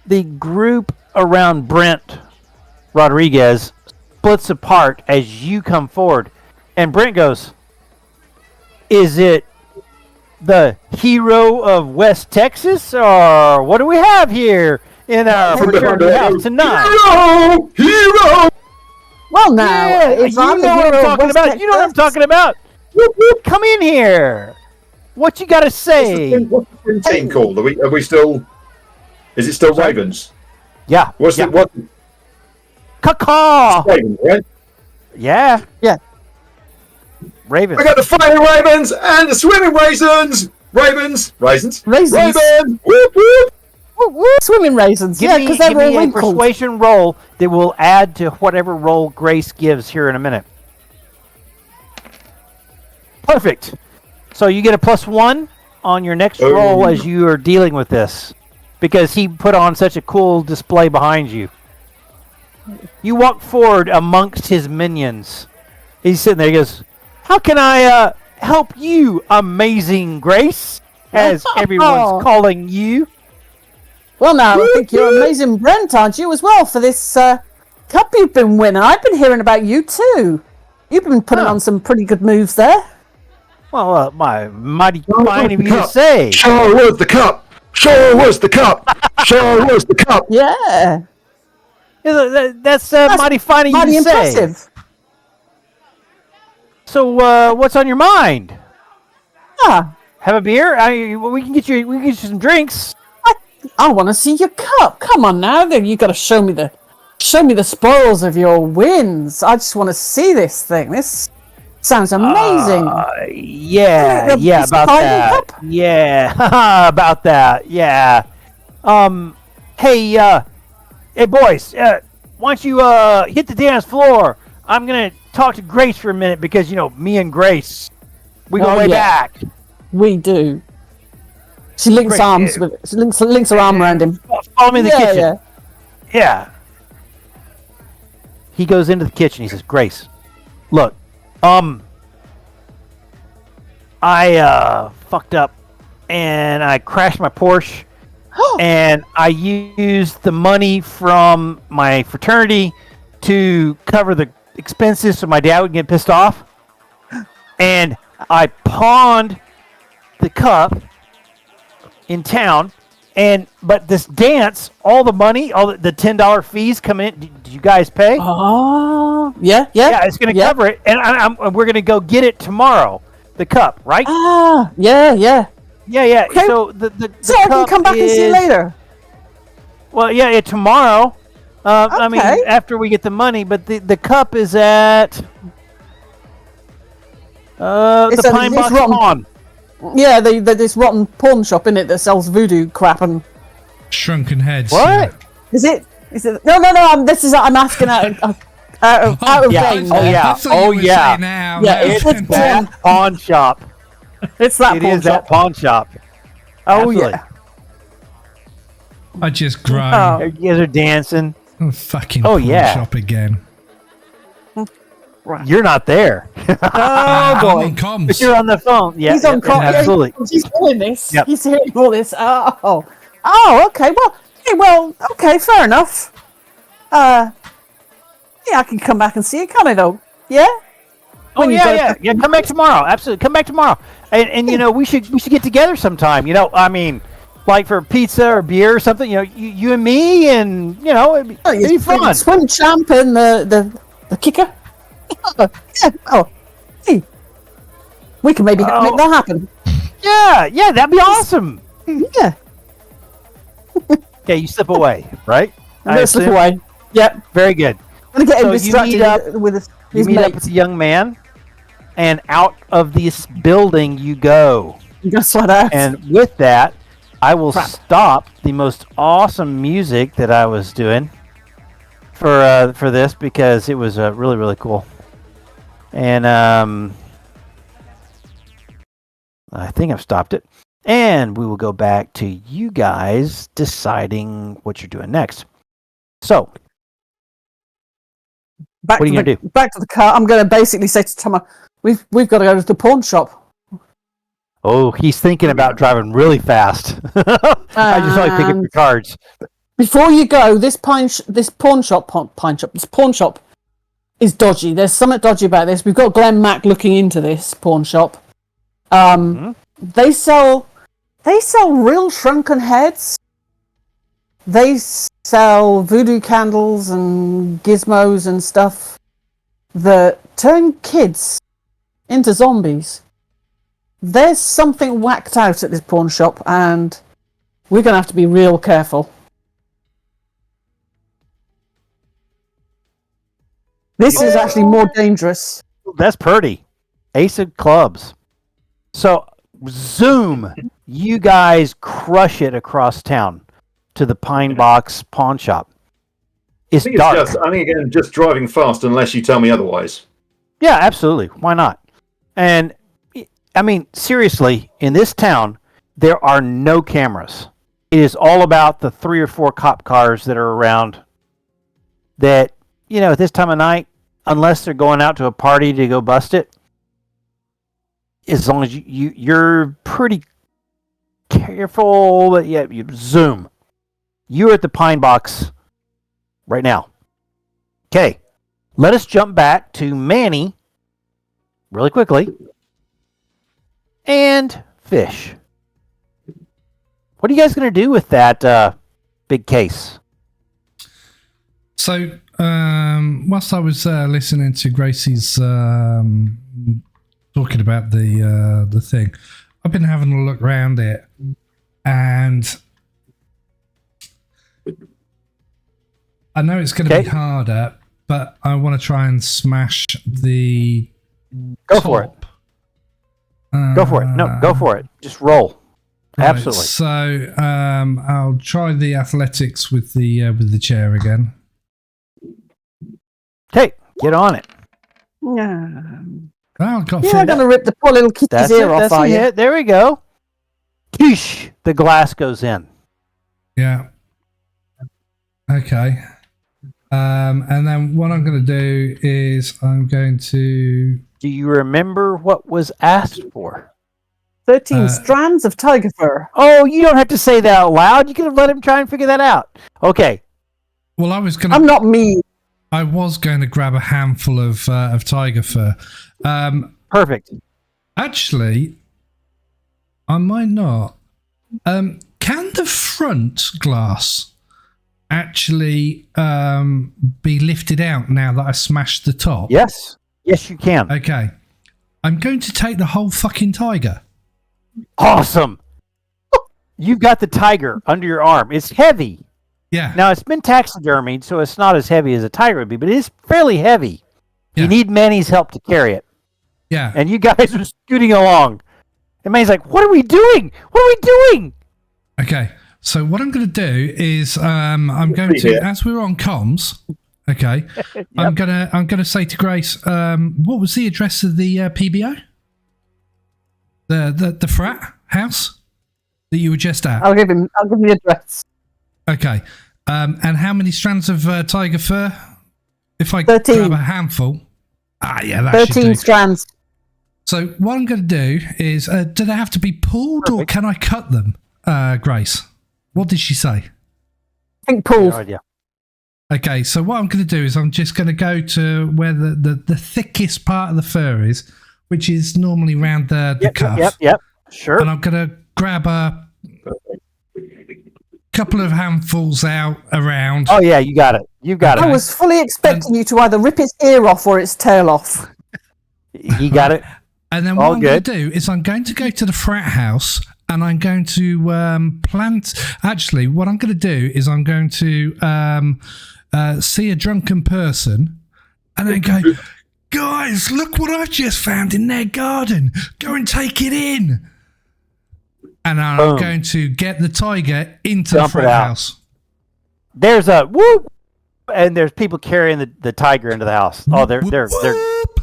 the group around Brent Rodriguez splits apart as you come forward. And Brent goes, "Is it the hero of West Texas, or what do we have here in our fraternity house tonight?" Hero! Well, now, you know what I'm talking about. You know what I'm talking about. Come in here. What you got to say? What's the team called? Are we still? Is it still Ravens? Yeah. What's the what? Caw-caw. Ravens, right? Yeah. Yeah. Ravens. I got the fighting ravens and the swimming raisins. Raisins. Raisins. Whoop, whoop. Swimming raisins. Yeah, because they're all a persuasion roll that will add to whatever roll Grace gives here in a minute. Perfect. So you get a +1 on your next roll as you are dealing with this, because he put on such a cool display behind you. You walk forward amongst his minions. He's sitting there. He goes, "How can I help you, amazing Grace?" As everyone's calling you. Well, now, I think you're amazing, Brent, aren't you, as well, for this cup you've been winning? I've been hearing about you, too. You've been putting on some pretty good moves there. Well, my mighty fine of you to say. Sure was the cup. Sure was the cup. Sure was the cup. Yeah. That's mighty fine of you to say. Mighty impressive. So, what's on your mind? Have a beer? We can get you some drinks. I want to see your cup. Come on now, then you got to show me the spoils of your wins. I just want to see this thing. This Sounds amazing. Yeah, Yeah, about tiny that. cup. Yeah, about that. Yeah. Hey, hey, boys. Why don't you hit the dance floor? I'm gonna talk to Grace for a minute because me and Grace, we go way back. We do. She links Great. arms with. She links her arm around him. Follow me in the kitchen. Yeah. Yeah. He goes into the kitchen. He says, Grace, look, I fucked up and I crashed my Porsche and I used the money from my fraternity to cover the expenses so my dad would get pissed off. And I pawned the cup in town. But this dance, all the money, all the $10 fees come in. Did you guys pay? Oh, yeah. Yeah, it's going to cover it, and we're going to go get it tomorrow. The cup, right? Yeah. Yeah. Okay. So the So I can come back and see you later. Well, yeah, tomorrow. I mean, Okay. after we get the money, but the cup is at the Pine Box Pawn. Yeah, this rotten pawn shop in it that sells voodoo crap and. Shrunken heads. What? Is it? No. I'm asking out of yeah. game. Oh, yeah. I thought you were saying now. Yeah, no. it's That pawn shop. It's that It pawn is shop. that pawn shop. Oh Absolutely. yeah. I just groan. Oh. You guys are dancing. Oh, fucking Oh, pawn yeah. shop again. You're not there. Oh I'm boy. on comms. But you're on the phone. Yeah, He's on call. absolutely. He's hearing this. Yep. He's hearing all this. Oh, okay. Okay, fair enough. Yeah, I can come back and see you, can I though? Yeah. Oh yeah. Come back tomorrow. Absolutely, come back tomorrow. And we should get together sometime. I mean, like for pizza or beer or something. You and me, and it'd be fun. Swim champ and the kicker. Yeah. Oh, hey. We can maybe make that happen. Yeah, that'd be awesome. Yeah. Okay, you slip away, right? I'm gonna slip away. Yep. Very good. I'm gonna get him So you distracted meet up- with his You meet up with the young man, and out of this building you go. You gotta slide out. And with that, I will stop the most awesome music that I was doing for this because it was really, really cool. And I think I've stopped it. And we will go back to you guys deciding what you're doing next. So, Back what are to you going to do? Back to the car. I'm going to basically say to Thomas, we've got to go to the pawn shop. Oh, he's thinking about driving really fast. I just like picking up your cards. Before you go, this pawn shop is dodgy. There's something dodgy about this. We've got Glenn Mack looking into this pawn shop. They sell real shrunken heads. They sell voodoo candles and gizmos and stuff that turn kids into zombies. There's something whacked out at this pawn shop, and we're going to have to be real careful. This is actually more dangerous. That's pretty. Ace of clubs. So, zoom. You guys crush it across town to the Pine Box pawn shop. It's dark. I think again, just driving fast unless you tell me otherwise. Yeah, absolutely. Why not? And I mean, seriously, in this town, there are no cameras. It is all about the 3 or 4 cop cars that are around that, at this time of night, unless they're going out to a party to go bust it, as long as you're pretty careful, you zoom. You're at the Pine Box right now. Okay, let us jump back to Manny really quickly. And Fish. What are you guys going to do with that big case? So, whilst I was listening to Gracie's talking about the thing, I've been having a look around it, and I know it's going to be harder, but I want to try and smash the Go for it. Go for it. No, go for it. Just roll. Right, Absolutely. So I'll try the athletics with the chair again. Okay, get on it. Yeah. Oh, I got Yeah, four. I'm going to rip the poor little kitty's That's ear it. off, That's are you? it. There we go. Teesh. The glass goes in. Yeah. Okay. And then what I'm going to do is I'm going to. Do you remember what was asked for? 13 strands of tiger fur. Oh, you don't have to say that out loud. You could have let him try and figure that out. Okay. Well, I was going I'm to. not mean. I was going to grab a handful of tiger fur. Perfect. Actually, I might not. Can the front glass actually be lifted out now that I smashed the top? Yes. Yes, you can. Okay. I'm going to take the whole fucking tiger. Awesome. You've got the tiger under your arm. It's heavy. Yeah. Now, it's been taxidermied, so it's not as heavy as a tiger would be, but it is fairly heavy. Yeah. You need Manny's help to carry it. Yeah. And you guys are scooting along. And Manny's like, what are we doing? What are we doing? Okay. So what I'm going to do is I'm going to, Yeah. as we're on comms, okay, I'm gonna say to Grace, what was the address of the PBO? The frat house that you were just at. I'll give him the address. Okay. And how many strands of tiger fur? If I 13. grab a handful. Yeah, that should 13 do. strands. So what I'm going to do is, do they have to be pulled or can I cut them, Grace? What did she say? I think pulled. No idea. Okay, so what I'm going to do is I'm just going to go to where the thickest part of the fur is, which is normally around the cuff. Yep. Sure. And I'm going to grab a couple of handfuls out around. Oh, yeah, you got it. You got I it. was fully expecting you to either rip its ear off or its tail off. You got it. And then All what I'm good. going to do is I'm going to go to the frat house and I'm going to plant. Actually, what I'm going to do is I'm going to see a drunken person and then go, guys, look what I've just found in their garden. Go and take it in. And I'm Boom. going to get the tiger into Dump the it frat out. house. There's a whoop, and there's people carrying the tiger into the house. Oh, they're Whoop.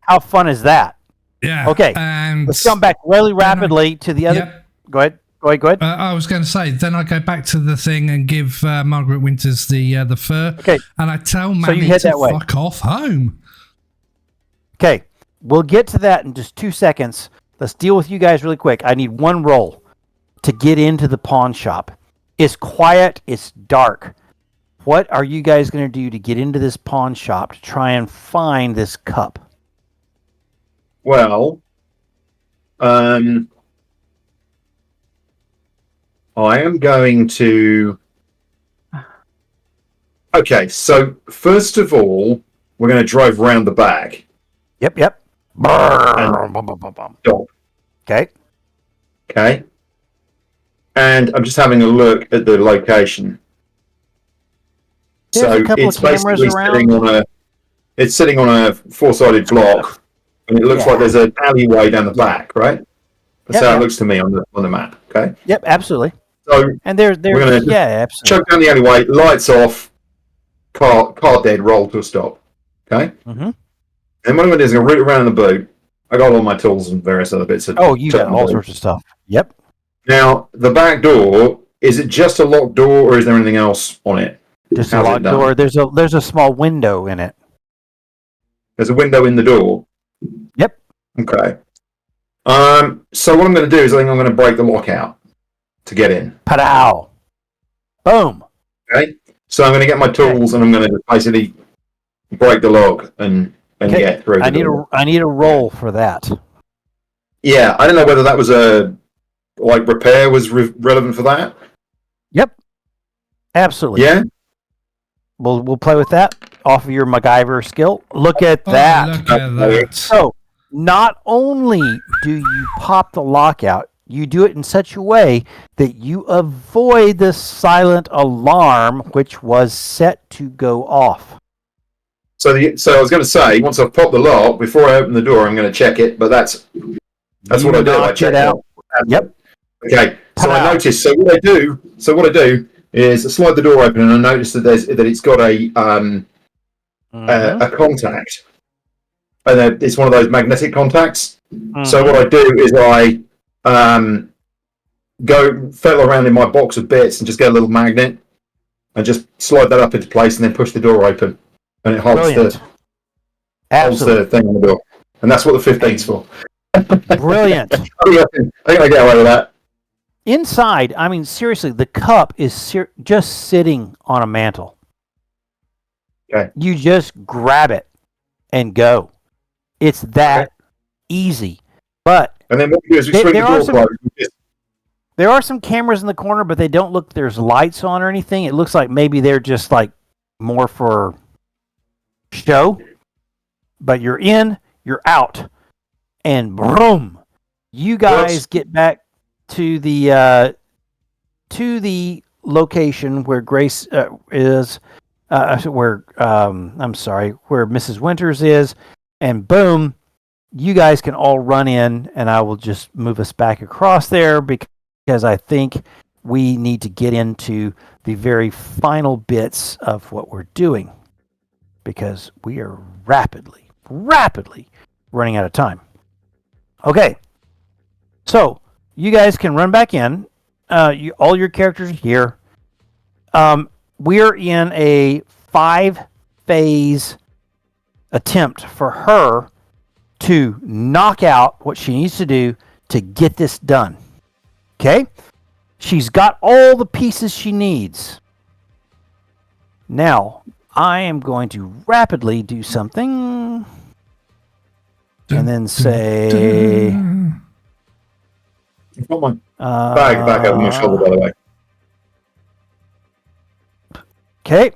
how fun is that? Yeah. Okay, And let's come back really rapidly to the other. Yep. Go ahead. I was going to say, then I go back to the thing and give Margaret Winters the fur. Okay. And I tell you Manny head to that way. fuck off home. Okay, we'll get to that in just 2 seconds. Let's deal with you guys really quick. I need one roll to get into the pawn shop. It's quiet. It's dark. What are you guys going to do to get into this pawn shop to try and find this cup? Well, I am going to. Okay, so first of all, we're going to drive around the back. Yep. Stop. Okay. Okay. And I'm just having a look at the location. There's So a couple it's of cameras basically around. sitting on a four-sided block, and it looks Yeah. like there's an alleyway down the back, right? That's how Yep. it looks to me on the map. Okay. Yep, absolutely. So And there's We're gonna yeah, absolutely. choke down the alleyway, lights off, car dead, roll to a stop. Okay. Mm-hmm. And what I'm going to do is I'm going to root around in the boot. I got all my tools and various other bits. Oh, you got all sorts of stuff. Yep. Now, the back door, is it just a locked door or is there anything else on it? Just a How's it locked done? door. There's a small window in it. There's a window in the door. Yep. Okay. So what I'm going to do is I think I'm going to break the lock out to get in. Pow. Boom. Okay. So I'm going to get my tools and I'm going to basically break the lock and Okay. get through. I the door. need a roll for that. Yeah, I don't know whether that was repair was relevant for that. Yep. Absolutely. Yeah. We'll play with that off of your MacGyver skill. Look at that. Oh, look at that. So, not only do you pop the lock out, you do it in such a way that you avoid the silent alarm which was set to go off. So I was going to say, once I've popped the lock, before I open the door, I'm going to check it. But that's what I do. I check it out. Yep. Okay. So I noticed. So what I do is I slide the door open, and I notice that it's got a contact, and it's one of those magnetic contacts. So what I do is I go feel around in my box of bits and just get a little magnet and just slide that up into place, and then push the door open, and it holds the thing on the door, and that's what the 15's for. Brilliant. I think I get away with that. Inside, I mean, seriously, the cup is just sitting on a mantle. Okay. You just grab it and go. It's that easy. But And then what we do is we swing the door closed. There are some cameras in the corner, but they don't look, there's lights on or anything. It looks like maybe they're just like more for show. But you're in, you're out. And boom, you guys get back to the location where Grace is, where Mrs. Winters is, and boom, you guys can all run in, and I will just move us back across there because I think we need to get into the very final bits of what we're doing because we are rapidly running out of time. Okay, so you guys can run back in. All your characters are here. We're in a 5-phase attempt for her to knock out what she needs to do to get this done. Okay? She's got all the pieces she needs. Now, I am going to rapidly do something and then say... I've got my bag back over my shoulder, by the way. Okay.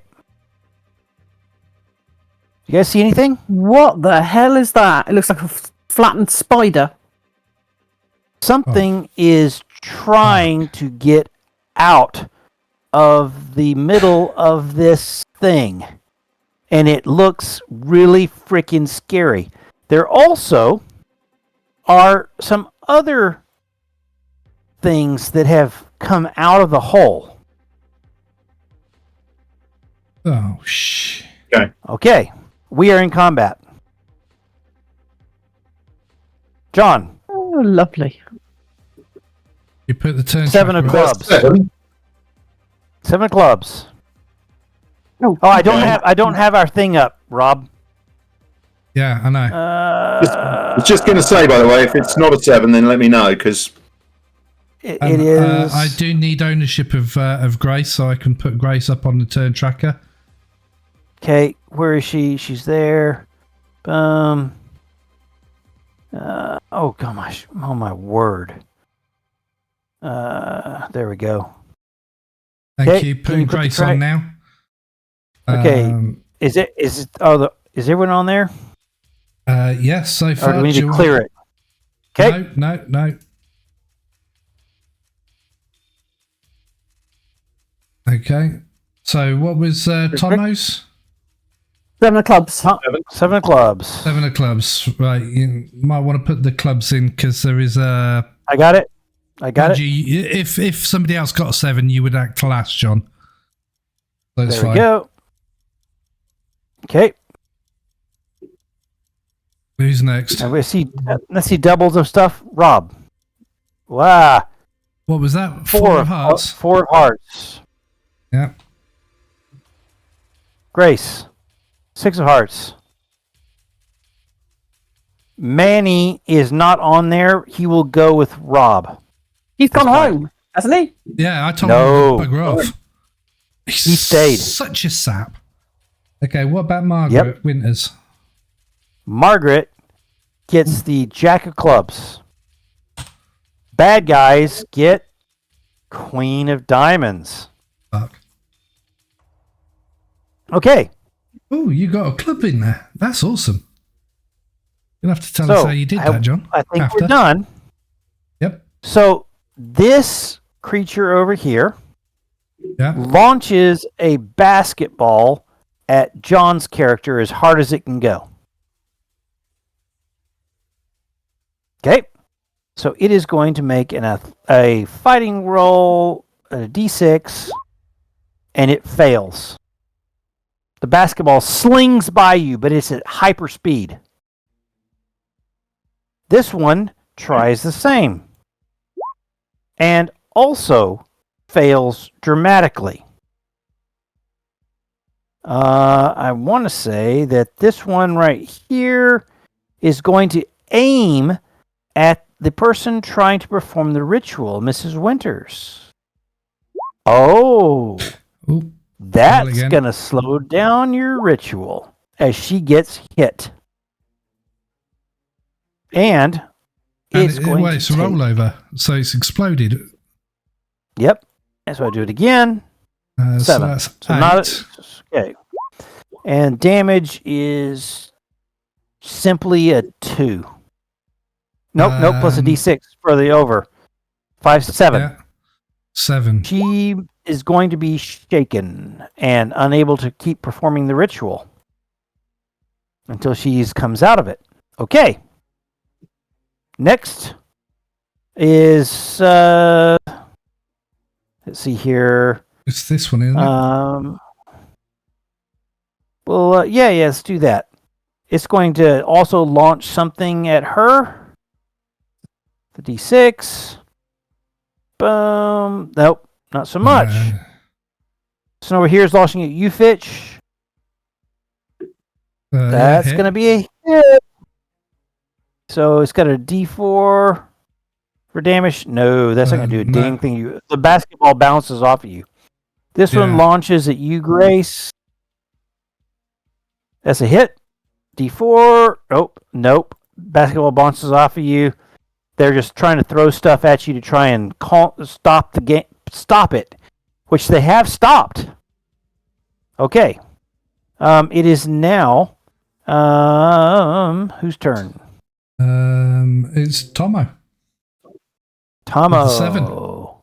You guys see anything? What the hell is that? It looks like a flattened spider. Something is trying to get out of the middle of this thing. And it looks really freaking scary. There also are some other things that have come out of the hole. Oh, shh. Okay. We are in combat. John. Oh, lovely. You put the turn 7 of tracker up. clubs. 7 of clubs. Oh, I don't have our thing up, Rob. Yeah, I know. I was just going to say, by the way, if it's not a 7, then let me know, because... It is... I do need ownership of Grace, so I can put Grace up on the turn tracker. Okay, where is she? She's there. Oh gosh! Oh my word! There we go. Thank you. Putting Grace on now. Okay. Is everyone on there? Yes, so far. Or do we need to clear it? Okay. No. Okay. So what was Tomo's? 7 of clubs. 7 of clubs. 7 of clubs. Right. You might want to put the clubs in because there is a... I got it. If somebody else got a 7, you would act last, John. That's there we go. Okay. Who's next? And let's see doubles of stuff. Rob. Wow. What was that? 4 of hearts. 4 of hearts. Yeah. Grace. 6 of hearts. Manny is not on there. He will go with Rob. He's gone home, hasn't he? Yeah, I told him to bugger off. He stayed. Such a sap. Okay, what about Margaret Winters? Margaret gets the Jack of clubs. Bad guys get Queen of diamonds. Fuck. Okay. Oh, you got a club in there. That's awesome. You'll have to tell us how you did that, John. I think we're done. Yep. So this creature over here launches a basketball at John's character as hard as it can go. Okay. So it is going to make a fighting roll, a d6, and it fails. The basketball slings by you, but it's at hyper speed. This one tries the same and also fails dramatically. I want to say that this one right here is going to aim at the person trying to perform the ritual, Mrs. Winters. Oh, Ooh, that's going to slow down your ritual as she gets hit. And it's going to it's a rollover, so it's exploded. Yep. That's why I do it again. 7. So that's 8. Not okay. And damage is simply a 2. Nope, plus a d6 for the over. 5 to 7. Yeah. 7. She is going to be shaken and unable to keep performing the ritual until she comes out of it. Okay. Next is let's see here. It's this one, isn't it? Well, yeah, let's do that. It's going to also launch something at her. The d6. Boom. Nope, not so much. So over here is launching at you, Fitch. That's going to be a hit. So it's got a d4 for damage. No, that's not going to do a dang thing. The basketball bounces off of you. This one launches at you, Grace. That's a hit. d4. Nope. Basketball bounces off of you. They're just trying to throw stuff at you to try and stop the game. Stop it, which they have stopped. Okay. It is now whose turn? It's Tomo. Tomo. 7. No,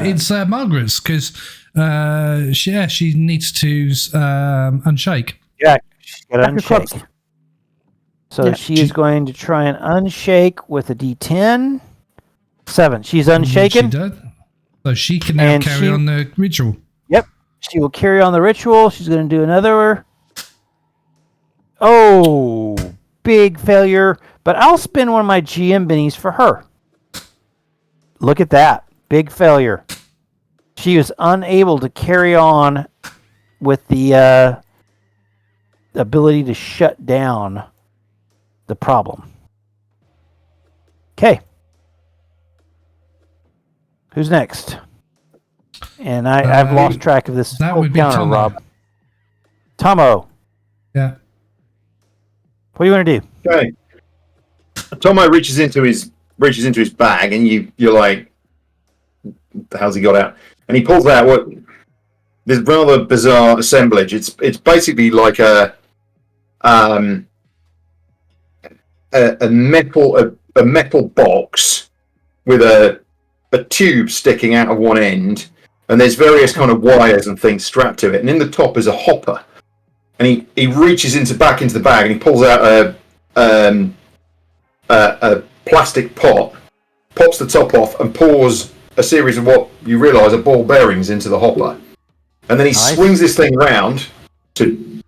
it's Margaret's because she needs to unshake. Yeah, she's got to unshake. So she is going to try and unshake with a d10. 7. She's unshaken. She does. So she can now carry on the ritual. Yep. She will carry on the ritual. She's going to do another. Oh, big failure. But I'll spend one of my GM bennies for her. Look at that. Big failure. She was unable to carry on with the ability to shut down the problem. Okay. Who's next? And I've lost track of this. That would be counter, Tomo. Rob. Tomo. Yeah. What do you want to do? Okay. Tomo reaches into his bag, and you're like, what the hell's he got out? And he pulls out this rather bizarre assemblage. It's basically like a metal box with a tube sticking out of one end, and there's various kind of wires and things strapped to it. And in the top is a hopper. And he reaches back into the bag, and he pulls out a plastic pot, pops the top off, and pours a series of what you realise are ball bearings into the hopper. And then he swings this thing round to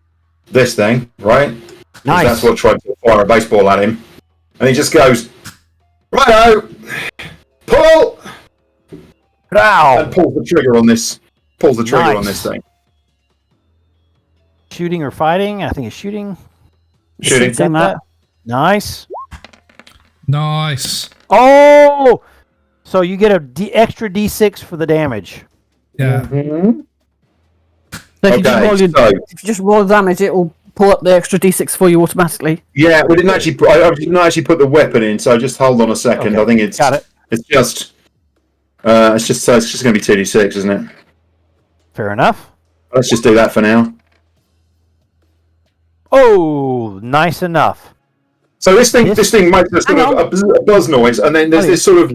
this thing, right? Nice. That's what tried to fire a baseball at him. And he just goes, righto, pull! Ow. And pulls the trigger on this. On this thing. Shooting or fighting? I think it's shooting. Shooting. Nice. Nice. Oh! So you get extra d6 for the damage. Yeah. Mm-hmm. So if you just roll the damage, it will pull up the extra d6 for you automatically. Yeah, we didn't actually. I didn't actually put the weapon in, so just hold on a second. Okay. I think it's got it. It's just going to be 2d6, isn't it? Fair enough. Let's just do that for now. Oh, nice enough. So this thing makes a sort of a buzz noise, and then there's this sort of,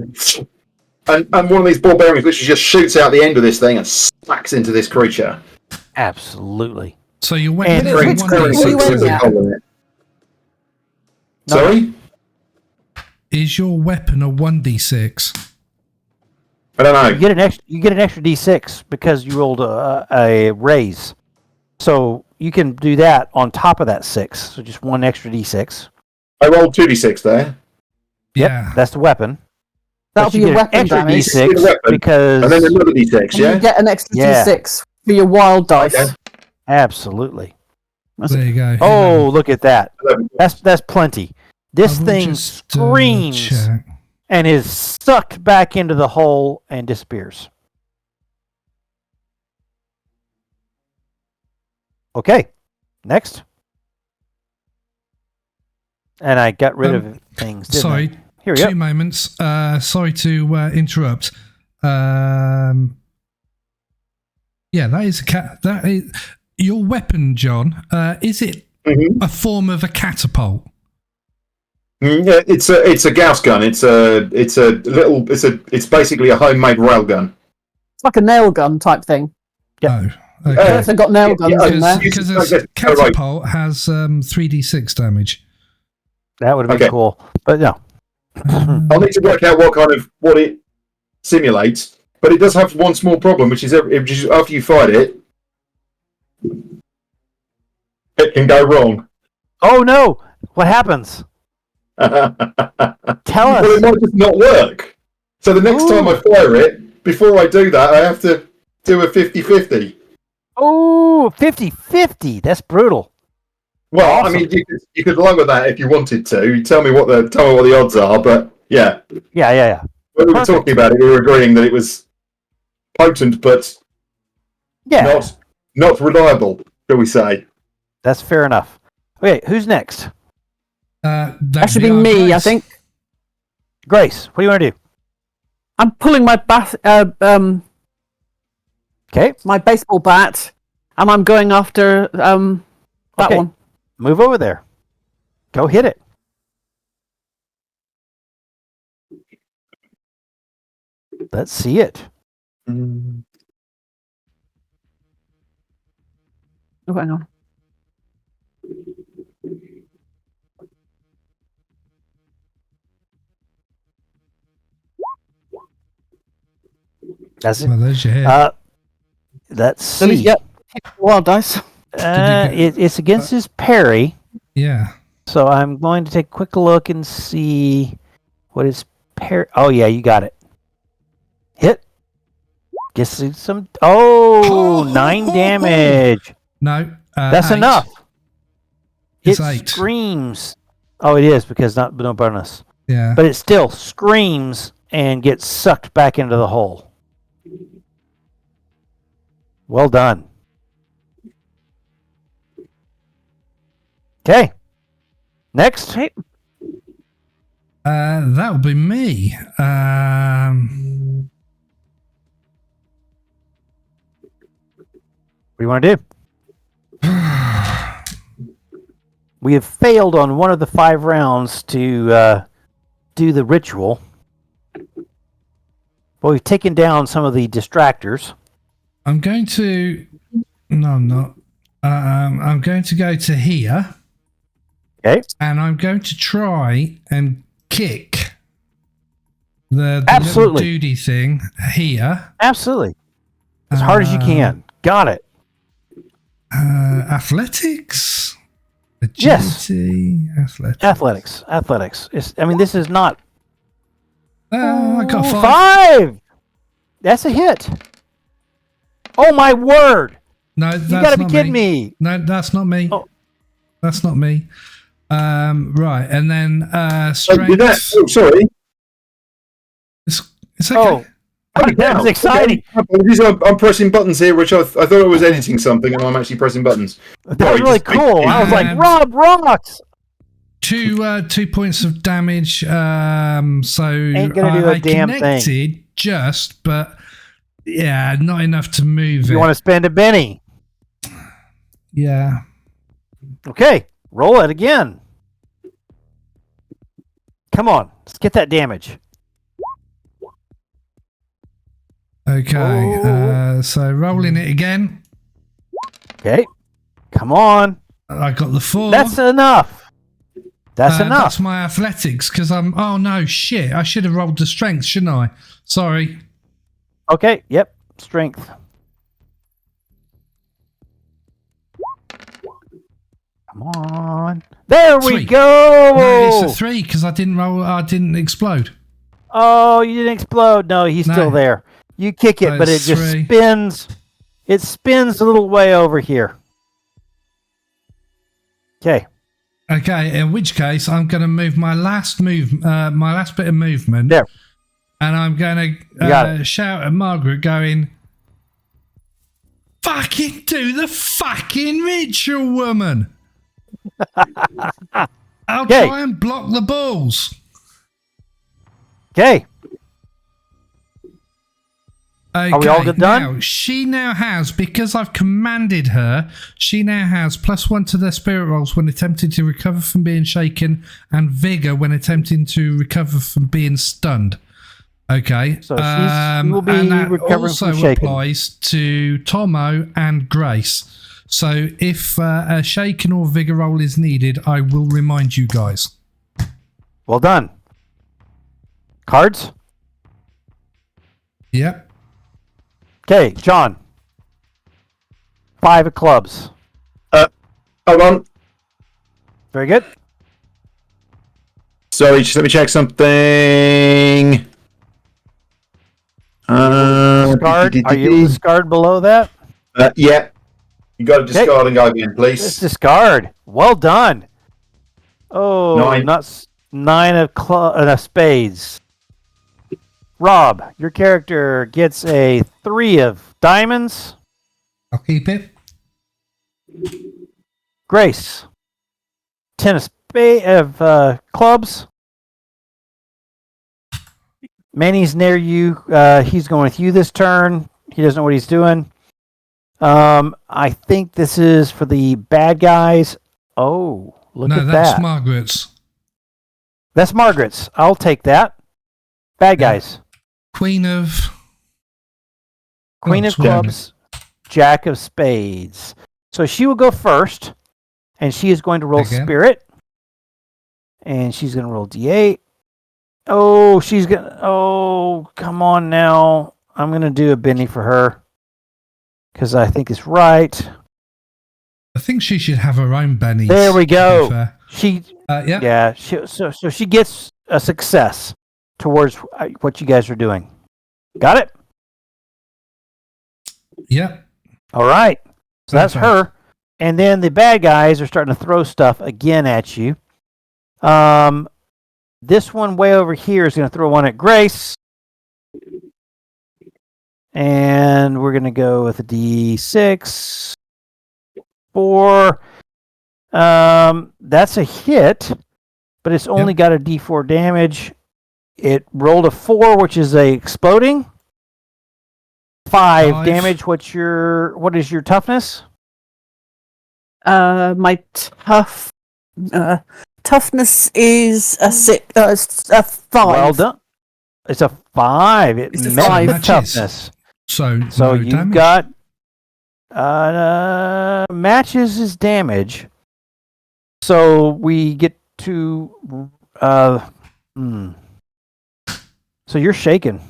and one of these ball bearings literally just shoots out the end of this thing and smacks into this creature. Absolutely. So your And- weapon Which is a currency 1d6. were you at? No. Sorry? Is your weapon a 1d6? I don't know. You get an extra D6 because you rolled a raise. So you can do that on top of that 6. So just one extra D6. I rolled 2d6 there. Yep, Yeah. that's the weapon. That'll But be you your get an weapon extra damage. Get a D6 weapon, because And then another d6, And yeah? you get an extra Yeah. D6 for your wild dice. Okay. absolutely. There you go. Oh, look at that. 11. That's plenty. This I will thing just, screams check. and is sucked back into the hole and disappears. Okay, next. And I got rid of things. Didn't Sorry, I? Here we two go. moments. Sorry to interrupt. Yeah, that is a cat. That is your weapon, John. Is it Mhm. a form of a catapult? Yeah, it's a Gauss gun. It's basically a homemade railgun. It's like a nail gun type thing. Yep. Oh, Uh, okay. They've got nail guns in there. Because I guess- a catapult has 3d6 damage. That would have been Okay. cool. But no. I'll need to work out what it simulates, but it does have one small problem, which is after you fight it, it can go wrong. Oh no! What happens? Well, Tell it us. might just not work. So the next time I fire it, before I do that, I have to do a 50-50. Oh, 50-50. That's brutal. Well, Awesome. I mean, you could lower that if you wanted to. Tell me what the odds are, but yeah. Yeah. When we were Perfect. talking about it, we were agreeing that it was potent, but Yeah, not reliable, shall we say? that's fair enough. Okay, who's next? That should be me, I think. Grace, what do you want to do? I'm pulling my Okay, my baseball bat, and I'm going after that Okay. one. move over there. Go hit it. Let's see it. Oh, hang on. That's it. Well, there's your hit. Let's see. Yep. Wild dice. It's against his parry, Yeah. so I'm going to take a quick look and see what his parry. Oh yeah, you got it. Hit. Guess some. Oh, 9 damage. No. That's 8. enough. It's It 8. screams. Oh, it is because no bonus. Yeah. But it still screams and gets sucked back into the hole. Well done. Okay. Next. Okay. That would be me. What do you want to do? We have failed on one of the 5 rounds to do the ritual. But we've taken down some of the distractors. I'm going to. No, I'm not. I'm going to go to here. Okay. And I'm going to try and kick the little Absolutely. duty thing here. Absolutely. As hard as you can. Got it. Athletics? Yes. Agility? Athletics. This is not... I got 5. 5! That's a hit. Oh, my word. No, You that's got to be not kidding me. No, that's not me. Oh. That's not me. Right, and then So strength. sorry. It's okay. Oh, that was exciting. Apologies, I'm pressing buttons here, which I thought I was editing something, and I'm actually pressing buttons. That was Sorry, really just- cool. I was like, And- Rob rocks. 2 points of damage. So Ain't gonna do a I damn connected thing. just, but yeah, not enough to move You it. want to spend a Benny? Yeah. Okay, roll it again. Come on, let's get that damage. Okay. Oh. So rolling it again. Okay. Come on. I got the 4. That's enough. That's enough. That's my athletics because I'm. Oh no, shit! I should have rolled the strength, shouldn't I? Sorry. Okay. Yep. Strength. Come on. There 3. we go. No, it's a 3 because I didn't roll. I didn't explode. Oh, you didn't explode. No, he's still there. You kick it, but it It's just 3. spins. It spins a little way over here. Okay. Okay. In which case, I'm going to move my last bit of movement. There. And I'm going to shout at Margaret, going, "Fucking do the fucking ritual, woman!" I'll try and block the balls. Okay. Okay, are we all good done? Now, she now has, because I've commanded her, she now has +1 to their spirit rolls when attempting to recover from being shaken and vigor when attempting to recover from being stunned. Okay. So she will be and that recovering also from shaken. applies to Tomo and Grace. So if a shaken or vigor roll is needed, I will remind you guys. Well done. Cards? Yep. Okay, John. 5 of clubs. Hold on. Very good. Sorry, just let me check something. Discard. Are you discard below that? Yeah. You got to discard and go again, Let's please. discard. Well done. Oh, 9. not 9 of spades. Rob, your character gets a 3 of diamonds. I'll keep it. Grace, 10 of clubs. Manny's near you. He's going with you this turn. He doesn't know what he's doing. I think this is for the bad guys. Oh, look at that. No, that's Margaret's. That's Margaret's. I'll take that. Bad guys. Queen of Clubs, Jack of Spades. So she will go first, and she is going to roll Spirit, and she's going to roll D8. Oh, come on now. I'm going to do a Benny for her because I think it's right. I think she should have her own bennies. There we go. Yeah. So she gets a success towards what you guys are doing. Got it? Yep. All right. So that's her. And then the bad guys are starting to throw stuff again at you. This one way over here is going to throw one at Grace. And we're going to go with a D6. 4. That's a hit, but it's only got a D4 damage. It rolled a 4, which is a exploding. 5 damage. What is your toughness? My toughness is a 5. Well done. It's a 5. It's a met 5 the toughness. So no you've got matches his damage. So we get to So you're shaken.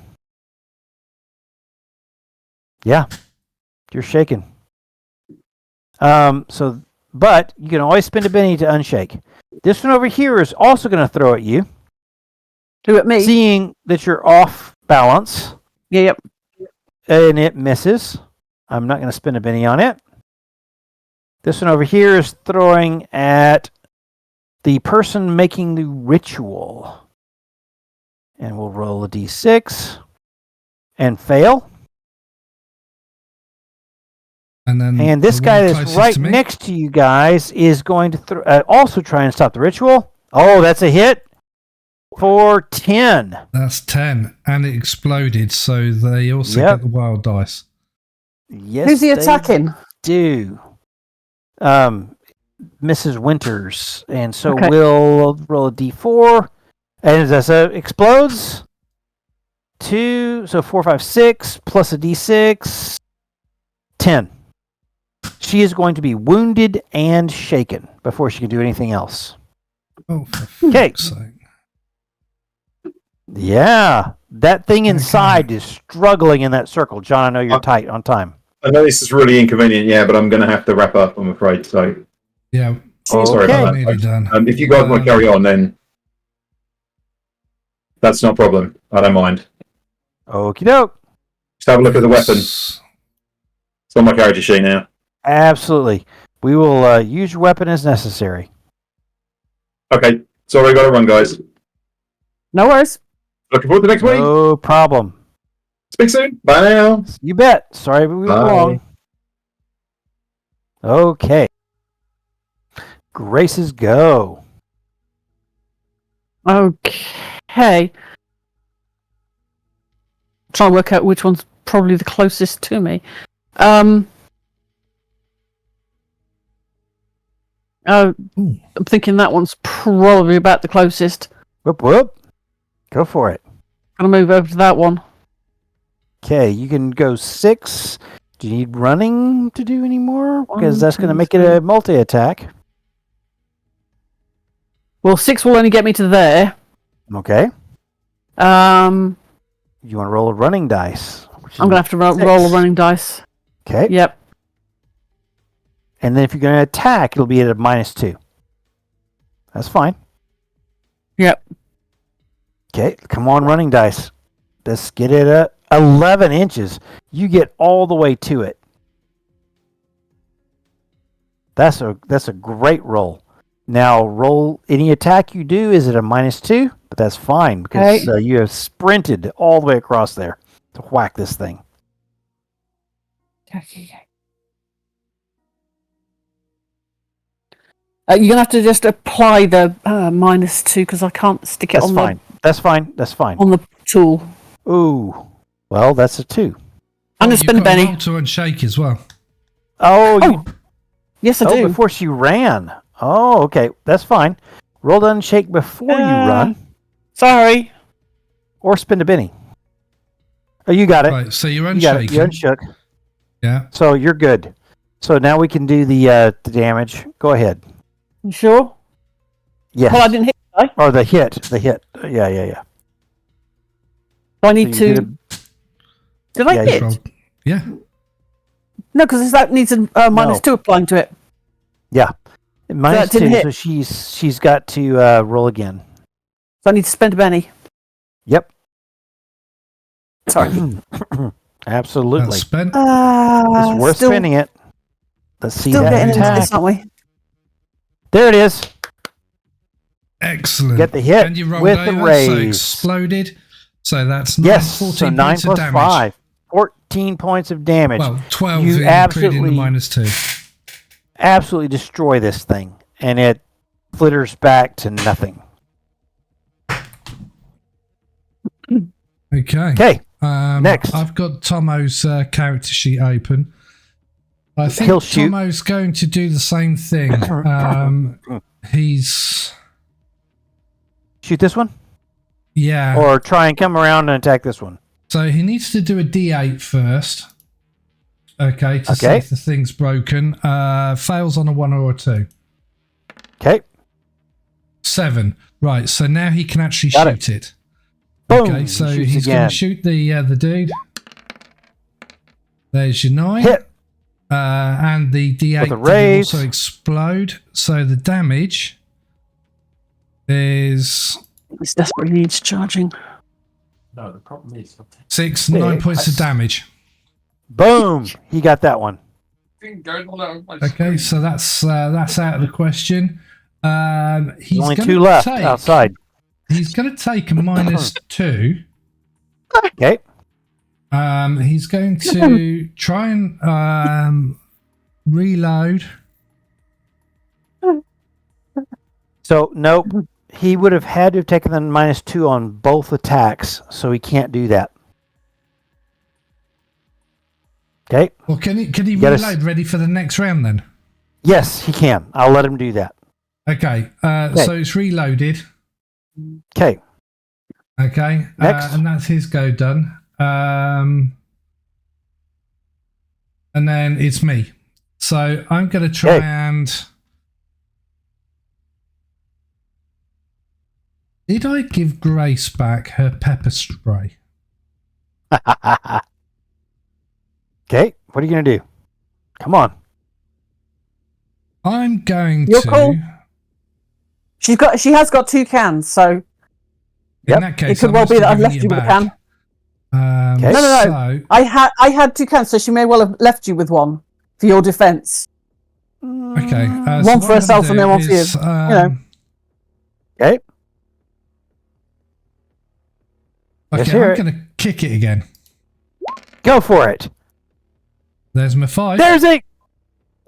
Yeah, you're shaken. But you can always spend a Benny to unshake. This one over here is also going to throw at you. Do it me. Seeing that you're off balance. Yep. And it misses. I'm not going to spend a Benny on it. This one over here is throwing at the person making the ritual. And we'll roll a D6 and fail. And this guy that's right next to you guys is going to also try and stop the ritual. Oh, that's a hit for 10. That's 10. And it exploded, so they also get the wild dice. Yes. Who's he attacking? Do. Mrs. Winters. And so we'll roll a D4. And as it explodes, 2, so 4, 5, 6, plus a D6, 10. She is going to be wounded and shaken before she can do anything else. Oh, for Okay. fuck's sake. Yeah. That thing inside is struggling in that circle. John, I know you're tight on time. I know this is really inconvenient, yeah, but I'm going to have to wrap up, I'm afraid. So, Yeah. sorry Okay. about Nearly that. done. If you guys want to carry on, then that's not a problem. I don't mind. Okie doke. Just have a look at the weapon. It's on my character sheet now. Absolutely. We will use your weapon as necessary. Okay, sorry, I got to run, guys. No worries. Looking forward to next week. No problem. Speak soon. Bye now. You bet. Sorry we were Bye. wrong. Okay. Graces go. Okay. Trying to work out which one's probably the closest to me. I'm thinking that one's probably about the closest. Whoop, whoop. Go for it. Gonna move over to that one. Okay, you can go 6. Do you need running to do any more? Because 1, that's going to 2, make it a multi-attack. Well, 6 will only get me to there. Okay. I'm You want to roll a running dice. gonna have to roll a running dice. Okay. Yep. And then if you're going to attack, it'll be at a -2. That's fine. Yep. Okay, come on, running dice. Let's get it at 11 inches. You get all the way to it. That's a great roll. Now, roll any attack you do is at a -2, but that's fine because you have sprinted all the way across there to whack this thing. You're gonna have to just apply the -2 because I can't stick it That's on fine. That's fine. That's fine. on the tool. Ooh. Well, that's a 2. I'm gonna spend a penny. Roll to unshake as well. Oh, Yes, I do. before she ran. Oh, okay. That's fine. Roll to unshake before you run, Sorry. or spend a penny. Oh, you got it. Right, so you're You got it. unshaken. You unshook. Yeah. So you're good. So now we can do the damage. Go ahead. You sure? Yes. Well, I didn't hit. Did I? Or the hit. The hit. Yeah. Do I need So you to? Did I Yeah, hit? Roll. Yeah. No, because that needs a -2 applying to it. Yeah. that didn't -2, hit. so she's got to roll again. So I need to spend a penny. Yep. Sorry. Absolutely. That's spent. It's worth still, spending it. Let's see Still that getting into attack. this, aren't we? There it is. Excellent. Get the hit and you rolled with the over, so raise. exploded. So that's 14 Yes. So 9 points of plus damage. 5. 14 points of damage. Well, 12 You including absolutely- the -2. Absolutely destroy this thing. And it flitters back to nothing. Okay. Okay. Next. I've got Tomo's character sheet open. I think He'll shoot. Tomo's going to do the same thing. He's... Shoot this one? Yeah. Or try and come around and attack this one. So he needs to do a D8 first. Okay, to see Okay. if the thing's broken. Fails on a 1 or a 2. Okay. 7. Right, so now he can actually Got shoot it. Boom. Okay, so He shoots he's going again. to shoot the dude. There's your 9. Hit. And the D8 With a will raise. also explode. So the damage is This desperately needs charging. No, the problem is 9 points of damage. Boom. He got that one. Okay, so that's out of the question. He's Only gonna 2 left take- outside. He's going to take a -2. Okay. He's going to try and reload. So, nope. He would have had to have taken the -2 on both attacks, so he can't do that. Okay. Well, can he gotta reload ready for the next round then? Yes, he can. I'll let him do that. Okay, Okay. so it's reloaded. Okay. Okay, Next. and that's his go done. And then it's me. So I'm going to try Okay. and. Did I give Grace back her pepper spray? Okay, what are you going to do? Come on. I'm going You're to. cool. She has got 2 cans, so In Yep. that case, it could I'm well just be that I've giving left it you with a back. can. Okay. No. So, I had 2 cans, so she may well have left you with one for your defence. okay. One so for what I'm herself gonna and then do one for you, is, know. Okay. Let's Okay, hear I'm it. going to kick it again. Go for it. There's my 5. There's a.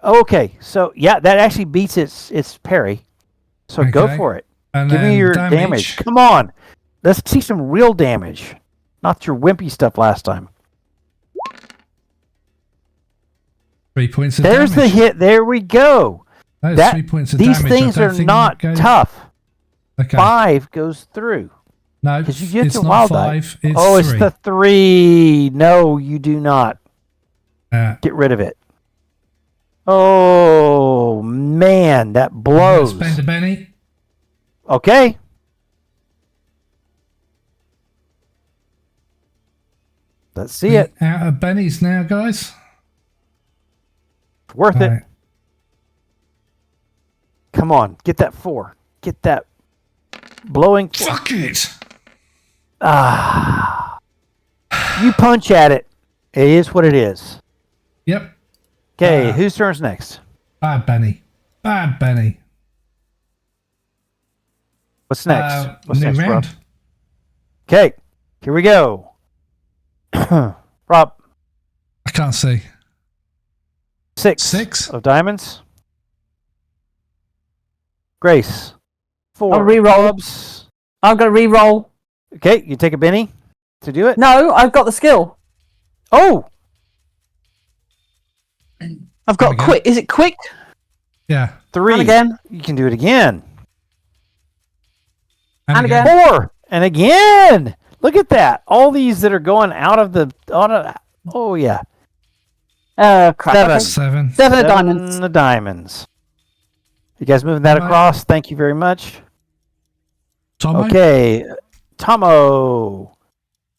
Okay, so yeah, that actually beats its parry. So go Okay. for it. And Give then me your damage. Come on. Let's see some real damage. Not your wimpy stuff last time. 3 points of There's damage. the hit. There we go. That is 3 points of These damage. things I don't are think not that goes- tough. Okay. 5 goes through. No, Because you get it's the not wild 5. die. It's Oh, 3. it's the 3. No, you do not. Yeah. Get rid of it. Oh, man, that I'm gonna blows. Spend a penny. Okay. Let's see it. Out of bennies now, guys. It's worth it. Right. Come on, get that 4. Get that blowing. Fuck it. You punch at it. It is what it is. Yep. Okay, whose turn's next? Bad Benny. Bad Benny. What's next? What's New next, round. Rob? Okay, here we go. Rob, I can't see. 6. 6. Of diamonds. Grace, 4. I'll re-roll. Clubs. I'm going to re-roll. Okay, you take a Benny to do it? No, I've got the skill. Oh! I've got There we go. quick. Is it quick? Yeah. 3. And again. You can do it again. And again. 4. And again. Look at that. All these that are going out of the... Oh, yeah. Crap. 7. Okay. 7. 7 of diamonds. 7 of diamonds. You guys moving that Right. across? Thank you very much. Tomo. Okay. Tomo.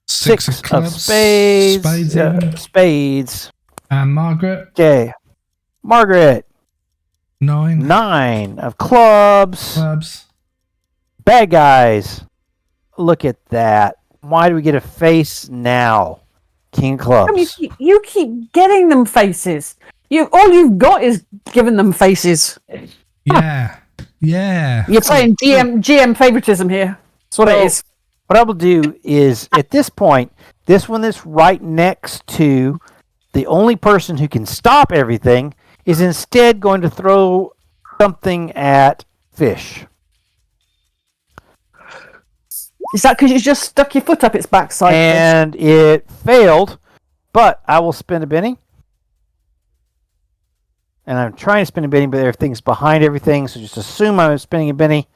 6 of clubs. spades. Spades even. Spades. And Margaret. Okay. Margaret. 9. 9 of clubs. Clubs. Bad guys. Look at that. Why do we get a face now? King of clubs. You keep getting them faces. All you've got is giving them faces. Yeah. Yeah. You're playing GM favoritism here. That's what it is. What I will do is, at this point, this one that's right next to the only person who can stop everything is instead going to throw something at fish. Is that because you just stuck your foot up its backside? And it failed, but I will spin a Benny. And I'm trying to spin a Benny, but there are things behind everything, so just assume I'm spinning a Benny.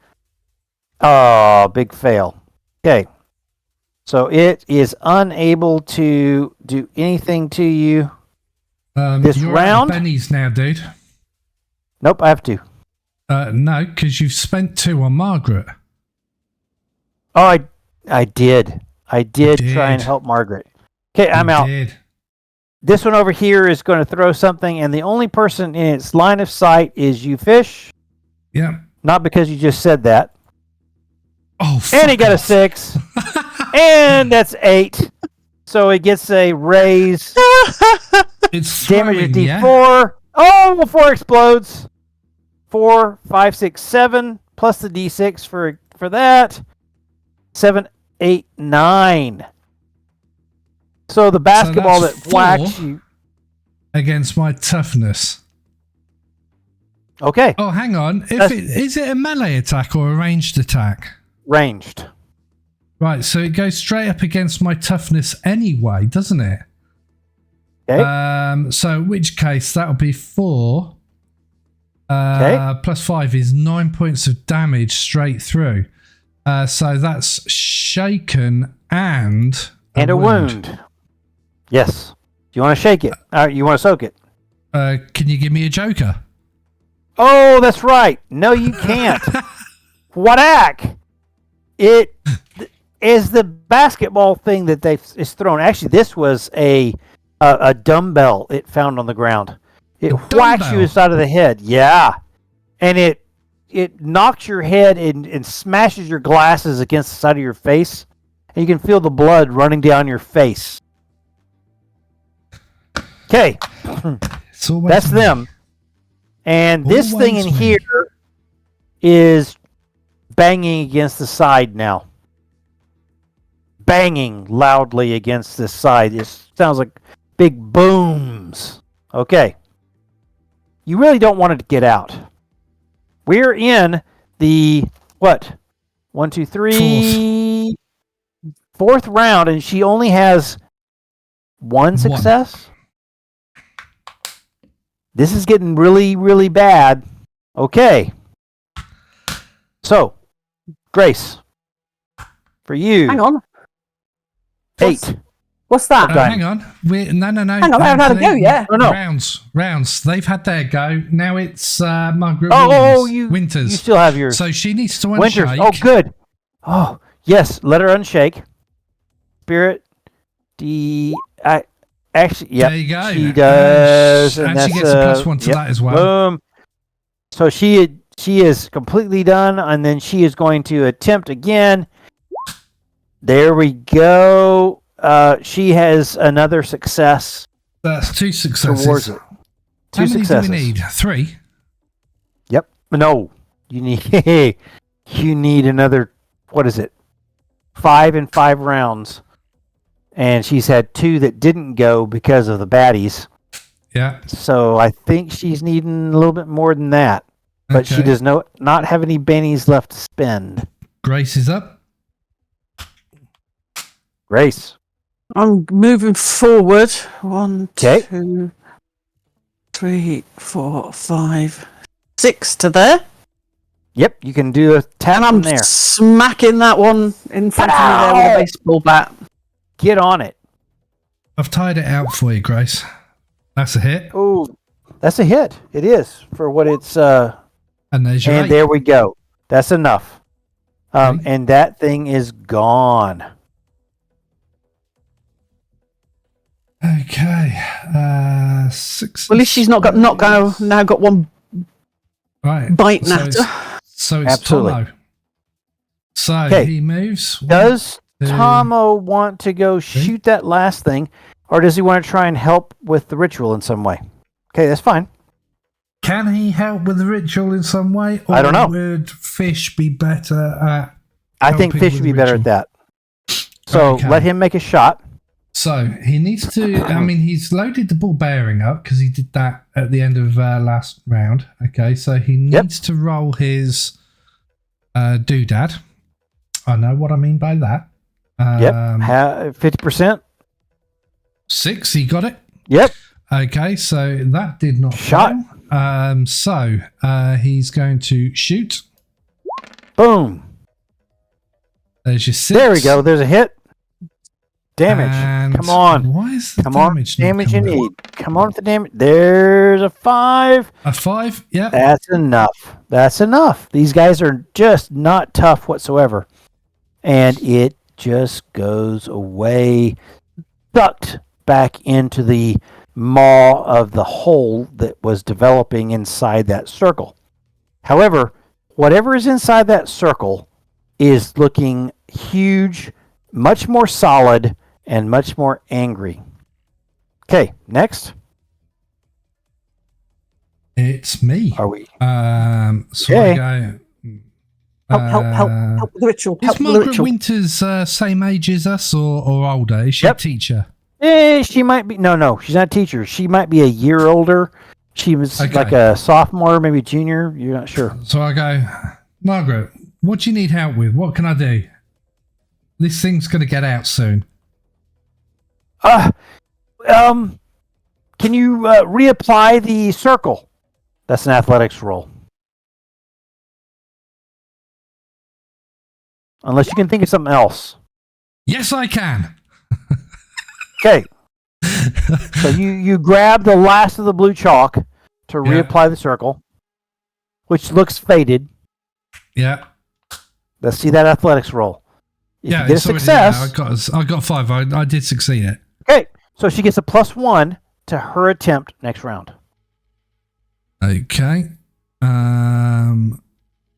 Oh, big fail. Okay. So it is unable to do anything to you. This you're round? out of bennies now, dude. Nope, I have to. No, because you've spent 2 on Margaret. Oh, I did. I did You try and did. help Margaret. Okay, I'm You out. Did. This one over here is going to throw something, and the only person in its line of sight is you, fish. Yeah. Not because you just said that. Oh, And he fuck got a off. 6. And that's 8. So it gets a raise. It's Damage is throwing, yeah? D4. Oh, 4 explodes. 4, 5, 6, 7. Plus the D6 for that. 7, 8, 9. So the basketball that's that whacks 4. you. Against my toughness. Okay, Oh, hang on. Is it a melee attack or a ranged attack? ranged. Right, so it goes straight up against my toughness anyway, doesn't it? Okay. So in which case that'll be 4. Okay. Plus 5 is 9 points of damage straight through. So that's shaken and And a wound. Yes. Do you want to shake it? You want to soak it? Can you give me a joker? Oh, that's right. No, you can't. Whack! It is the basketball thing that is thrown. Actually, this was a dumbbell it found on the ground. It whacks you inside of the head. Yeah. And it knocks your head and smashes your glasses against the side of your face. And you can feel the blood running down your face. Okay. That's them. And this thing in here is banging against the side now. Banging loudly against this side. It sounds like big booms. Okay. You really don't want it to get out. We're in the, what? 1, 2, 3. Fourth round, and she only has one success. This is getting really, really bad. Okay. So, Grace, for you. Hang on. 8. What's that? Hang on. No. Hang on, I haven't had a go yet. No. Rounds. They've had their go. Now it's Margaret Winters. You still have yours. So she needs to Winters. unshake. Oh, good. Oh, yes. Let her unshake. Spirit. Actually, yeah. There you go. She does. And she gets a +1 to that as well. Boom. So she is completely done, and then she is going to attempt again. There we go. She has another success. That's 2 successes. Towards it. How many successes. do we need? 3? Yep. No. You need another, what is it? 5 in 5 rounds. And she's had 2 that didn't go because of the baddies. Yeah. So I think she's needing a little bit more than that. But she does not have any bennies left to spend. Grace is up. Grace. I'm moving forward. 1, Okay. 2, 3, 4, 5, 6 to there. Yep, you can do a tap And from I'm there. smacking that one in front of me there with a baseball bat. Get on it. I've tied it out for you, Grace. That's a hit. Oh, that's a hit. It is for what it's. And there's your And 8. there we go. That's enough. Okay. And that thing is gone. Okay. 6. Well, at least she's now got one Right. bite So natter. it's Absolutely. Tomo. So Okay. he moves. Does 2. Tomo want to go shoot that last thing, or does he want to try and help with the ritual in some way? Okay, that's fine. Can he help with the ritual in some way? Or I don't know. Would fish be better at I think helping Fish with would be the better at ritual? that. So Okay. let him make a shot. So he needs to. I mean, he's loaded the ball bearing up because he did that at the end of last round. Okay, so he needs to roll his doodad. I know what I mean by that. 50%. 6, he got it. Yep. Okay, so that did not Shot. fail. So he's going to shoot. Boom. There's your 6. There we go. There's a hit. Damage. And Come on. Why is the Come on. damage not Damage you coming up? need. Come on with the damage. There's a 5. A 5? Yeah. That's enough. That's enough. These guys are just not tough whatsoever. And it just goes away, sucked back into the maw of the hole that was developing inside that circle. However, whatever is inside that circle is looking huge, much more solid, and much more angry. Okay, next. It's me. Are we? So Okay. I go. Help with the ritual. Is Help with the Margaret ritual. Winters same age as us or older? Is she Yep. a teacher? She might be. No, she's not a teacher. She might be a year older. She was Okay. like a sophomore, maybe a junior. You're not sure. So I go, Margaret, what do you need help with? What can I do? This thing's going to get out soon. Can you reapply the circle? That's an athletics roll. Unless you can think of something else. Yes, I can. Okay. So you grab the last of the blue chalk to reapply the circle, which looks faded. Yeah. Let's see that athletics roll. If you get a success. I got 5. I did succeed it. Okay, so she gets a +1 to her attempt next round. Okay. And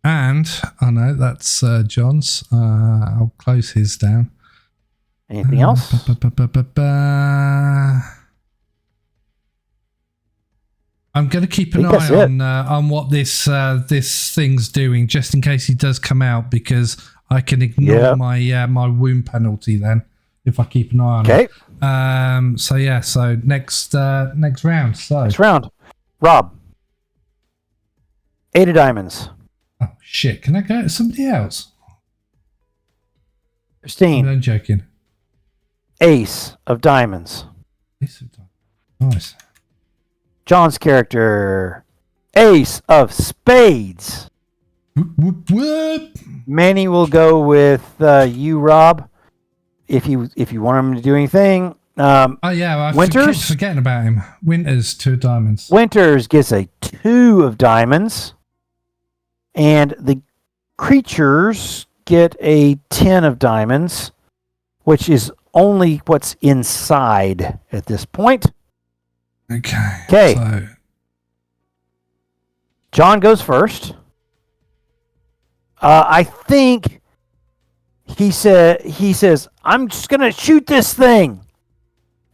I know that's John's. I'll close his down. Anything else? I'm going to keep an eye on what this thing's doing, just in case he does come out, because I can ignore my wound penalty then if I keep an eye on it. Okay. So next round. Next round, Rob. 8 of diamonds. Oh shit! Can I go to somebody else? Christine. I'm joking. Ace of diamonds. Ace of diamonds. Nice. John's character, Ace of spades. Whoop, whoop, whoop. Manny will go with you, Rob. If you want him to do anything. I kept forgetting about him. Winters, 2 diamonds. Winters gets a 2 of diamonds, and the creatures get a 10 of diamonds, which is only what's inside at this point. Okay. So. John goes first. I think he says, I'm just going to shoot this thing.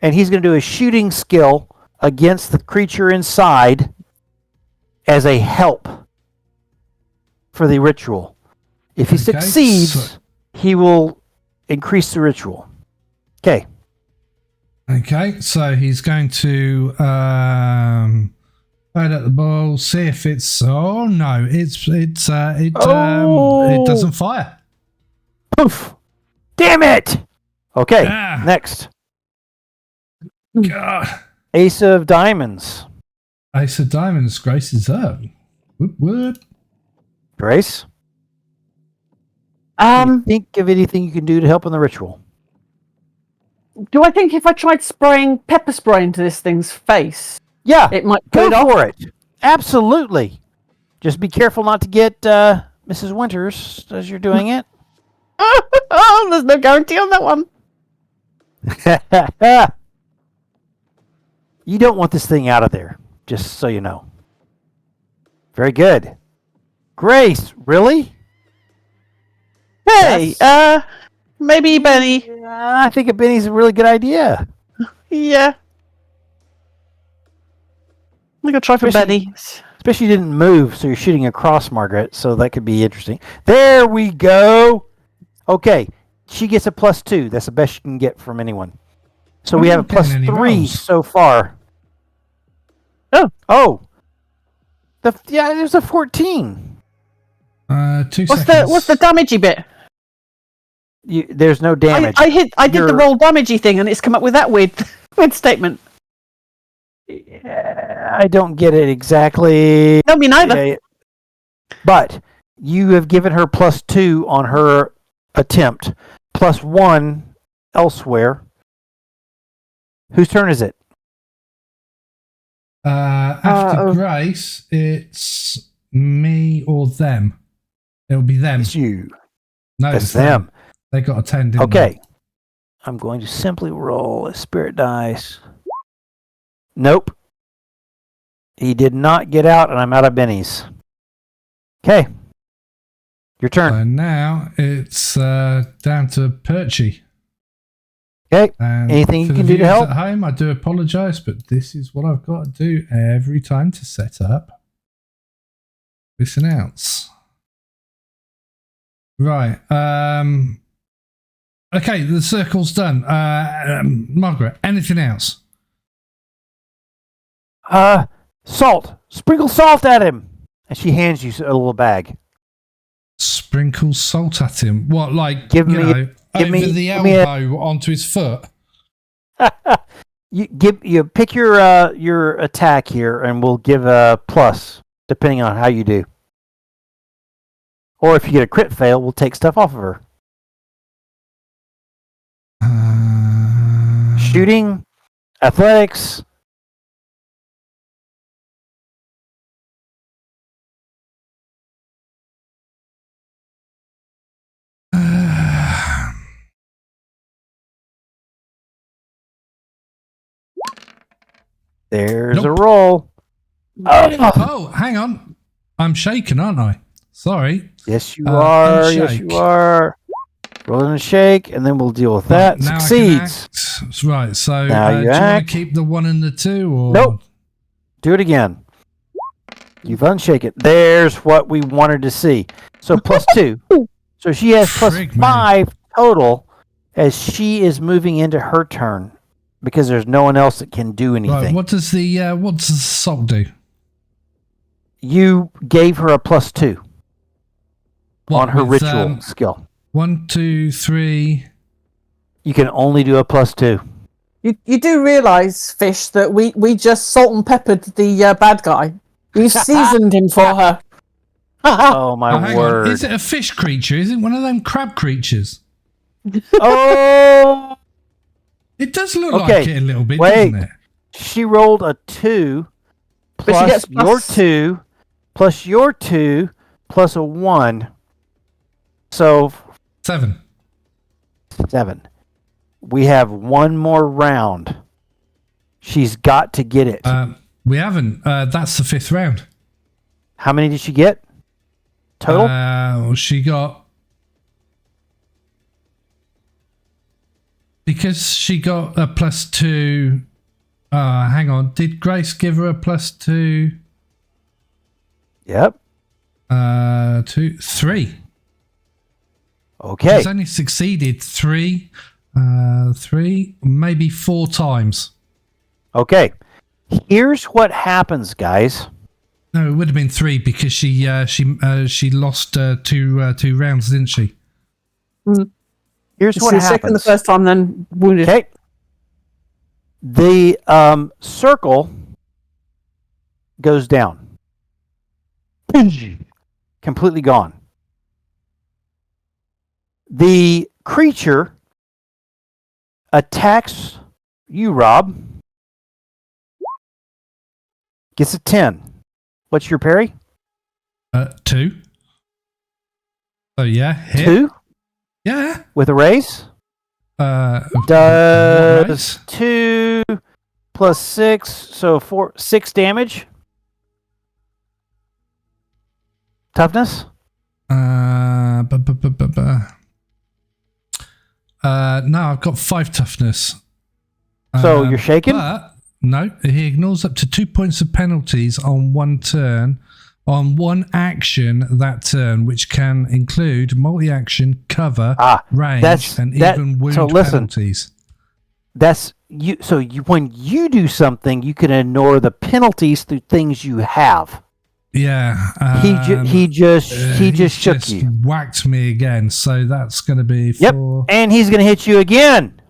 And he's going to do a shooting skill against the creature inside as a help for the ritual. If he succeeds, he will increase the ritual. Okay. Okay, so he's going to fire at the ball, see if it's. Oh no, it doesn't fire. Poof! Damn it! Okay, next. God. Ace of diamonds. Ace of diamonds. Grace is up. Whoop whoop. Grace. Think of anything you can do to help in the ritual. Do I think if I tried spraying pepper spray into this thing's face, it might go for it? Absolutely. Just be careful not to get Mrs. Winters as you're doing it. Oh, there's no guarantee on that one. You don't want this thing out of there, just so you know. Very good. Grace, really? Hey, maybe Benny. I think a Benny's a really good idea. Yeah. I'm going to try for Benny. Especially you didn't move, so you're shooting across, Margaret, so that could be interesting. There we go. Okay, she gets a +2. That's the best you can get from anyone. So we have a +3 so far. Oh. There's a 14. 2 seconds. What's the damagey bit? There's no damage. I did the roll damagey thing, and it's come up with that weird statement. Yeah, I don't get it exactly. No, me neither. But you have given her +2 on her attempt, +1 elsewhere. Whose turn is it? After Grace, it's me or them. It'll be them. It's you. No, it's them. They got a 10, didn't they? they? I'm going to simply roll a spirit dice. Nope. He did not get out, and I'm out of bennies. Okay. Your turn. So now it's down to Perchy. Okay. And anything you can do to help? At home, I do apologise, but this is what I've got to do every time to set up this announce. Right. Okay, the circle's done. Margaret, anything else? Salt. Sprinkle salt at him. And she hands you a little bag. Sprinkle salt at him. What, like, give me the elbow onto his foot? You pick your attack here, and we'll give a plus depending on how you do. Or if you get a crit fail, we'll take stuff off of her. Shooting. Athletics. There's a Nope. roll. Oh, Oh, hang on. I'm shaking, aren't I? Sorry. yes, you are. Yes, you unshake. are. Roll and a shake, and then we'll deal with that. Right, now Succeeds. I can act. Right, so Now do you you want act. to keep the 1 and the 2? Or? Nope. Do it again. You've unshake it. There's what we wanted to see. So +2. So she has Frig, +5 total as she is moving into her turn because there's no one else that can do anything. Right, what does the sock do? You gave her a +2 What, on her with, ritual skill. 1, 2, 3. You can only do a +2. You do realise, Fish, that we just salt and peppered the bad guy. We seasoned him for her. Oh my Hang word! on. Is it a fish creature? Is it one of them crab creatures? Oh, It does look Okay, like it a little bit, wait. doesn't it? she rolled a 2 But she plus gets your plus- 2 plus your 2 plus a 1. So 7. 7. We have one more round. She's got to get it. We haven't. That's the 5th round. How many did she get? Total? She got... Because she got a +2... hang on. Did Grace give her a +2? Yep. 2, 3. Okay. She's only succeeded 3, maybe 4 times. Okay. Here's what happens, guys. No, it would have been 3 because she lost 2 rounds, didn't she? Here's She what was shaken the happens. first time, then wounded. Okay. The circle goes down. Completely gone. The creature attacks you, Rob. Gets a 10. What's your parry? 2. Oh yeah, hit. 2 Yeah. with a raise. What Does raise? 2 plus 6, so 6 damage. Toughness. No, I've got 5 toughness. So you're shaken? But no, he ignores up to 2 points of penalties on 1 turn, on 1 action that turn, which can include multi-action, cover, range, and even wound so listen, penalties. That's you. So when you do something, you can ignore the penalties through things you have. Yeah. He just shook just you. whacked me again, so that's going to be 4. Yep, and he's going to hit you again.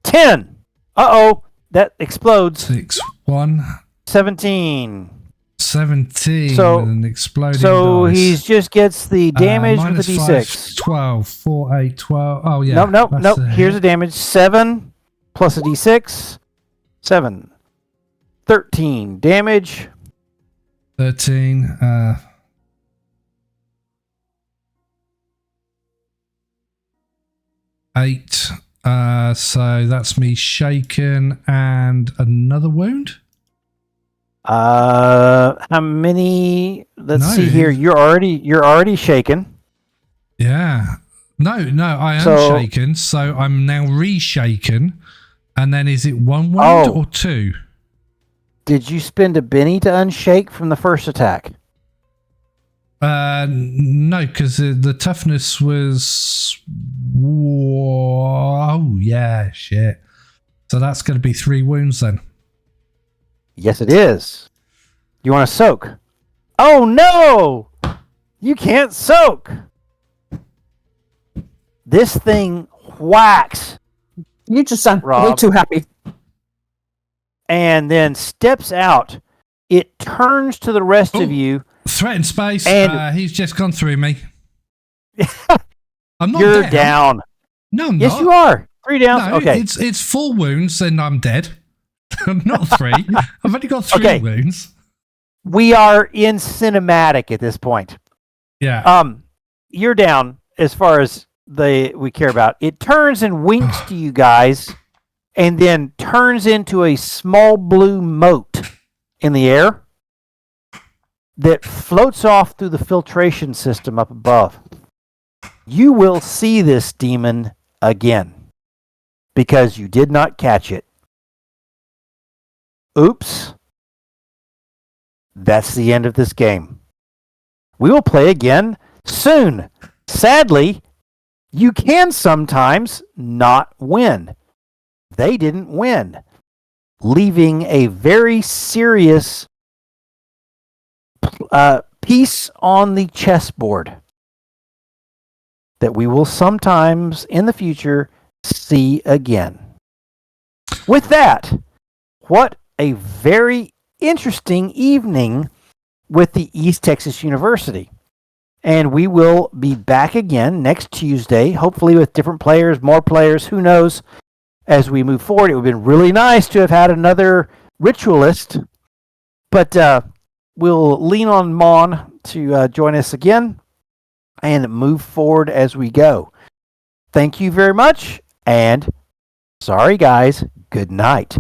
10. Uh-oh, that explodes. 6, 1, 17. 17 So- with an exploding So dice. he just gets the damage with minus the 5, D6. 12, 4, 8, 12. Oh, yeah. Nope. that's a Here's hit. the damage. 7 plus a D6. 7. 13 damage. 13. 8. So that's me shaken and another wound. How many? Let's No, see here. You're already shaken. Yeah. No, I am So- shaken, so I'm now reshaken. And then is it 1 wound Oh. or 2? Did you spend a Benny to unshake from the first attack? No, because the toughness was. Oh, yeah, shit. So that's going to be 3 wounds then. Yes, it is. You want to soak? Oh no! You can't soak. This thing whacks You just sound way Rob. too happy. and then steps out. It turns to the rest of Ooh. you. Threat in space. And- He's just gone through me. I'm not You're down. No, I'm Yes, not. you are. 3 downs? No, Okay. it's 4 wounds and I'm dead. Not 3. I've only got 3 Okay. wounds. We are in cinematic at this point. Yeah. You're down as far as we care about. It turns and winks to you guys and then turns into a small blue mote in the air that floats off through the filtration system up above. You will see this demon again because you did not catch it. Oops. That's the end of this game. We will play again soon. Sadly, you can sometimes not win. They didn't win, leaving a very serious piece on the chessboard that we will sometimes in the future see again. With that, what a very interesting evening with the East Texas University. And we will be back again next Tuesday, hopefully with different players, more players, who knows, as we move forward. It would have been really nice to have had another ritualist, but we'll lean on Mon to join us again and move forward as we go. Thank you very much, and sorry guys, good night.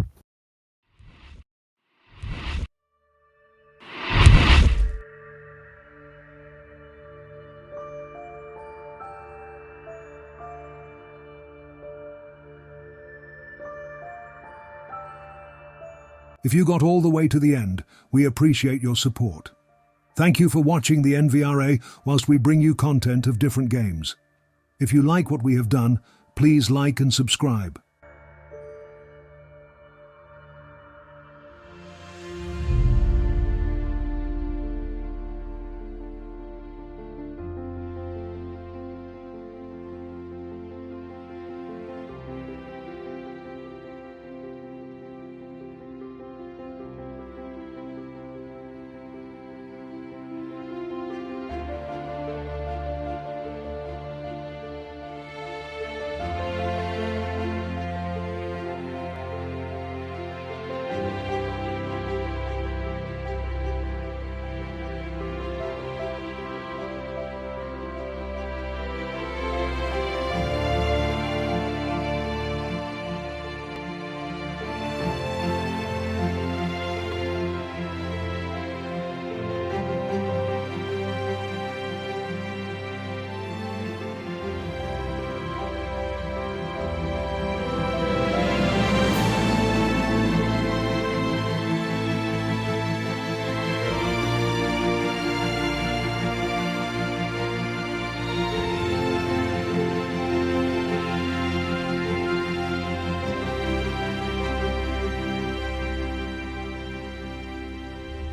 If you got all the way to the end, we appreciate your support. Thank you for watching the NVRA whilst we bring you content of different games. If you like what we have done, please like and subscribe.